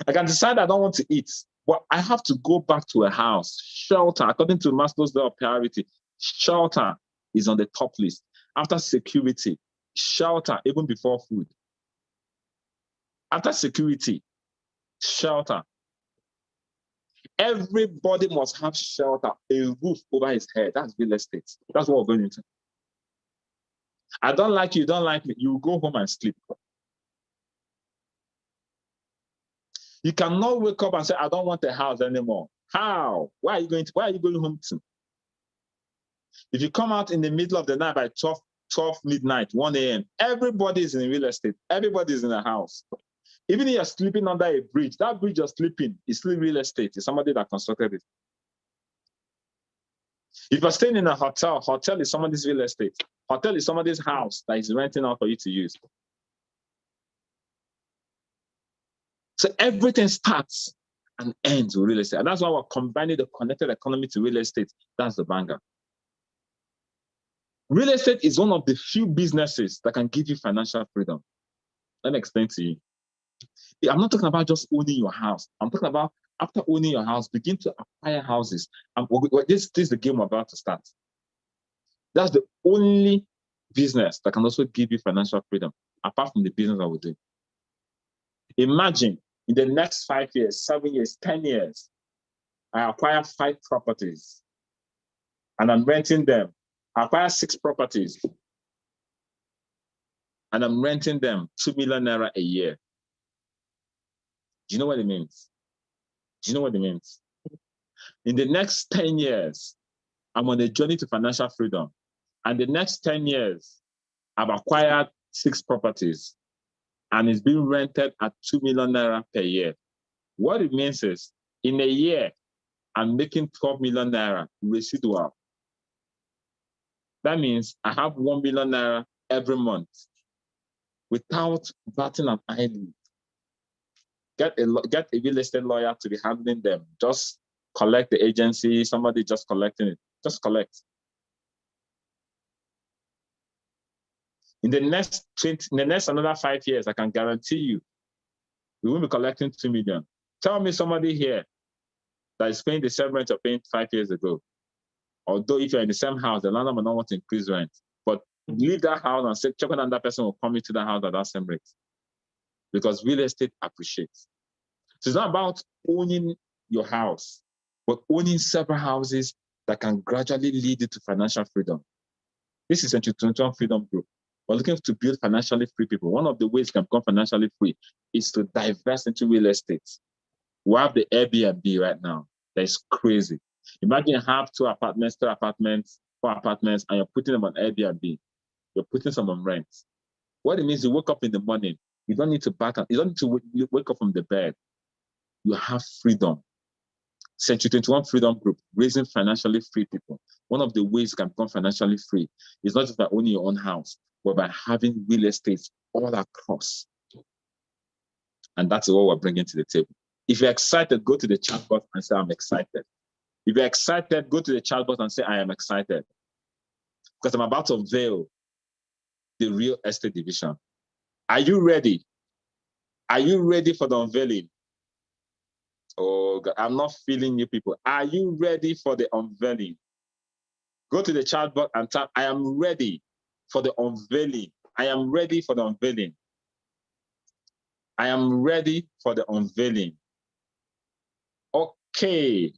I can decide I don't want to eat, but I have to go back to a house. Shelter, according to Maslow's law of priority, shelter is on the top list. After security, shelter, even before food. After security, shelter. Everybody must have shelter, a roof over his head. That's real estate. That's what we're going into. I don't like you, don't like me. You go home and sleep. You cannot wake up and say, I don't want a house anymore. How? Where are you going home to? If you come out in the middle of the night by 12 midnight, 1 a.m., everybody is in real estate. Everybody is in a house. Even if you're sleeping under a bridge, that bridge you're sleeping is still real estate. It's somebody that constructed it. If you're staying in a hotel, hotel is somebody's real estate. Hotel is somebody's house that is renting out for you to use. So everything starts and ends with real estate. And that's why we're combining the connected economy to real estate. That's the banger. Real estate is one of the few businesses that can give you financial freedom. Let me explain to you. I'm not talking about just owning your house. I'm talking about after owning your house, begin to acquire houses. This is the game we're about to start. That's the only business that can also give you financial freedom, apart from the business I will do. Imagine in the next 5 years, 7 years, 10 years, I acquire 5 properties. and I'm renting them. I acquire 6 properties, and I'm renting them 2 million naira a year. Do you know what it means? Do you know what it means? In the next 10 years, I'm on a journey to financial freedom. And the next 10 years, I've acquired 6 properties, and it's being rented at 2 million naira per year. What it means is, in a year, I'm making 12 million naira residual. That means I have 1 million naira every month without batting an eyelid. Get a real estate lawyer to be handling them. Just collect the agency, somebody just collecting it. Just collect. In the next another 5 years, I can guarantee you, we will be collecting 2 million. Tell me somebody here that is paying the same rent you're paying 5 years ago. Although if you're in the same house, the landlord will not want to increase rent. But leave that house and say, check on that person will come into the house at that same rate. Because real estate appreciates. So it's not about owning your house, but owning several houses that can gradually lead you to financial freedom. This is Century 21 Freedom Group. We're looking to build financially free people. One of the ways you can become financially free is to divest into real estate. We have the Airbnb right now. That is crazy. Imagine you have 2 apartments, 3 apartments, 4 apartments, and you're putting them on Airbnb. You're putting some on rent. What it means, you wake up in the morning, you don't need to you don't need to wake up from the bed. You have freedom. Century 21 Freedom Group, raising financially free people. One of the ways you can become financially free is not just by owning your own house, but by having real estate all across. And that's what we're bringing to the table. If you're excited, go to the chat box and say, I'm excited. If you're excited, go to the chat box and say, I am excited. Because I'm about to unveil the real estate division. Are you ready? Are you ready for the unveiling? Oh, God, I'm not feeling you people. Are you ready for the unveiling? Go to the chat box and type, I am ready for the unveiling. I am ready for the unveiling. I am ready for the unveiling. Okay.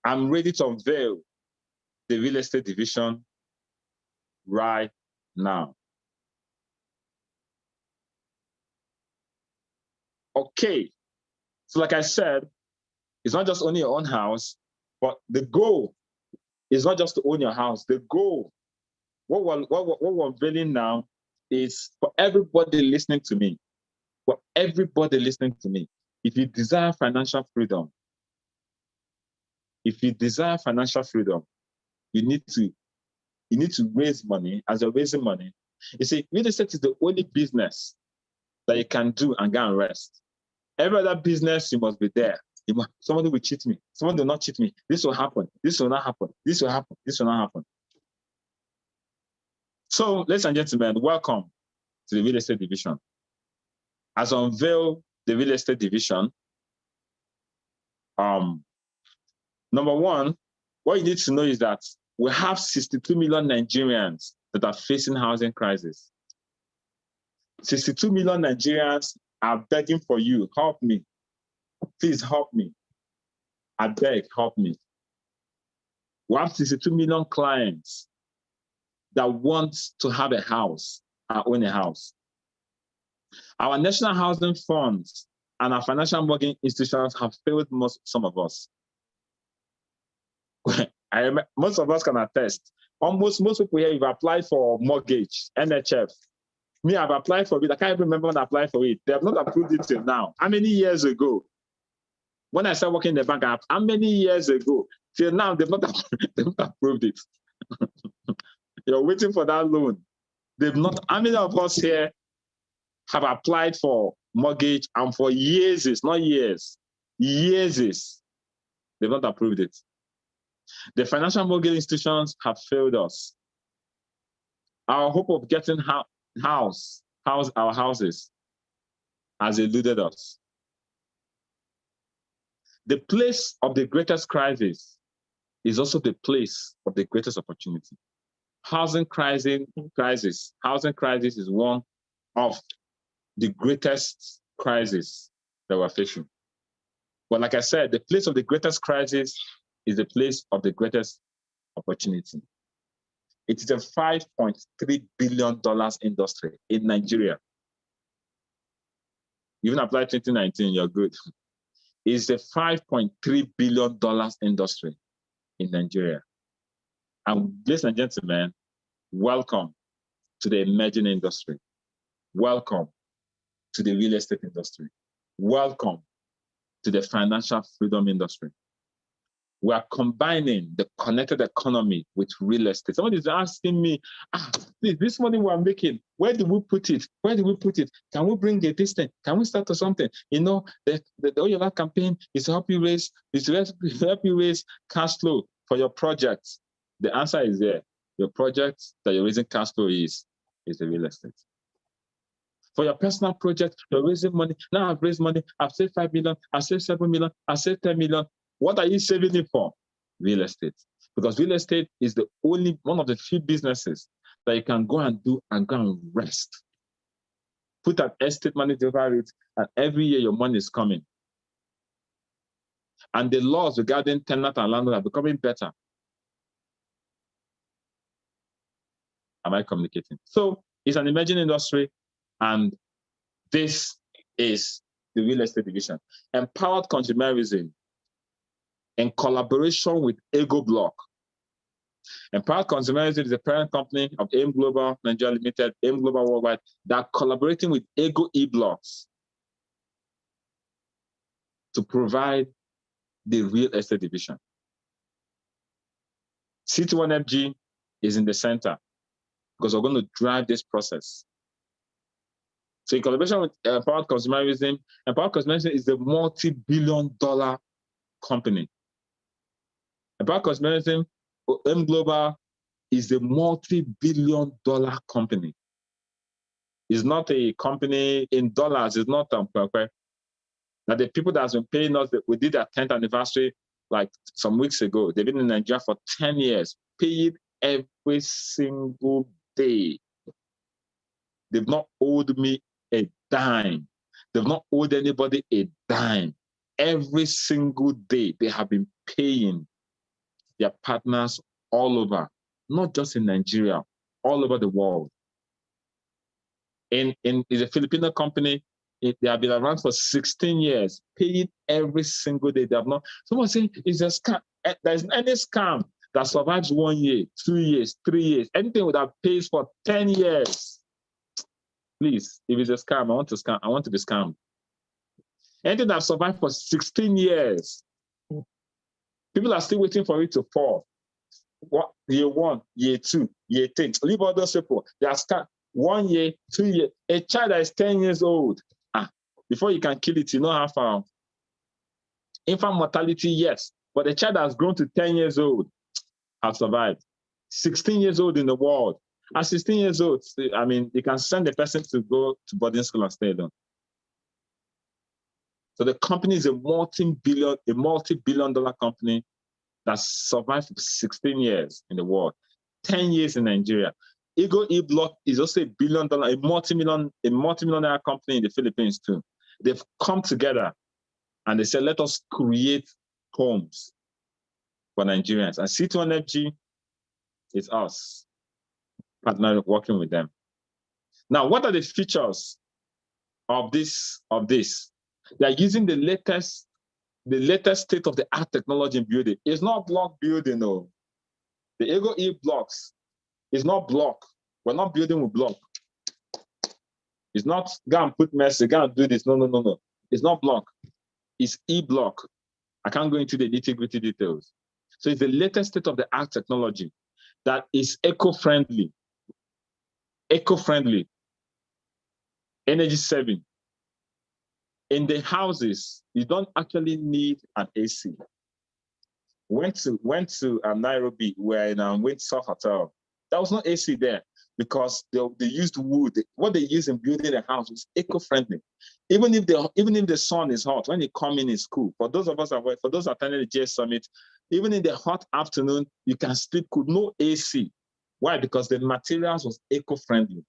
I'm ready to unveil the real estate division right now. Okay. So like I said, it's not just owning your own house, but the goal is not just to own your house. The goal, what we're unveiling now is for everybody listening to me, for everybody listening to me, if you desire financial freedom, you need to raise money. As you're raising money, you see, real estate is the only business that you can do and go and rest. Every other business, you must be there. Somebody will cheat me. Someone will not cheat me. This will happen. This will not happen. This will happen. This will not happen. So, ladies and gentlemen, welcome to the real estate division. As I unveil the real estate division, number one, what you need to know is that we have 62 million Nigerians that are facing housing crisis. 62 million Nigerians are begging for you. Help me. Please help me. I beg, help me. We have 62 million clients that want to have a house, own a house. Our national housing funds and our financial mortgage institutions have failed some of us. Most of us can attest. Most people here, you've applied for mortgage, NHF. Me, I've applied for it. I can't even remember when I applied for it. They have not approved it till now. How many years ago? When I started working in the bank, how many years ago? Till now, they've not approved it. You're waiting for that loan. They've not. How many of us here have applied for mortgage and for years, not years, years, they've not approved it? The financial mortgage institutions have failed us. Our hope of getting our houses has eluded us. The place of the greatest crisis is also the place of the greatest opportunity. Housing crisis is one of the greatest crises that we're facing. But like I said, the place of the greatest crisis is the place of the greatest opportunity. It is a $5.3 billion industry in Nigeria. Even apply 2019, you're good. It's a $5.3 billion industry in Nigeria. And ladies and gentlemen, welcome to the emerging industry. Welcome to the real estate industry. Welcome to the financial freedom industry. We are combining the connected economy with real estate. Somebody is asking me, this money we're making, where do we put it? Where do we put it? Can we bring a distance? Can we start or something? You know, the Oyola campaign is to help you raise, cash flow for your projects. The answer is there. Your project that you're raising cash flow is the real estate. For your personal project, you're raising money. Now I've raised money. I've saved 5 million. I've saved 7 million. I've saved 10 million. What are you saving it for? Real estate. Because real estate is the only one of the few businesses that you can go and do and go and rest. Put an estate manager over it, and every year your money is coming. And the laws regarding tenant and landlord are becoming better. Am I communicating? So it's an emerging industry, and this is the real estate division. Empowered consumerism in collaboration with Ego Block. Empowered Consumerism is a parent company of AIM Global Nigeria Limited, AIM Global Worldwide, that are collaborating with Ego E-Blocks to provide the real estate division. C21FG is in the center because we're going to drive this process. So in collaboration with Empowered Consumerism is a multi-billion-dollar company. Empowered Consumerism, M Global, is a multi-billion-dollar company. It's not a company in dollars. It's not now the people that have been paying us, we did our 10th anniversary like some weeks ago. They've been in Nigeria for 10 years, paid every single day. They've not owed me a dime. They've not owed anybody a dime. Every single day they have been paying their partners all over, not just in Nigeria, all over the world. It's a Filipino company. They have been around for 16 years, paying every single day. They have not. Someone saying it's a scam. There isn't any scam that survives 1 year, 2 years, 3 years. Anything that pays for 10 years. Please, if it's a scam, I want to be scammed. Anything that survived for 16 years. People are still waiting for it to fall. Year 1, year 2, year 10. Leave all those people. They are scam. 1 year, 2 years. A child that is 10 years old. Before you can kill it, you know how far. Infant mortality, yes. But a child that has grown to 10 years old has survived. 16 years old in the world. At 16 years old, I mean, you can send the person to go to boarding school and stay alone. So the company is a multi-billion-dollar company that survived for 16 years in the world, 10 years in Nigeria. Ego E-Block is also a billion-dollar, a multi-millionaire company in the Philippines too. They've come together and they said, let us create homes for Nigerians. And C21FG is us, partner working with them. Now, what are the features of this? They are using the latest state-of-the-art technology in building. It's not block building, no. The Ego E-Blocks is not block. We're not building with block. It's not go and put message, go and do this. No. It's not block. It's E-Block. I can't go into the nitty-gritty details. So it's the latest state-of-the-art technology that is eco-friendly, energy saving. In the houses, you don't actually need an AC. Went to Nairobi, we're in Windsor Hotel. There was no AC there because they used wood. What they use in building a house is eco-friendly. Even if the sun is hot, when you come in, it's cool. For those of us for those attending the JS Summit, even in the hot afternoon, you can sleep cool. No AC. Why? Because the materials was eco-friendly.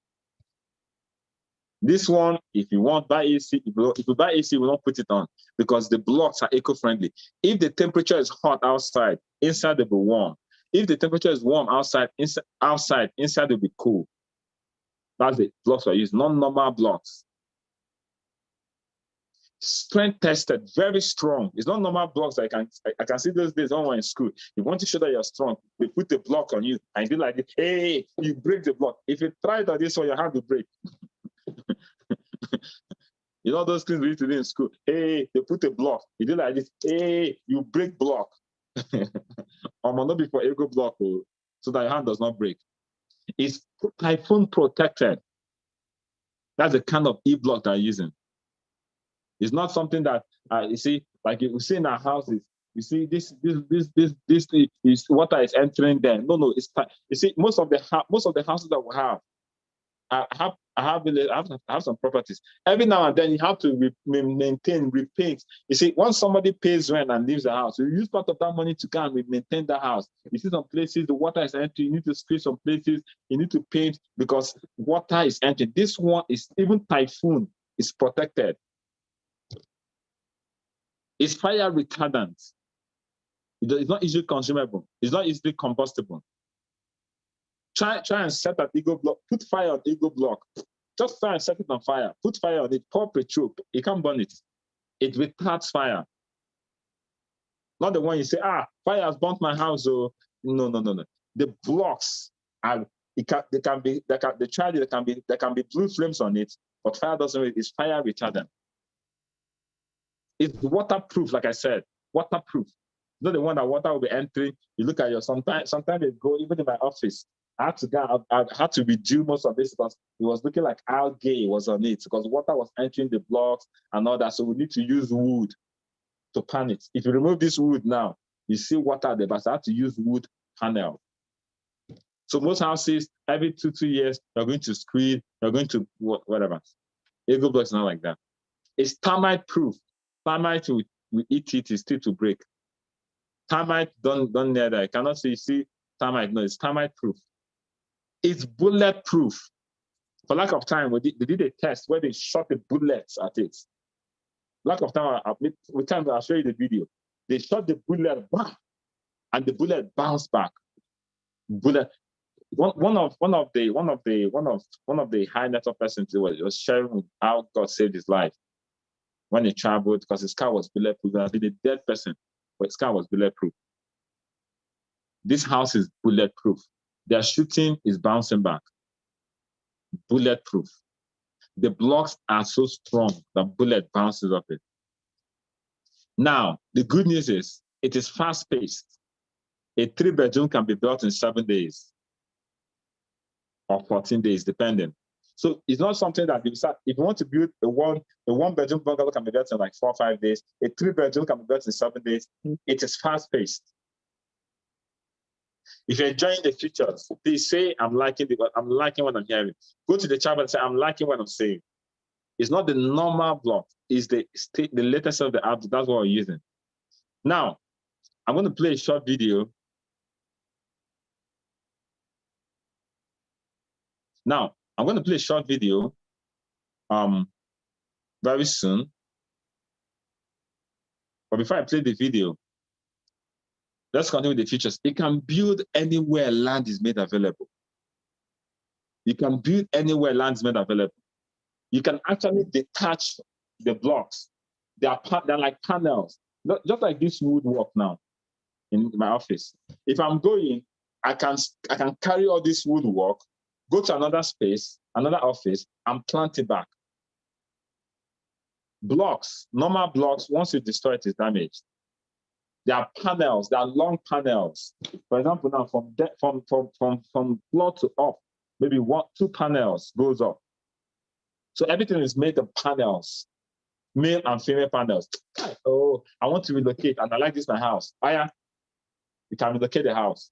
This one, if you want buy AC, if you buy AC, we don't put it on because the blocks are eco-friendly. If the temperature is hot outside, inside they'll be warm. If the temperature is warm outside, inside will be cool. That's the blocks we're using, non-normal blocks. Strength tested, very strong. It's not normal blocks. I can see those days when we're in school. You want to show that you're strong, they put the block on you and you do like this. Hey, you break the block. If you try that this one, your hand will break. You know those things we used to do in school. Hey, they put a block. You do like this. Hey, you break block. Not before ego block, so that your hand does not break. It's typhoon protected. That's the kind of e-block they're using. It's not something that you see, like you see in our houses. You see this is water is entering there. No, it's you see most of the houses that we have. I have some properties. Every now and then you have to maintain, repaint. You see, once somebody pays rent and leaves the house, you use part of that money to go and maintain the house. You see some places the water is empty. You need to scrape some places. You need to paint because water is empty. This one is even typhoon is protected. It's fire retardant. It's not easily consumable. It's not easily combustible. Try and set an ego block. Put fire on ego block. Just try and set it on fire. Put fire on it. Pour petrol. You can't burn it. It retards fire. Not the one you say, fire has burnt my house. Oh, no. The blocks are. There can be blue flames on it, but fire doesn't. It's fire retardant. It's waterproof, like I said, waterproof. Not the one that water will be entering. You look at your sometimes it go even in my office. I had to redo most of this because it was looking like algae was on it because water was entering the blocks and all that. So we need to use wood to pan it. If you remove this wood now, you see water there, but I have to use wood panel. So most houses, every 2 years, you're going to screen, you're going to whatever. Ego block is not like that. It's termite proof. Termite, we eat it, it's still to break. Termite, don't near that. I cannot say, see termite. No, it's termite proof. It's bulletproof. For lack of time, they did a test where they shot the bullets at it. Lack of time, I'll show you the video. They shot the bullet back, and the bullet bounced back. Bullet. One of the high net worth persons was sharing how God saved his life when he traveled because his car was bulletproof. He had been a dead person, but his car was bulletproof. This house is bulletproof. Their shooting is bouncing back. Bulletproof. The blocks are so strong that bullet bounces off it. Now, the good news is it is fast-paced. A 3-bedroom can be built in 7 days or 14 days, depending. So it's not something that if you want to build a one-bedroom bungalow can be built in like 4 or 5 days. A 3-bedroom can be built in 7 days. It is fast-paced. If you're enjoying the features, please say, I'm liking what I'm hearing. Go to the chat and say, I'm liking what I'm saying. It's not the normal block. It's the latest of the app. That's what we're using. Now, I'm going to play a short video. Very soon. But before I play the video, let's continue with the features. It can build anywhere land is made available. You can build anywhere land is made available. You can actually detach the blocks. They're like panels, just like this woodwork now in my office. If I'm going, I can carry all this woodwork, go to another space, another office, and plant it back. Blocks, normal blocks, once you destroy it, it's damaged. There are panels, there are long panels. For example, now from floor to up, maybe 2 panels goes up. So everything is made of panels, male and female panels. Oh, I want to relocate and I like this my house. You can relocate the house.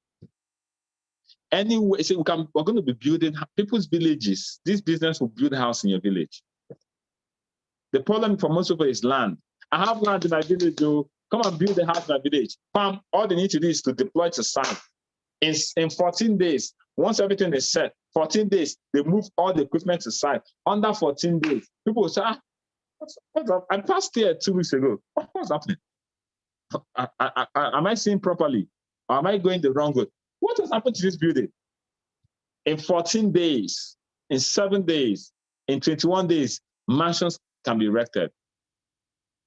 Anyway, so we're going to be building people's villages. This business will build a house in your village. The problem for most people is land. I have land in my village, though. Come and build a house in my village. Bam, all they need to do is to deploy to site. In 14 days, once everything is set, 14 days, they move all the equipment to site. Under 14 days, people will say, what's up? I passed here 2 weeks ago. What's happening? Am I seeing properly? Or am I going the wrong way? What has happened to this building? In 14 days, in 7 days, in 21 days, mansions can be erected.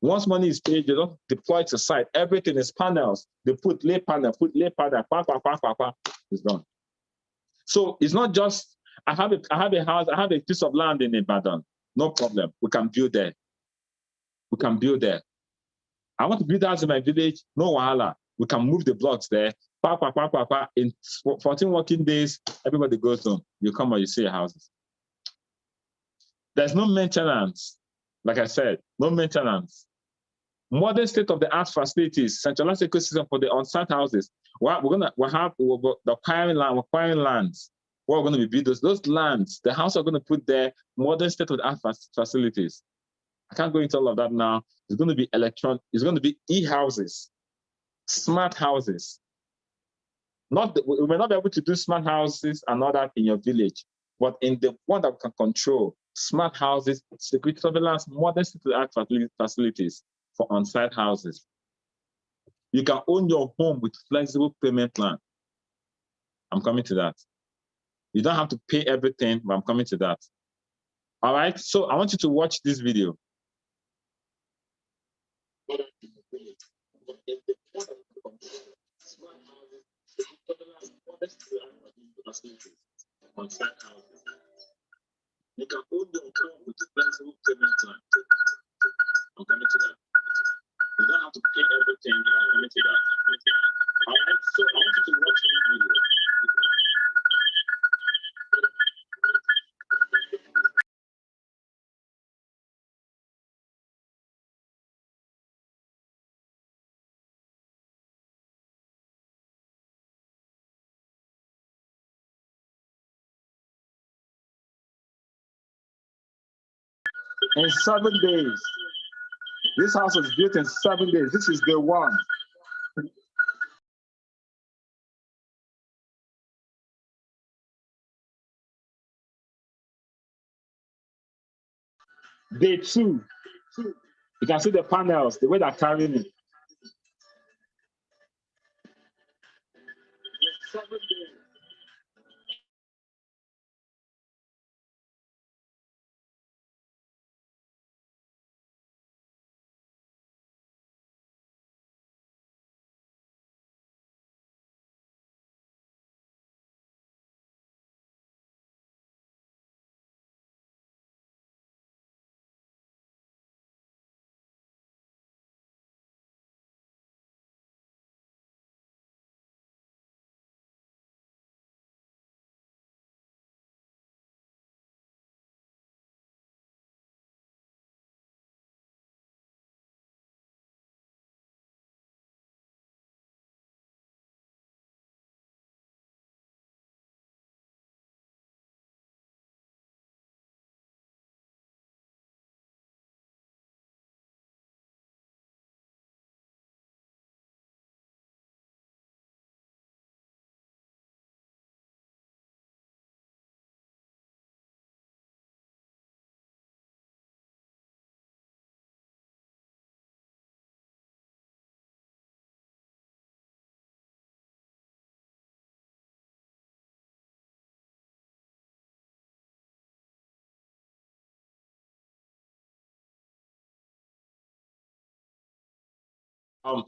Once money is paid, they don't deploy to site. Everything is panels. They lay panel, it's done. So it's not just, I have a house, I have a piece of land in Ibadan. No problem. We can build there. We can build there. I want to build a house in my village. No wahala. We can move the blocks there. In 14 working days, everybody goes home. You come and you see your houses. There's no maintenance. Like I said, no maintenance. Modern state-of-the-art facilities, centralized ecosystem for the on-site houses. We're the acquiring lands. We're going to be building those lands. The house are going to put there modern state-of-the-art facilities. I can't go into all of that now. It's going to be it's going to be e-houses, smart houses. We may not be able to do smart houses and all that in your village, but in the one that we can control, smart houses, security surveillance, modern state-of-the-art facilities for on-site houses. You can own your home with flexible payment plan. I'm coming to that. You don't have to pay everything, but I'm coming to that. All right, so I want you to watch this video. On-site houses. You can own your home with flexible payment plan. I'm coming to that. You don't have to pay everything, but I'm coming to that. All right, so I want you to watch this video. In 7 days. This house was built in 7 days. This is day one. Day two. You can see the panels, the way they're carrying it.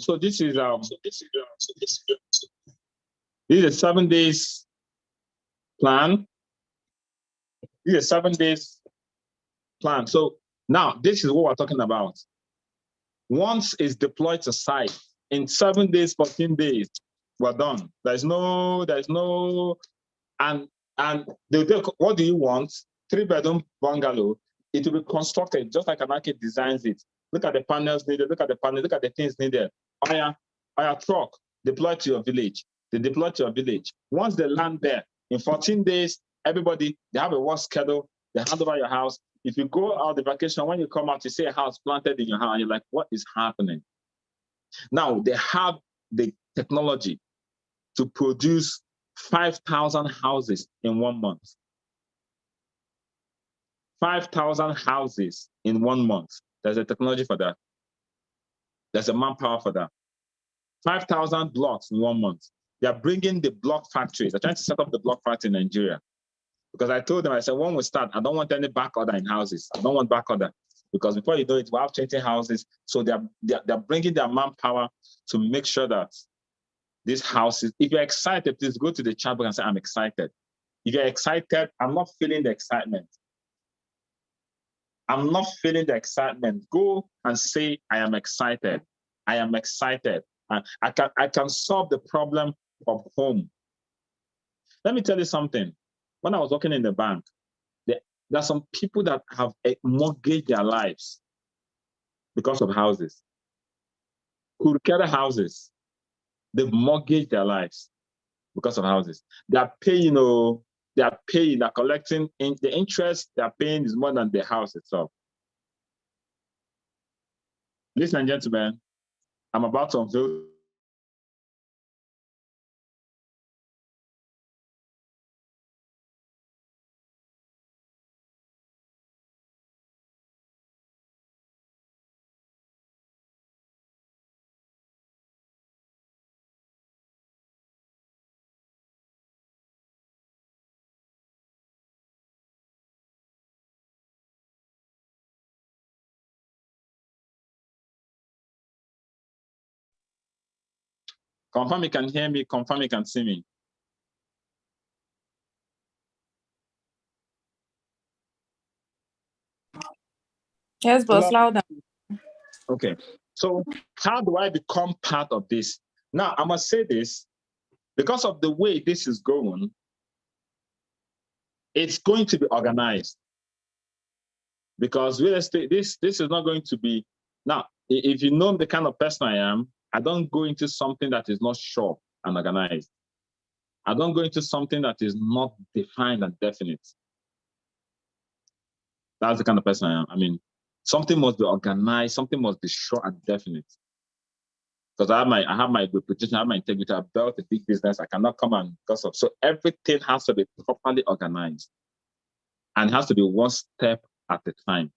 So this is a 7 days plan. This is a 7 days plan. So now this is what we're talking about. Once it's deployed to site, in 7 days, 14 days, we're done. There's no, and what do you want? 3-bedroom bungalow. It will be constructed just like an architect designs it. Look at the panels needed, look at the panels, look at the things needed. Our truck, deploy to your village. They deploy to your village. Once they land there, in 14 days, everybody, they have a work schedule, they hand over your house. If you go out the vacation, when you come out, you see a house planted in your house, you're like, what is happening? Now, they have the technology to produce 5,000 houses in 1 month. 5,000 houses in 1 month. There's a technology for that. There's a manpower for that. 5,000 blocks in 1 month. They are bringing the block factories. They're trying to set up the block factory in Nigeria. Because I told them, I said, when we start, I don't want any back order in houses. I don't want back order. Because before you know it, we have 20 houses. So they're bringing their manpower to make sure that these houses, if you're excited, please go to the chat box and say, I'm excited. If you're excited, I'm not feeling the excitement. I'm not feeling the excitement. Go and say, I am excited. I am excited. I can solve the problem of home. Let me tell you something. When I was working in the bank, there are some people that have mortgaged their lives because of houses. Who carry houses, they've mortgaged their lives because of houses. They are paying, they're collecting, the interest they're paying is more than the house itself. Ladies and gentlemen, I'm about to unveil confirm you can hear me, confirm you can see me. Yes, boss, louder. Okay, so how do I become part of this? Now, I must say this, because of the way this is going, it's going to be organized. Because real estate, this is not going to be, now, if you know the kind of person I am, I don't go into something that is not sure and organized. I don't go into something that is not defined and definite. That's the kind of person I am. I mean, something must be organized, something must be sure and definite. Because I have my reputation, I have my integrity, I've built a big business, I cannot come and gossip. So everything has to be properly organized. And it has to be one step at a time.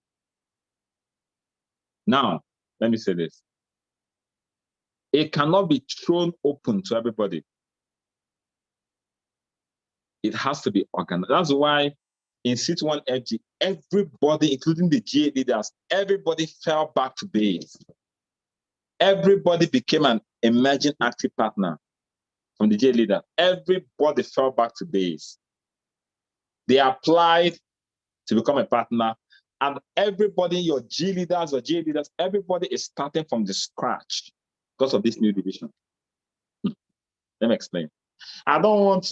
Now, let me say this. It cannot be thrown open to everybody. It has to be organized. That's why in City 1 FG, everybody, including the GA leaders, everybody fell back to base. Everybody became an emerging active partner from the GA leader. Everybody fell back to base. They applied to become a partner, and everybody, your G leaders or GA leaders, everybody is starting from the scratch because of this new division. Let me explain. I don't want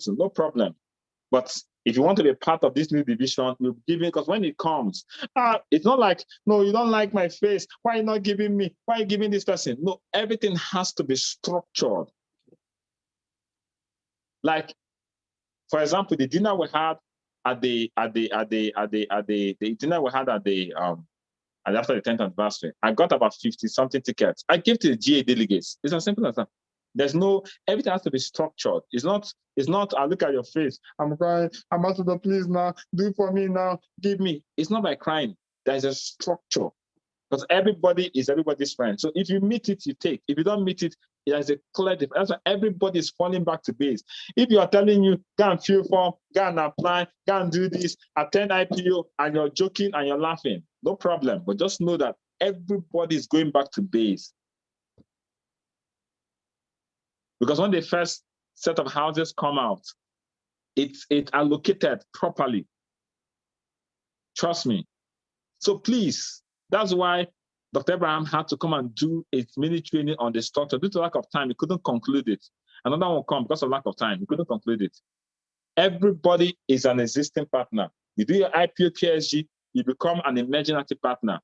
to, no problem. But if you want to be part of this new division, we'll give it, because when it comes, it's not like, no, you don't like my face. Why are you not giving me? Why are you giving this person? No, everything has to be structured. Like, for example, the dinner we had after the 10th anniversary, I got about 50-something tickets. I gave to the GA delegates. It's as simple as that. There's no, everything has to be structured. It's not, I look at your face, I'm crying, Ambassador, please now, do it for me now, give me. It's not by crying. There's a structure. Because everybody is everybody's friend. So if you meet it, you take. If you don't meet it, there's a clear difference. That's why everybody is falling back to base. If you are telling you, go and fill form, go and apply, go and do this, attend IPO, and you're joking and you're laughing, no problem. But just know that everybody is going back to base. Because when the first set of houses come out, it's allocated properly. Trust me. So please, that's why Dr. Abraham had to come and do a mini training on the structure. Due to lack of time, he couldn't conclude it. Another one will come because of lack of time. He couldn't conclude it. Everybody is an existing partner. You do your IPO PSG, you become an emerging active partner.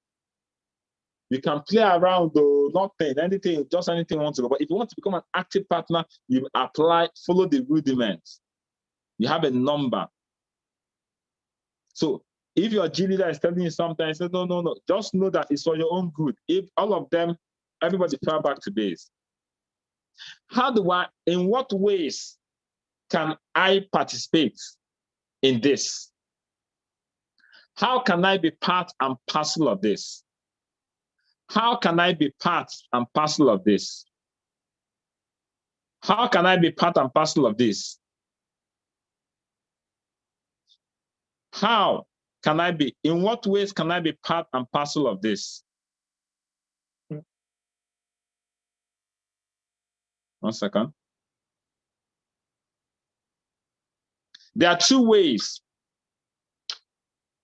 You can play around though, nothing, anything, just anything you want to go. But if you want to become an active partner, you apply, follow the rudiments. You have a number. So if your G leader is telling you something, say, no, just know that it's for your own good. If all of them, everybody fell back to base. In what ways can I participate in this? How can I be part and parcel of this? How can I be part and parcel of this? How can I be part and parcel of this? How can I be? In what ways can I be part and parcel of this? 1 second. There are two ways.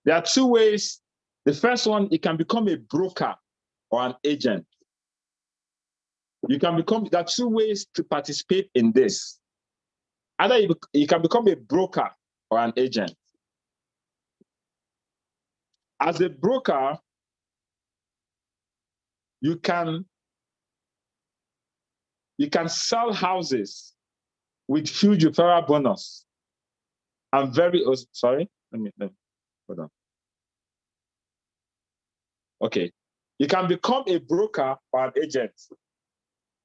There are two ways. The first one, you can become a broker or an agent. You can become, there are two ways to participate in this. Either you can become a broker or an agent. As a broker, you can sell houses with huge referral bonus. I'm very, sorry, let me hold on. Okay, you can become a broker or an agent.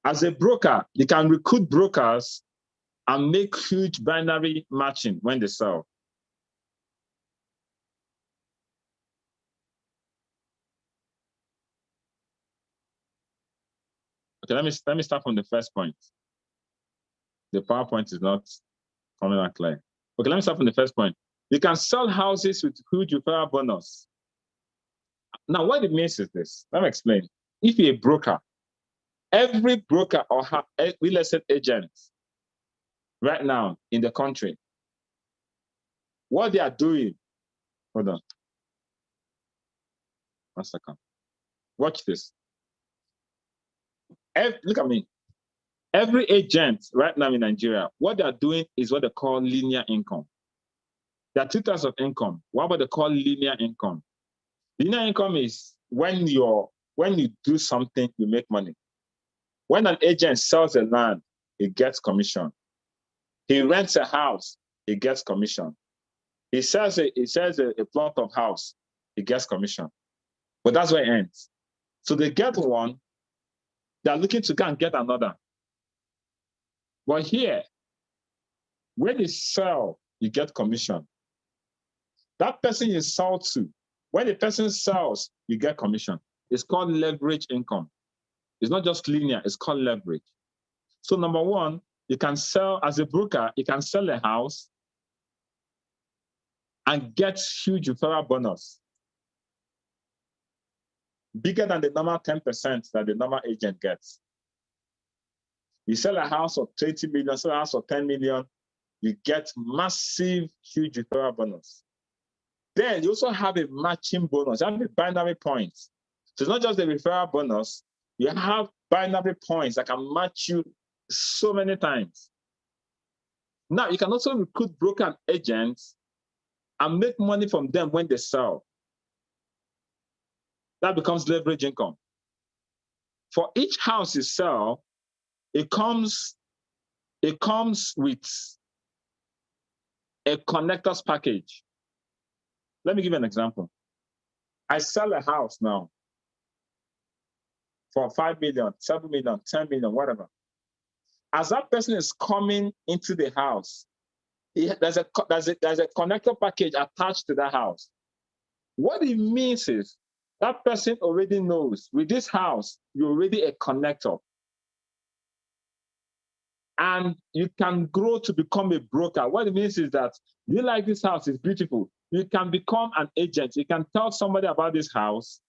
As a broker, you can recruit brokers and make huge binary matching when they sell. Okay, let me start from the first point. The PowerPoint is not coming out clear. Okay, let me start from the first point. You can sell houses with huge referral bonus. Now, what it means is this. Let me explain. If you're a broker, every broker or real estate agent right now in the country, what they are doing, hold on. 1 second. Watch this. Look at me. Every agent right now in Nigeria, what they are doing is what they call linear income. There are two types of income. What they call linear income? Linear income is when you do something, you make money. When an agent sells a land, he gets commission. He rents a house, he gets commission. He sells a plot of house, he gets commission. But that's where it ends. So they get one, they're looking to go and get another. But here, when you sell, you get commission. That person you sell to, when the person sells, you get commission. It's called leverage income. It's not just linear, it's called leverage. So number one, you can sell, as a broker, you can sell a house and get huge referral bonus, bigger than the normal 10% that the normal agent gets. You sell a house of 20 million, sell a house of 10 million, you get massive, huge referral bonus. Then you also have a matching bonus. You have a binary points. So it's not just the referral bonus, you have binary points that can match you so many times. Now, you can also recruit broker and agents and make money from them when they sell. That becomes leverage income. For each house you sell, it comes with a connectors package. Let me give you an example. I sell a house now for 5 million, 7 million, 10 million, whatever. As that person is coming into the house, there's a connector package attached to that house. What it means is that person already knows with this house, you're already a connector. And you can grow to become a broker. What it means is that you like this house, it's beautiful. You can become an agent. You can tell somebody about this house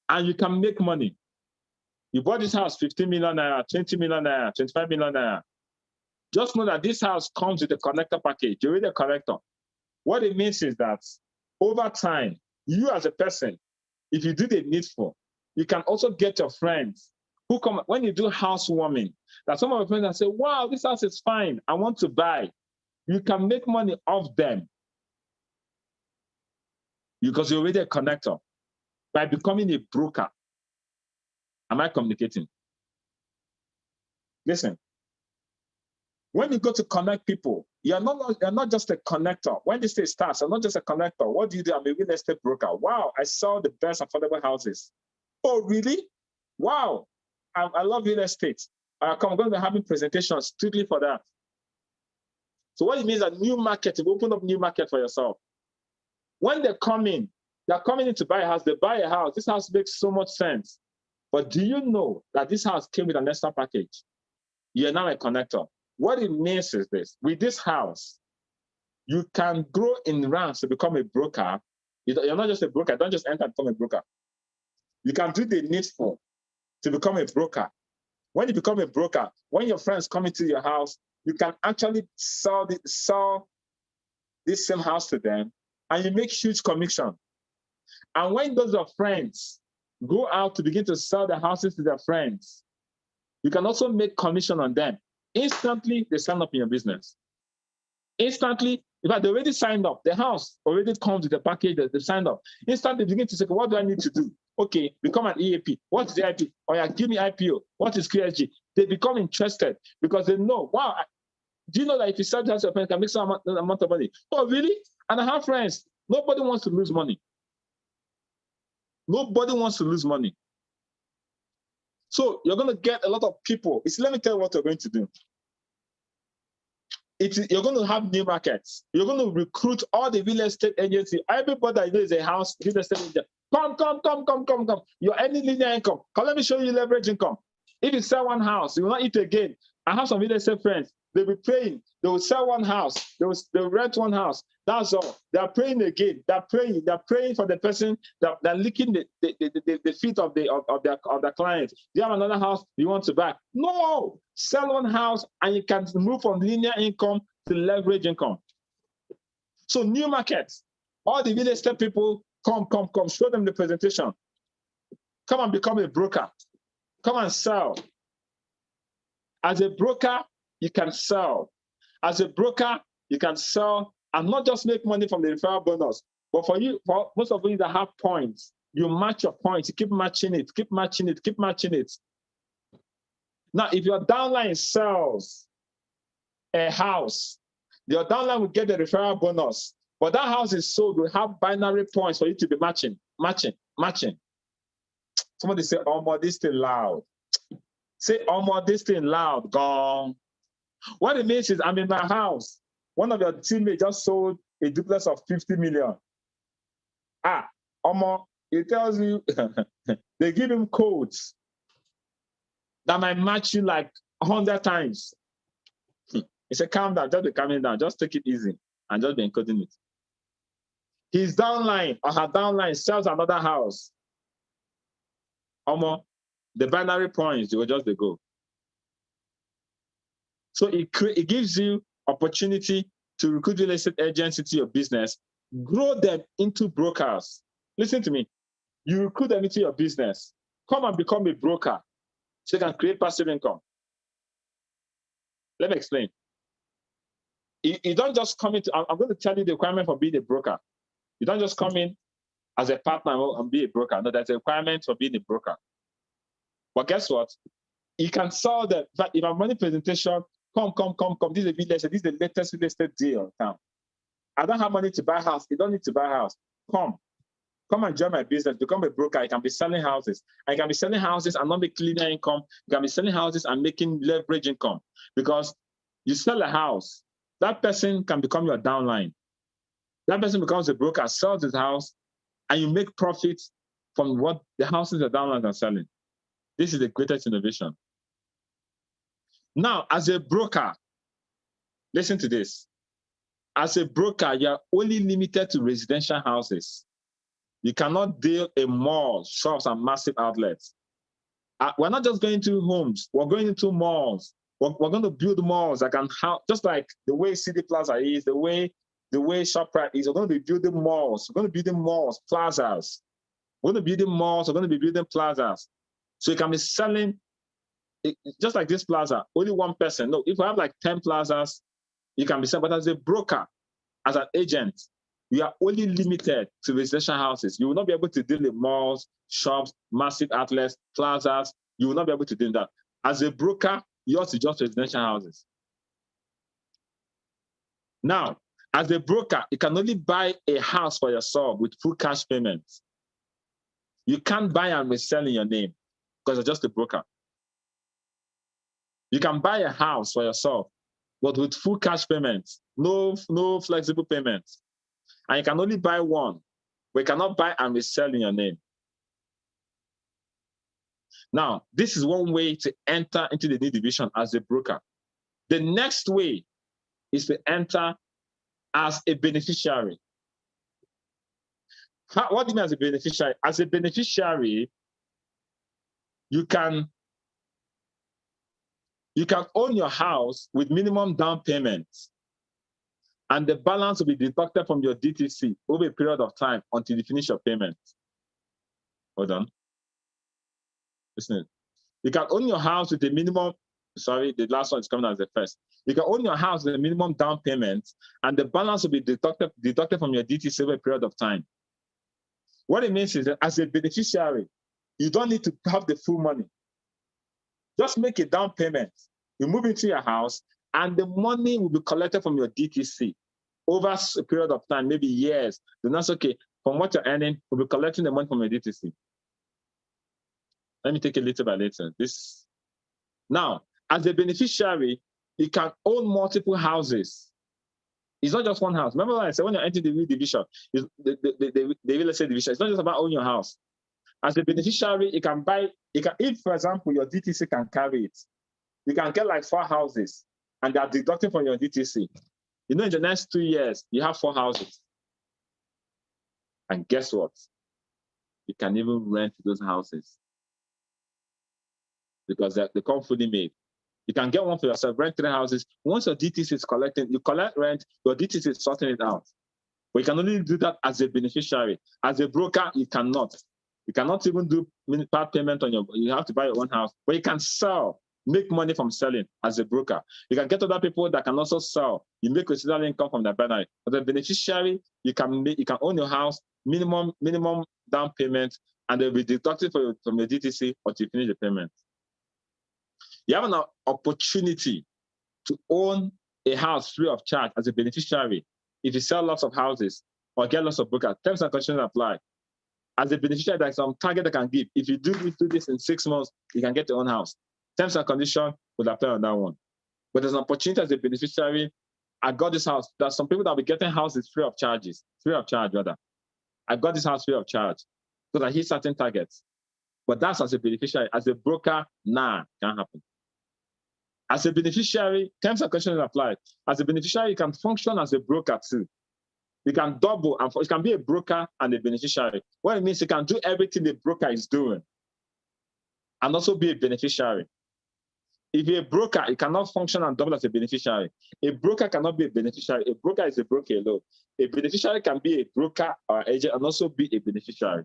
and you can make money. You bought this house 15 million naira, 20 million naira, 25 million naira. Just know that this house comes with a connector package. You're already a connector. What it means is that over time, you as a person, if you do the needful, you can also get your friends who come, when you do housewarming, that some of your friends that say, wow, this house is fine, I want to buy. You can make money off them because you're already a connector by becoming a broker. Am I communicating? Listen, when you go to connect people, you're not just a connector. When this day starts, I'm not just a connector. What do you do? I'm a real estate broker. Wow, I sell the best affordable houses. Oh, really? Wow, I love real estate. I'm going to be having presentations strictly for that. So what it means is a new market, you open up new market for yourself. When they come in, they're coming in to buy a house, they buy a house. This house makes so much sense. But do you know that this house came with an extra package? You're now a connector. What it means is this: with this house, you can grow in ranks to become a broker. You're not just a broker. Don't just enter and become a broker. You can do the needful to become a broker. When you become a broker, when your friends come into your house, you can actually sell this same house to them, and you make huge commission. And when those your friends go out to begin to sell their houses to their friends, you can also make commission on them. Instantly, they sign up in your business. Instantly, in fact, they already signed up. The house already comes with the package that they signed up. Instantly, begin to say, what do I need to do? Okay, become an EAP. What is the IP? Oh yeah, give me IPO. What is QSG? They become interested because they know, wow, do you know that if you sell the house, your friends can make some amount of money? Oh, really? And I have friends. Nobody wants to lose money. Nobody wants to lose money. So you're going to get a lot of people. Let me tell you what you're going to do. You're going to have new markets. You're going to recruit all the real estate agency. Everybody that knows a house, real estate agent. Come. You're earning linear income. Come, let me show you leverage income. If you sell one house, you will not eat again. I have some real estate friends. They'll be praying. They will sell one house. They'll rent one house. That's all. They're praying again. They're praying for the person that licking the feet of their client. Do you have another house you want to buy? No. Sell one house and you can move from linear income to leverage income. So new markets. All the real estate people, come. Show them the presentation. Come and become a broker. Come and sell. As a broker, you can sell. As a broker, you can sell and not just make money from the referral bonus, but for most of you that have points, you match your points, you keep matching it. Now, if your downline sells a house, your downline will get the referral bonus, but that house is sold, will have binary points for you to be matching. Somebody say, oh, this thing loud. Say, oh, this thing loud, gone. What it means is I'm in my house. One of your teammates just sold a duplex of 50 million. It tells you, they give him codes that might match you like 100 times. He said, calm down, just be calming down, just take it easy and just be encoding it. His downline or her downline sells another house. The binary points, they will just go. So it gives you opportunity to recruit real estate agents into your business, grow them into brokers. Listen to me. You recruit them into your business. Come and become a broker so you can create passive income. Let me explain. You don't just come into, I'm going to tell you the requirement for being a broker. You don't just come in as a partner and be a broker. No, there's a requirement for being a broker. But guess what? You can sell them. In fact, if I'm running presentation, come. This is the latest real estate deal. Come. I don't have money to buy a house. You don't need to buy a house. Come and join my business. Become a broker. You can be selling houses. I can be selling houses and not make linear income. You can be selling houses and making leverage income. Because you sell a house, that person can become your downline. That person becomes a broker, sells his house, and you make profits from what the houses the downlines are selling. This is the greatest innovation. Now, as a broker, listen to this. As a broker, you're only limited to residential houses. You cannot deal in malls, shops, and massive outlets. We're not just going to homes, we're going into malls. We're going to build malls that can help, just like the way City Plaza is, the way ShopRite is. We're going to be building malls. We're going to be building malls, plazas. We're going to be building malls. We're going to be building plazas. So you can be selling, just like this plaza, only one person. No, if you have like 10 plazas, you can be selling. But as a broker, as an agent, you are only limited to residential houses. You will not be able to deal in malls, shops, massive outlets, plazas. You will not be able to do that. As a broker, yours is just residential houses. Now, as a broker, you can only buy a house for yourself with full cash payments. You can't buy and resell in your name because you're just a broker. You can buy a house for yourself, but with full cash payments, no flexible payments. And you can only buy one, but you cannot buy and resell in your name. Now, this is one way to enter into the new division as a broker. The next way is to enter as a beneficiary. What do you mean as a beneficiary? As a beneficiary, you can own your house with minimum down payment, and the balance will be deducted from your DTC over a period of time until you finish your payment. Hold on. Listen. You can own your house with a minimum, sorry, the last one is coming as the first. You can own your house with a minimum down payment, and the balance will be deducted from your DTC over a period of time. What it means is that as a beneficiary, you don't need to have the full money. Just make a down payment. You move into your house, and the money will be collected from your DTC over a period of time, maybe years. Then that's okay. From what you're earning, we'll be collecting the money from your DTC. Let me take it little by little. Now, as a beneficiary, you can own multiple houses. It's not just one house. Remember what I said, when you enter the real division, the real estate division, it's not just about owning your house. As a beneficiary, you can buy, if, for example, your DTC can carry it, you can get like 4 houses, and they're deducting from your DTC. You know, in the next 2 years, you have 4 houses. And guess what? You can even rent those houses, because they come fully made. You can get one for yourself, rent 3 houses. Once your DTC is collecting, you collect rent, your DTC is sorting it out. But you can only do that as a beneficiary. As a broker, you cannot. You cannot even do part payment on you have to buy your own house. But you can sell, make money from selling as a broker. You can get other people that can also sell. You make residual income from the banner. As a beneficiary, you can own your house, minimum down payment, and they'll be deducted from your DTC until you finish the payment. You have an opportunity to own a house free of charge as a beneficiary if you sell lots of houses or get lots of brokers. Terms and conditions apply. As a beneficiary, there's some target I can give. If you do this in 6 months, you can get your own house. Terms and conditions will apply on that one. But there's an opportunity as a beneficiary. I got this house. There's some people that will be getting houses free of charge. I got this house free of charge because I hit certain targets. But that's as a beneficiary. As a broker, can't happen. As a beneficiary, terms and conditions apply. As a beneficiary, you can function as a broker too. You can double, and you can be a broker and a beneficiary. What it means, you can do everything the broker is doing and also be a beneficiary. If you're a broker, you cannot function and double as a beneficiary. A broker cannot be a beneficiary. A broker is a broker alone. A beneficiary can be a broker or agent and also be a beneficiary.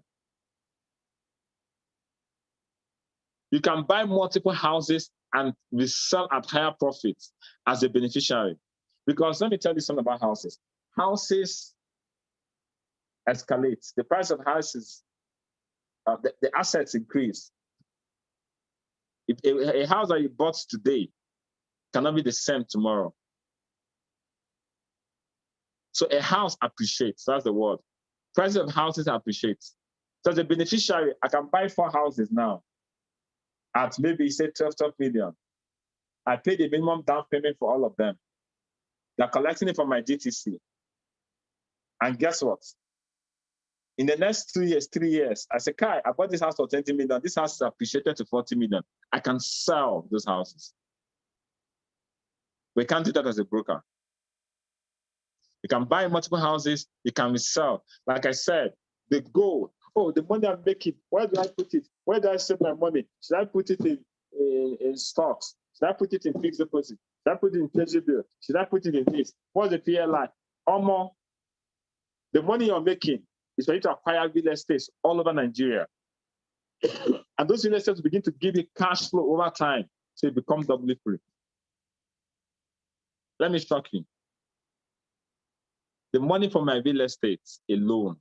You can buy multiple houses and resell at higher profits as a beneficiary. Because let me tell you something about houses. Houses escalate. The price of houses, the assets increase. If a house that you bought today cannot be the same tomorrow. So a house appreciates, that's the word. Prices of houses appreciate. So as a beneficiary, I can buy 4 houses now at maybe say 12 million. I pay the minimum down payment for all of them. They're collecting it from my DTC. And guess what? In the next 2 years, 3 years, I say, Kai, I bought this house for 20 million. This house is appreciated to 40 million. I can sell those houses. We can't do that as a broker. You can buy multiple houses, you can resell. Like I said, the goal, the money I'm making, where do I put it? Where do I save my money? Should I put it in stocks? Should I put it in fixed deposit? Should I put it in treasury bill? Should I put it in this? What's the PLI? The money you're making is for you to acquire real estate all over Nigeria. And those real estates begin to give you cash flow over time, so you become doubly free. Let me shock you. The money from my real estate alone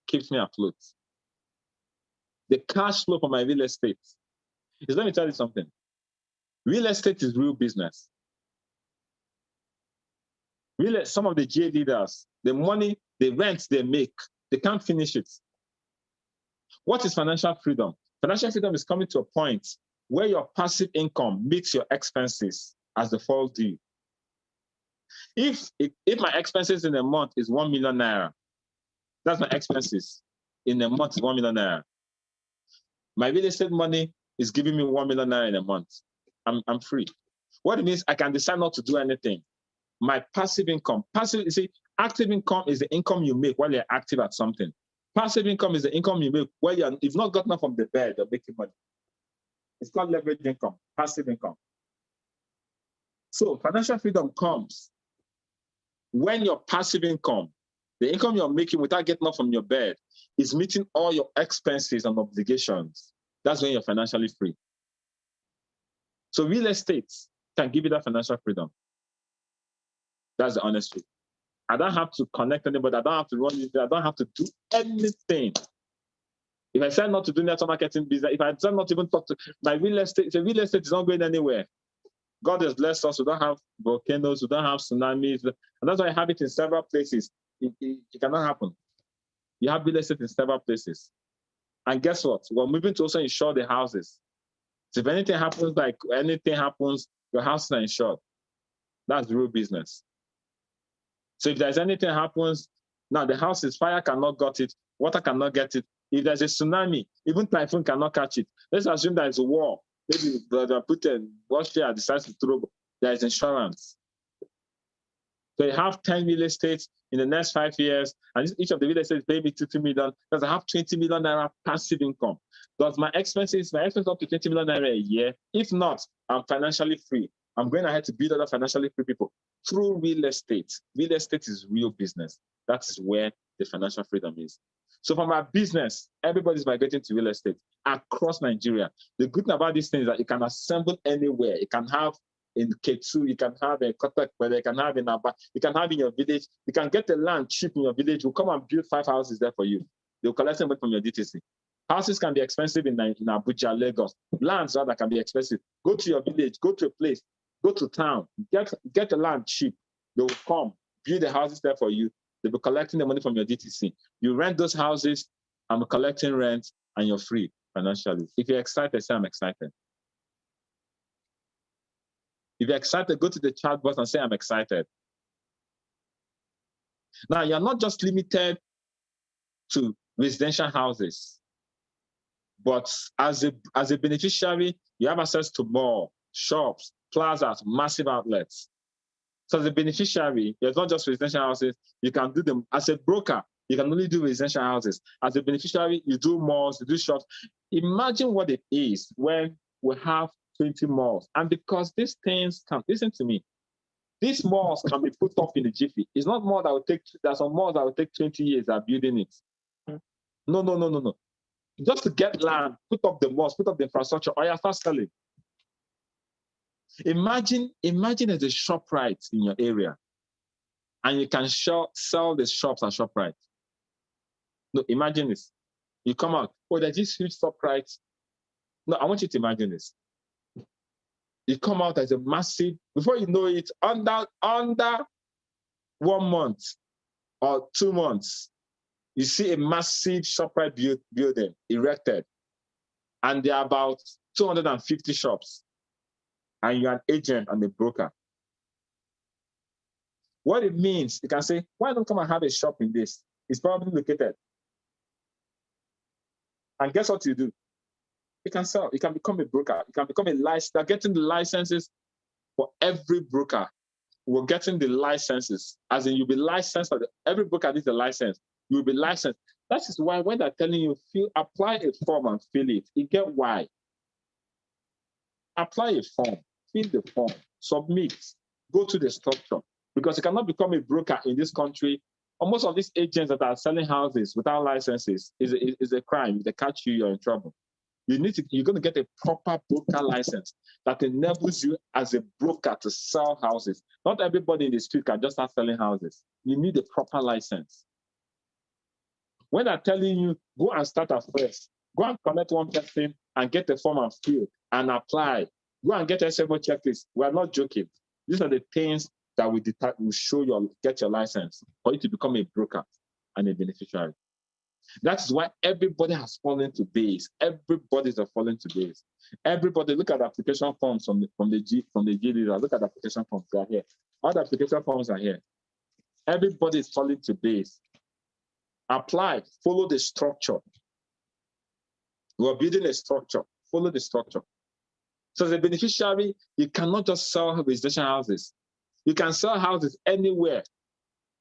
keeps me afloat. The cash flow from my real estate is, let me tell you something. Real estate is real business. Some of the GA leaders, the money, the rent they make, they can't finish it. What is financial freedom? Financial freedom is coming to a point where your passive income meets your expenses as the fall due. If my expenses in a month is 1 million naira, that's my expenses in a month is 1 million naira. My real estate money is giving me 1 million naira in a month. I'm free. What it means, I can decide not to do anything. My passive income, you see, active income is the income you make while you're active at something. Passive income is the income you make while you've not gotten up from the bed or making money. It's called leverage income, passive income. So financial freedom comes when your passive income, the income you're making without getting up from your bed, is meeting all your expenses and obligations. That's when you're financially free. So real estate can give you that financial freedom. That's the honest truth. I don't have to connect anybody. I don't have to run it. I don't have to do anything. If I decide not to do network marketing business, if I decide not to even talk to my real estate, the real estate is not going anywhere. God has blessed us. We don't have volcanoes. We don't have tsunamis. And that's why I have it in several places. It cannot happen. You have real estate in several places. And guess what? We're moving to also insure the houses. So if anything happens, your house is insured. That's real business. So if there's anything happens, now the house is fire cannot get it, water cannot get it. If there's a tsunami, even typhoon cannot catch it. Let's assume there's a war. Maybe Brother Putin, Russia decides to throw, there is insurance. So you have 10 real estates in the next 5 years, and each of the real estates pay me 2 million, because I have 20 million naira passive income. Does my expenses up to 20 million naira a year? If not, I'm financially free. I'm going ahead to build other financially free people through real estate. Real estate is real business. That is where the financial freedom is. So for my business, everybody's migrating to real estate across Nigeria. The good thing about this thing is that you can assemble anywhere. You can have in K2, you can have in Kotak, you can have in Aba, you can have in your village. You can get the land cheap in your village. We'll come and build 5 houses there for you. They'll collect money from your DTC. Houses can be expensive in Abuja, Lagos. Lands rather can be expensive. Go to your village, go to a place, go to town, get the land cheap. They will come, build the houses there for you. They'll be collecting the money from your DTC. You rent those houses, I'm collecting rent, and you're free financially. If you're excited, say I'm excited. If you're excited, go to the chat box and say I'm excited. Now, you're not just limited to residential houses, but as a beneficiary, you have access to more shops, plazas, massive outlets. So as a beneficiary, it's not just residential houses, you can do them. As a broker, you can only do residential houses. As a beneficiary, you do malls, you do shops. Imagine what it is when we have 20 malls. And because these things can, listen to me, these malls can be put up in a jiffy. It's not more that will take, there's some malls that will take 20 years of building it. No. Just to get land, put up the malls, put up the infrastructure, or you start selling. Imagine there's a ShopRite in your area, and you can sell the shops at ShopRite. No, imagine this. You come out, there's this huge ShopRite. No, I want you to imagine this. You come out as a massive, before you know it, under 1 month or 2 months, you see a massive ShopRite building erected, and there are about 250 shops, and you're an agent and a broker. What it means, you can say, why don't come and have a shop in this? It's probably located. And guess what you do? You can sell. You can become a broker. You can become a license. They're getting the licenses for every broker. We're getting the licenses. As in, you'll be licensed. Every broker needs a license. You'll be licensed. That is why when they're telling you, apply a form and fill it, you get why. Apply a form, fill the form, submit, go to the structure. Because you cannot become a broker in this country. Or most of these agents that are selling houses without licenses is a crime. If they catch you, you're in trouble. You're going to get a proper broker license that enables you as a broker to sell houses. Not everybody in the street can just start selling houses. You need a proper license. When they're telling you, go and start afresh, go and connect one person and get a form and fill and apply. Go and get a several checklist. We're not joking. These are the things that will get your license for you to become a broker and a beneficiary. That's why everybody has fallen to base. Everybody's fallen to base. Everybody, look at the application forms from the G leader. Look at the application forms. They are here. All the application forms are here. Everybody is falling to base. Apply. Follow the structure. We're building a structure. follow the structure. So as a beneficiary, you cannot just sell residential houses. You can sell houses anywhere.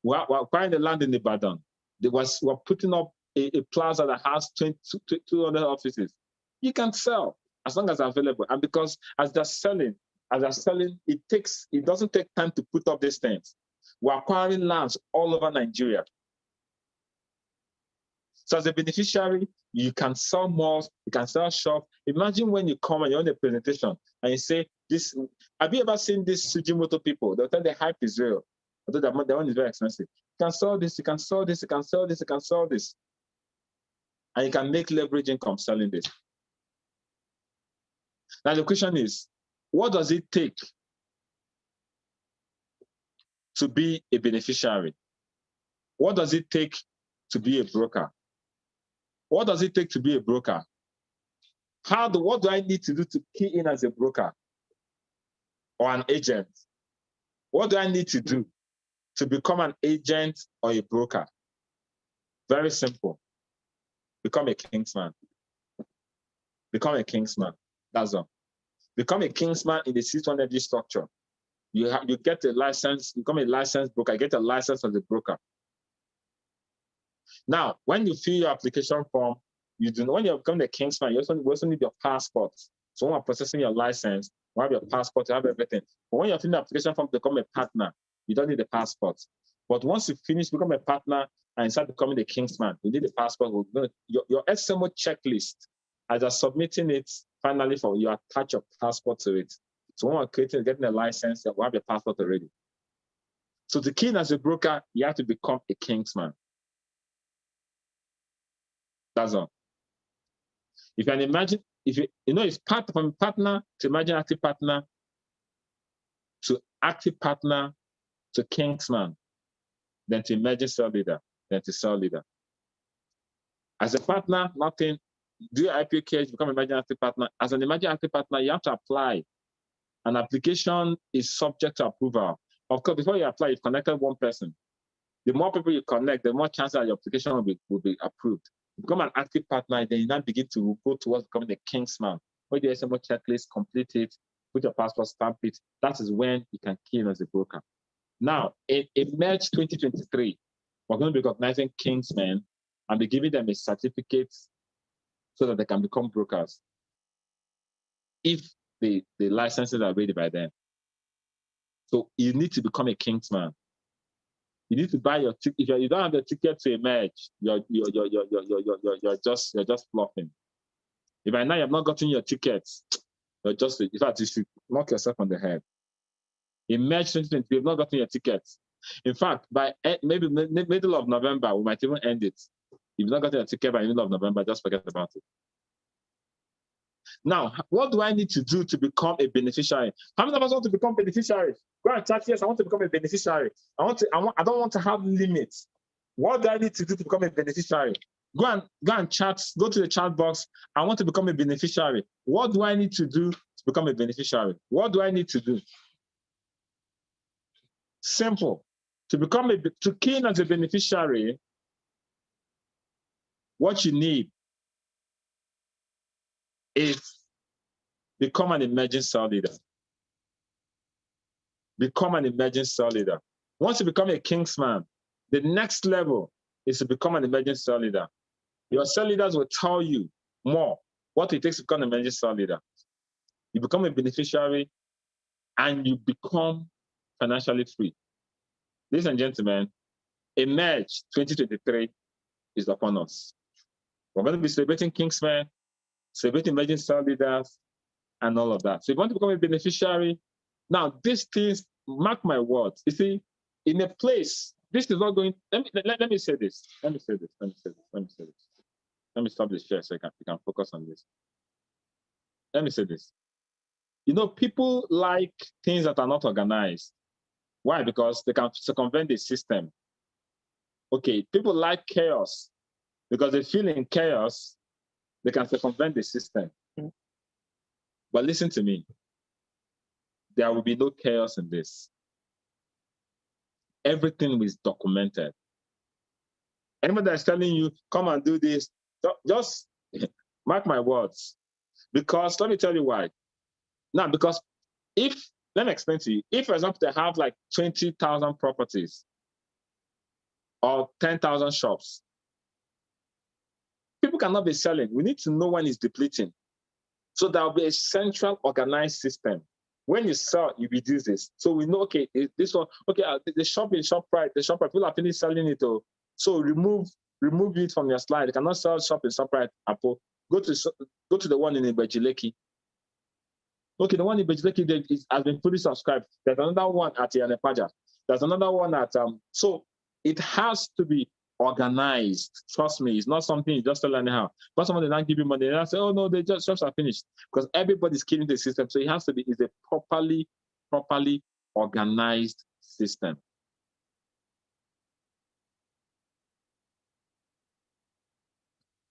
We're buying the land in Ibadan. We're putting up a plaza that has 200 offices. You can sell as long as they're available. And because as they're selling, it doesn't take time to put up these things. We're acquiring lands all over Nigeria. So as a beneficiary, you can sell malls, you can sell shops. Imagine when you come and you're on a presentation and you say, "This." Have you ever seen these Sujimoto people? They'll tell the hype is real, although the one is very expensive. You can sell this, you can sell this, you can sell this, you can sell this. And you can make leverage income selling this. Now the question is, what does it take to be a beneficiary? What does it take to be a broker? What does it take to be a broker? What do I need to do to key in as a broker or an agent? What do I need to do to become an agent or a broker? Very simple. Become a kingsman. Become a kingsman. That's all. Become a kingsman in the C2 energy structure. You get a license, become a licensed broker, get a license as a broker. Now, when you fill your application form, when you become the kingsman, you also need your passport. So when you're processing your license, you have your passport, you have everything. But when you're filling the application form to become a partner, you don't need the passport. But once you finish become a partner and start becoming the kingsman, you need the passport. Your SMO checklist, as you're submitting it, finally you attach your passport to it. So when you're getting a license, you have your passport already. So the key as a broker, you have to become a kingsman. That's all. If you can imagine, it's part from partner to imagine active partner to active partner to kingsman, then to emerging cell leader, then to cell leader. As a partner, nothing. Do your IPO case, become emerging active partner. As an emerging active partner, you have to apply. An application is subject to approval. Of course, before you apply, you've connected one person. The more people you connect, the more chance that your application will be approved. Become an active partner, then you now begin to go towards becoming a kingsman. When your SMO checklist, complete it, put your passport, stamp it. That is when you can key in as a broker. Now, in March 2023, we're going to be recognizing kingsmen and be giving them a certificate so that they can become brokers if the licenses are ready by then. So you need to become a kingsman. You need to buy your ticket. If you don't have the ticket to emerge, you're just bluffing. If by now you have not gotten your tickets, in fact, you should knock yourself on the head. In March 2020, you've not gotten your tickets. In fact, by maybe middle of November, we might even end it. If you've not gotten your ticket by the middle of November, just forget about it. Now, what do I need to do to become a beneficiary? How many of us want to become beneficiaries? Go and chat, yes, I want to become a beneficiary. I don't want to have limits. What do I need to do to become a beneficiary? Go and chat, go to the chat box. I want to become a beneficiary. What do I need to do to become a beneficiary? What do I need to do? Simple. To key in as a beneficiary, what you need is become an emerging cell leader. Become an emerging cell leader. Once you become a kingsman, the next level is to become an emerging cell leader. Your cell leaders will tell you more what it takes to become an emerging cell leader. You become a beneficiary and you become financially free. Ladies and gentlemen, Emerge 2023 is upon us. We're going to be celebrating Kingsmen, celebrating emerging cell leaders, and all of that. So if you want to become a beneficiary, now these things, mark my words. You see, in a place, this is not going. Let me say this. Let me stop this share so you can focus on this. Let me say this. People like things that are not organized. Why? Because they can circumvent the system. Okay, people like chaos because they feel in chaos, they can circumvent the system. But listen to me. There will be no chaos in this. Everything is documented. Anybody that's telling you, come and do this, just mark my words. Because let me tell you why. Now, because let me explain to you. If, for example, they have like 20,000 properties or 10,000 shops, people cannot be selling. We need to know when it's depleting. So there will be a central organized system. When you sell, you reduce this. So we know, okay, this one, okay, the shop in ShopRite, people are finished selling it. So remove it from your slide. You cannot sell shop in ShopRite, Apple. Go to the one in Ibejileki. Okay, the one in Ibejileki has been fully subscribed. There's another one at Yanepaja. There's another one at so it has to be organized. Trust me, it's not something you just sell anyhow. But someone did not give you money, and I say, oh no, they just shops are finished. Because everybody's killing the system. So it has to be a properly organized system.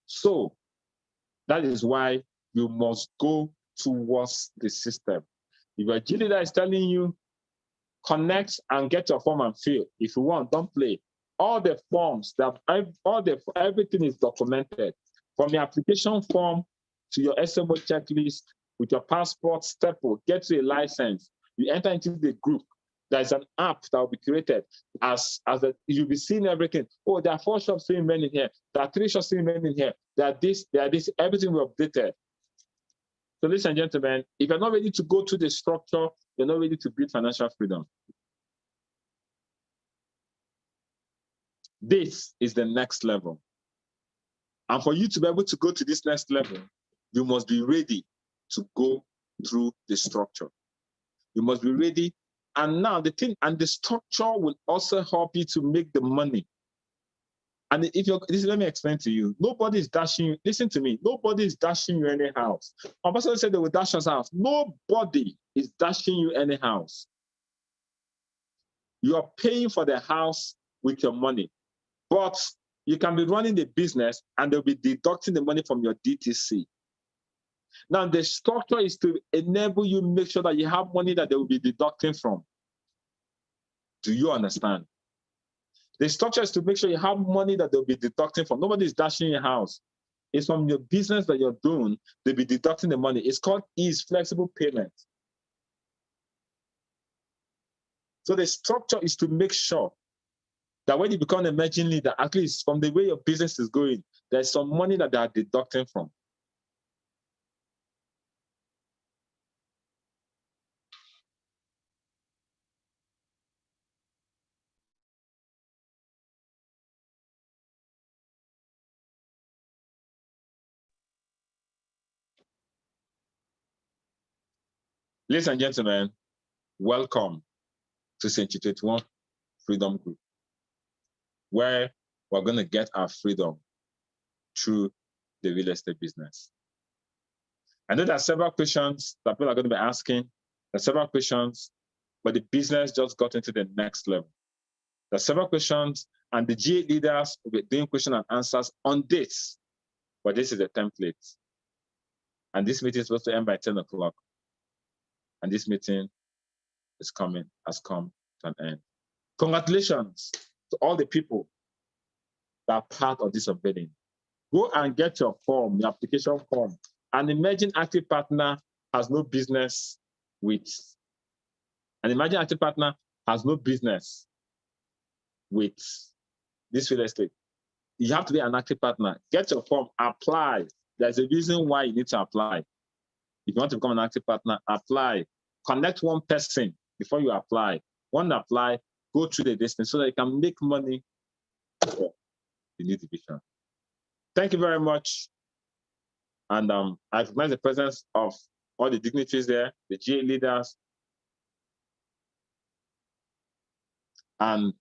So that is why you must go towards the system. If your G leader is telling you, connect and get your form and fill. If you want, don't play. All the forms, everything is documented. From your application form to your SMO checklist, with your passport, staple, get to a license. You enter into the group. There's an app that will be created you'll be seeing everything. Oh, there are 4 shops doing men in here. There are 3 shops doing men in here. There are this, everything will be updated. So ladies and gentlemen, if you're not ready to go to the structure, you're not ready to build financial freedom. This is the next level. And for you to be able to go to this next level, you must be ready to go through the structure. You must be ready. And now the structure will also help you to make the money. And let me explain to you. Nobody is dashing you. Listen to me. Nobody is dashing you any house. My pastor said they will dash us house. Nobody is dashing you any house. You are paying for the house with your money. But you can be running the business and they'll be deducting the money from your DTC. Now, the structure is to enable you make sure that you have money that they will be deducting from. Do you understand? The structure is to make sure you have money that they'll be deducting from. Nobody is dashing your house. It's from your business that you're doing, they'll be deducting the money. It's called ease, flexible payment. So the structure is to make sure that when you become an emerging leader, at least from the way your business is going, there's some money that they are deducting from. Ladies and gentlemen, welcome to Century 21 Freedom Group, where we're going to get our freedom through the real estate business. I know there are several questions that people are going to be asking. There are several questions, but the business just got into the next level. There are several questions, and the GA leaders will be doing question and answers on this, but this is the template. And this meeting is supposed to end by 10 o'clock. And this meeting has come to an end. Congratulations to all the people that are part of this unveiling. Go and get your form, your application form. An emerging active partner has no business with this real estate. You have to be an active partner. Get your form, apply. There's a reason why you need to apply. If you want to become an active partner, apply. Connect one person before you apply. One apply, go through the distance so that you can make money for the new division. Thank you very much. And I recognize the presence of all the dignitaries there, the GA leaders, and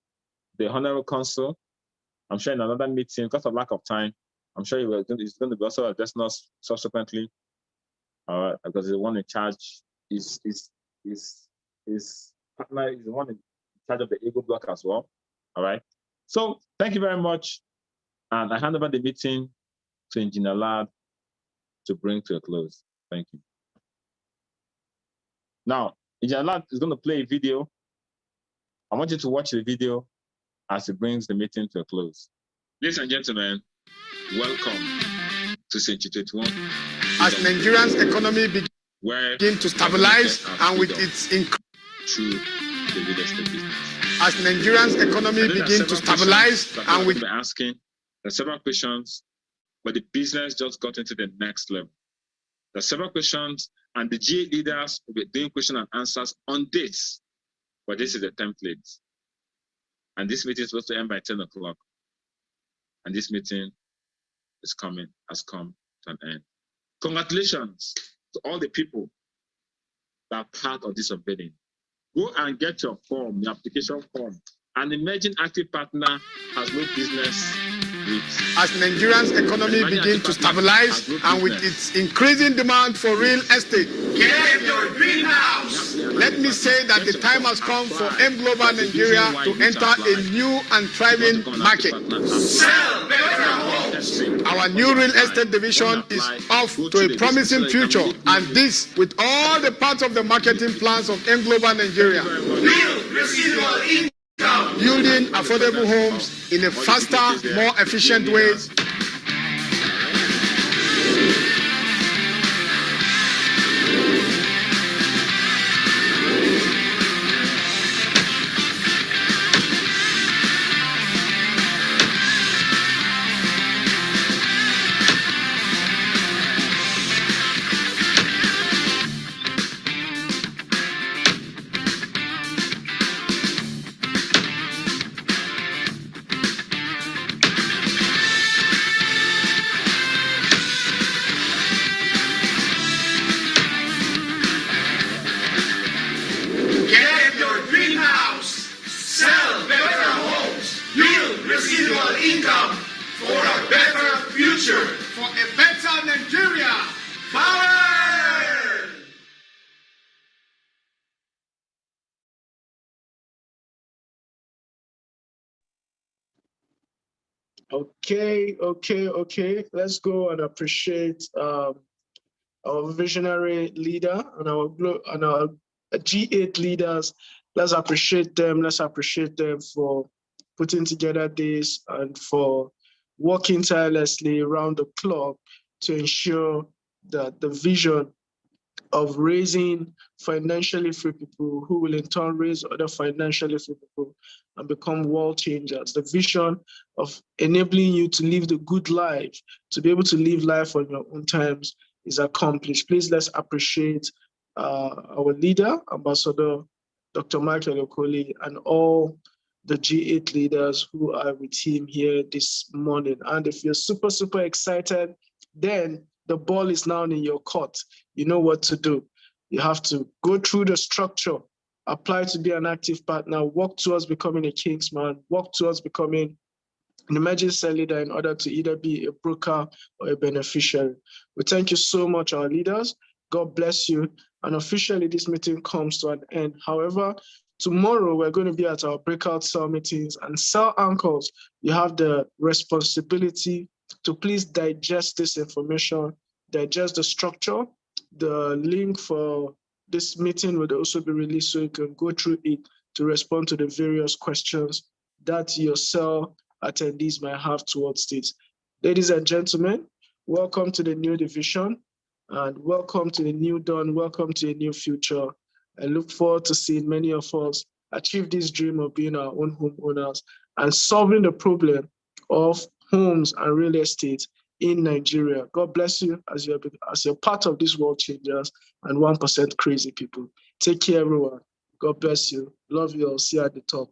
the Honorable Council. I'm sure in another meeting, because of lack of time, I'm sure it's going to be also addressing us subsequently, because the one in charge is partner is the one in charge of the Ego block as well. All right. So thank you very much, and I hand over the meeting to Engineer Lad to bring to a close. Thank you. Now, Engineer Lad is going to play a video. I want you to watch the video as he brings the meeting to a close. Ladies and gentlemen, welcome to Century 21 As Nigeria's economy begin to stabilize and with its through the real estate business. as Nigeria's economy begin to stabilize and with asking, there are several questions, but the business just got into the next level. There are several questions, and the GA leaders will be doing question and answers on this, but this is the template. And this meeting is supposed to end by 10 o'clock. And this meeting has come to an end. Congratulations to all the people that are part of this unveiling. Go and get your form, your application form. An emerging active partner has no business with. As Nigeria's economy begins to stabilize and with its increasing demand for real estate. Get your dream house. Let me say that the time has come for M Global Nigeria to enter a new and thriving market. Sell better homes. Our new real estate division is off to a promising future, and this with all the parts of the marketing plans of M Global Nigeria. Build residual income. Building affordable homes in a faster, more efficient way. Get your dream house. Sell better homes. Build residual income for a better future. For a better Nigeria. Power! Okay. Let's go and appreciate our visionary leader and our G8 leaders. Let's appreciate them. Let's appreciate them for putting together this and for working tirelessly around the clock to ensure that the vision of raising financially free people who will in turn raise other financially free people and become world changers. The vision of enabling you to live the good life, to be able to live life on your own terms is accomplished. Please let's appreciate our leader, Ambassador Dr. Michael Okoli, and all the G8 leaders who are with him here this morning. And if you're super, super excited, then the ball is now in your court. You know what to do. You have to go through the structure, apply to be an active partner, work towards becoming a Kingsman, work towards becoming an emergency leader in order to either be a broker or a beneficiary. We thank you so much, our leaders. God bless you. And officially, this meeting comes to an end. However, tomorrow, we're going to be at our breakout cell meetings, and cell anchors, you have the responsibility to please digest this information, digest the structure. The link for this meeting will also be released so you can go through it to respond to the various questions that your cell attendees might have towards this. Ladies and gentlemen, welcome to the new division and welcome to the new dawn, welcome to a new future. I look forward to seeing many of us achieve this dream of being our own homeowners and solving the problem of homes and real estate in Nigeria. God bless you as you're part of these world changers and 1% crazy people. Take care, everyone. God bless you. Love you all. See you at the top.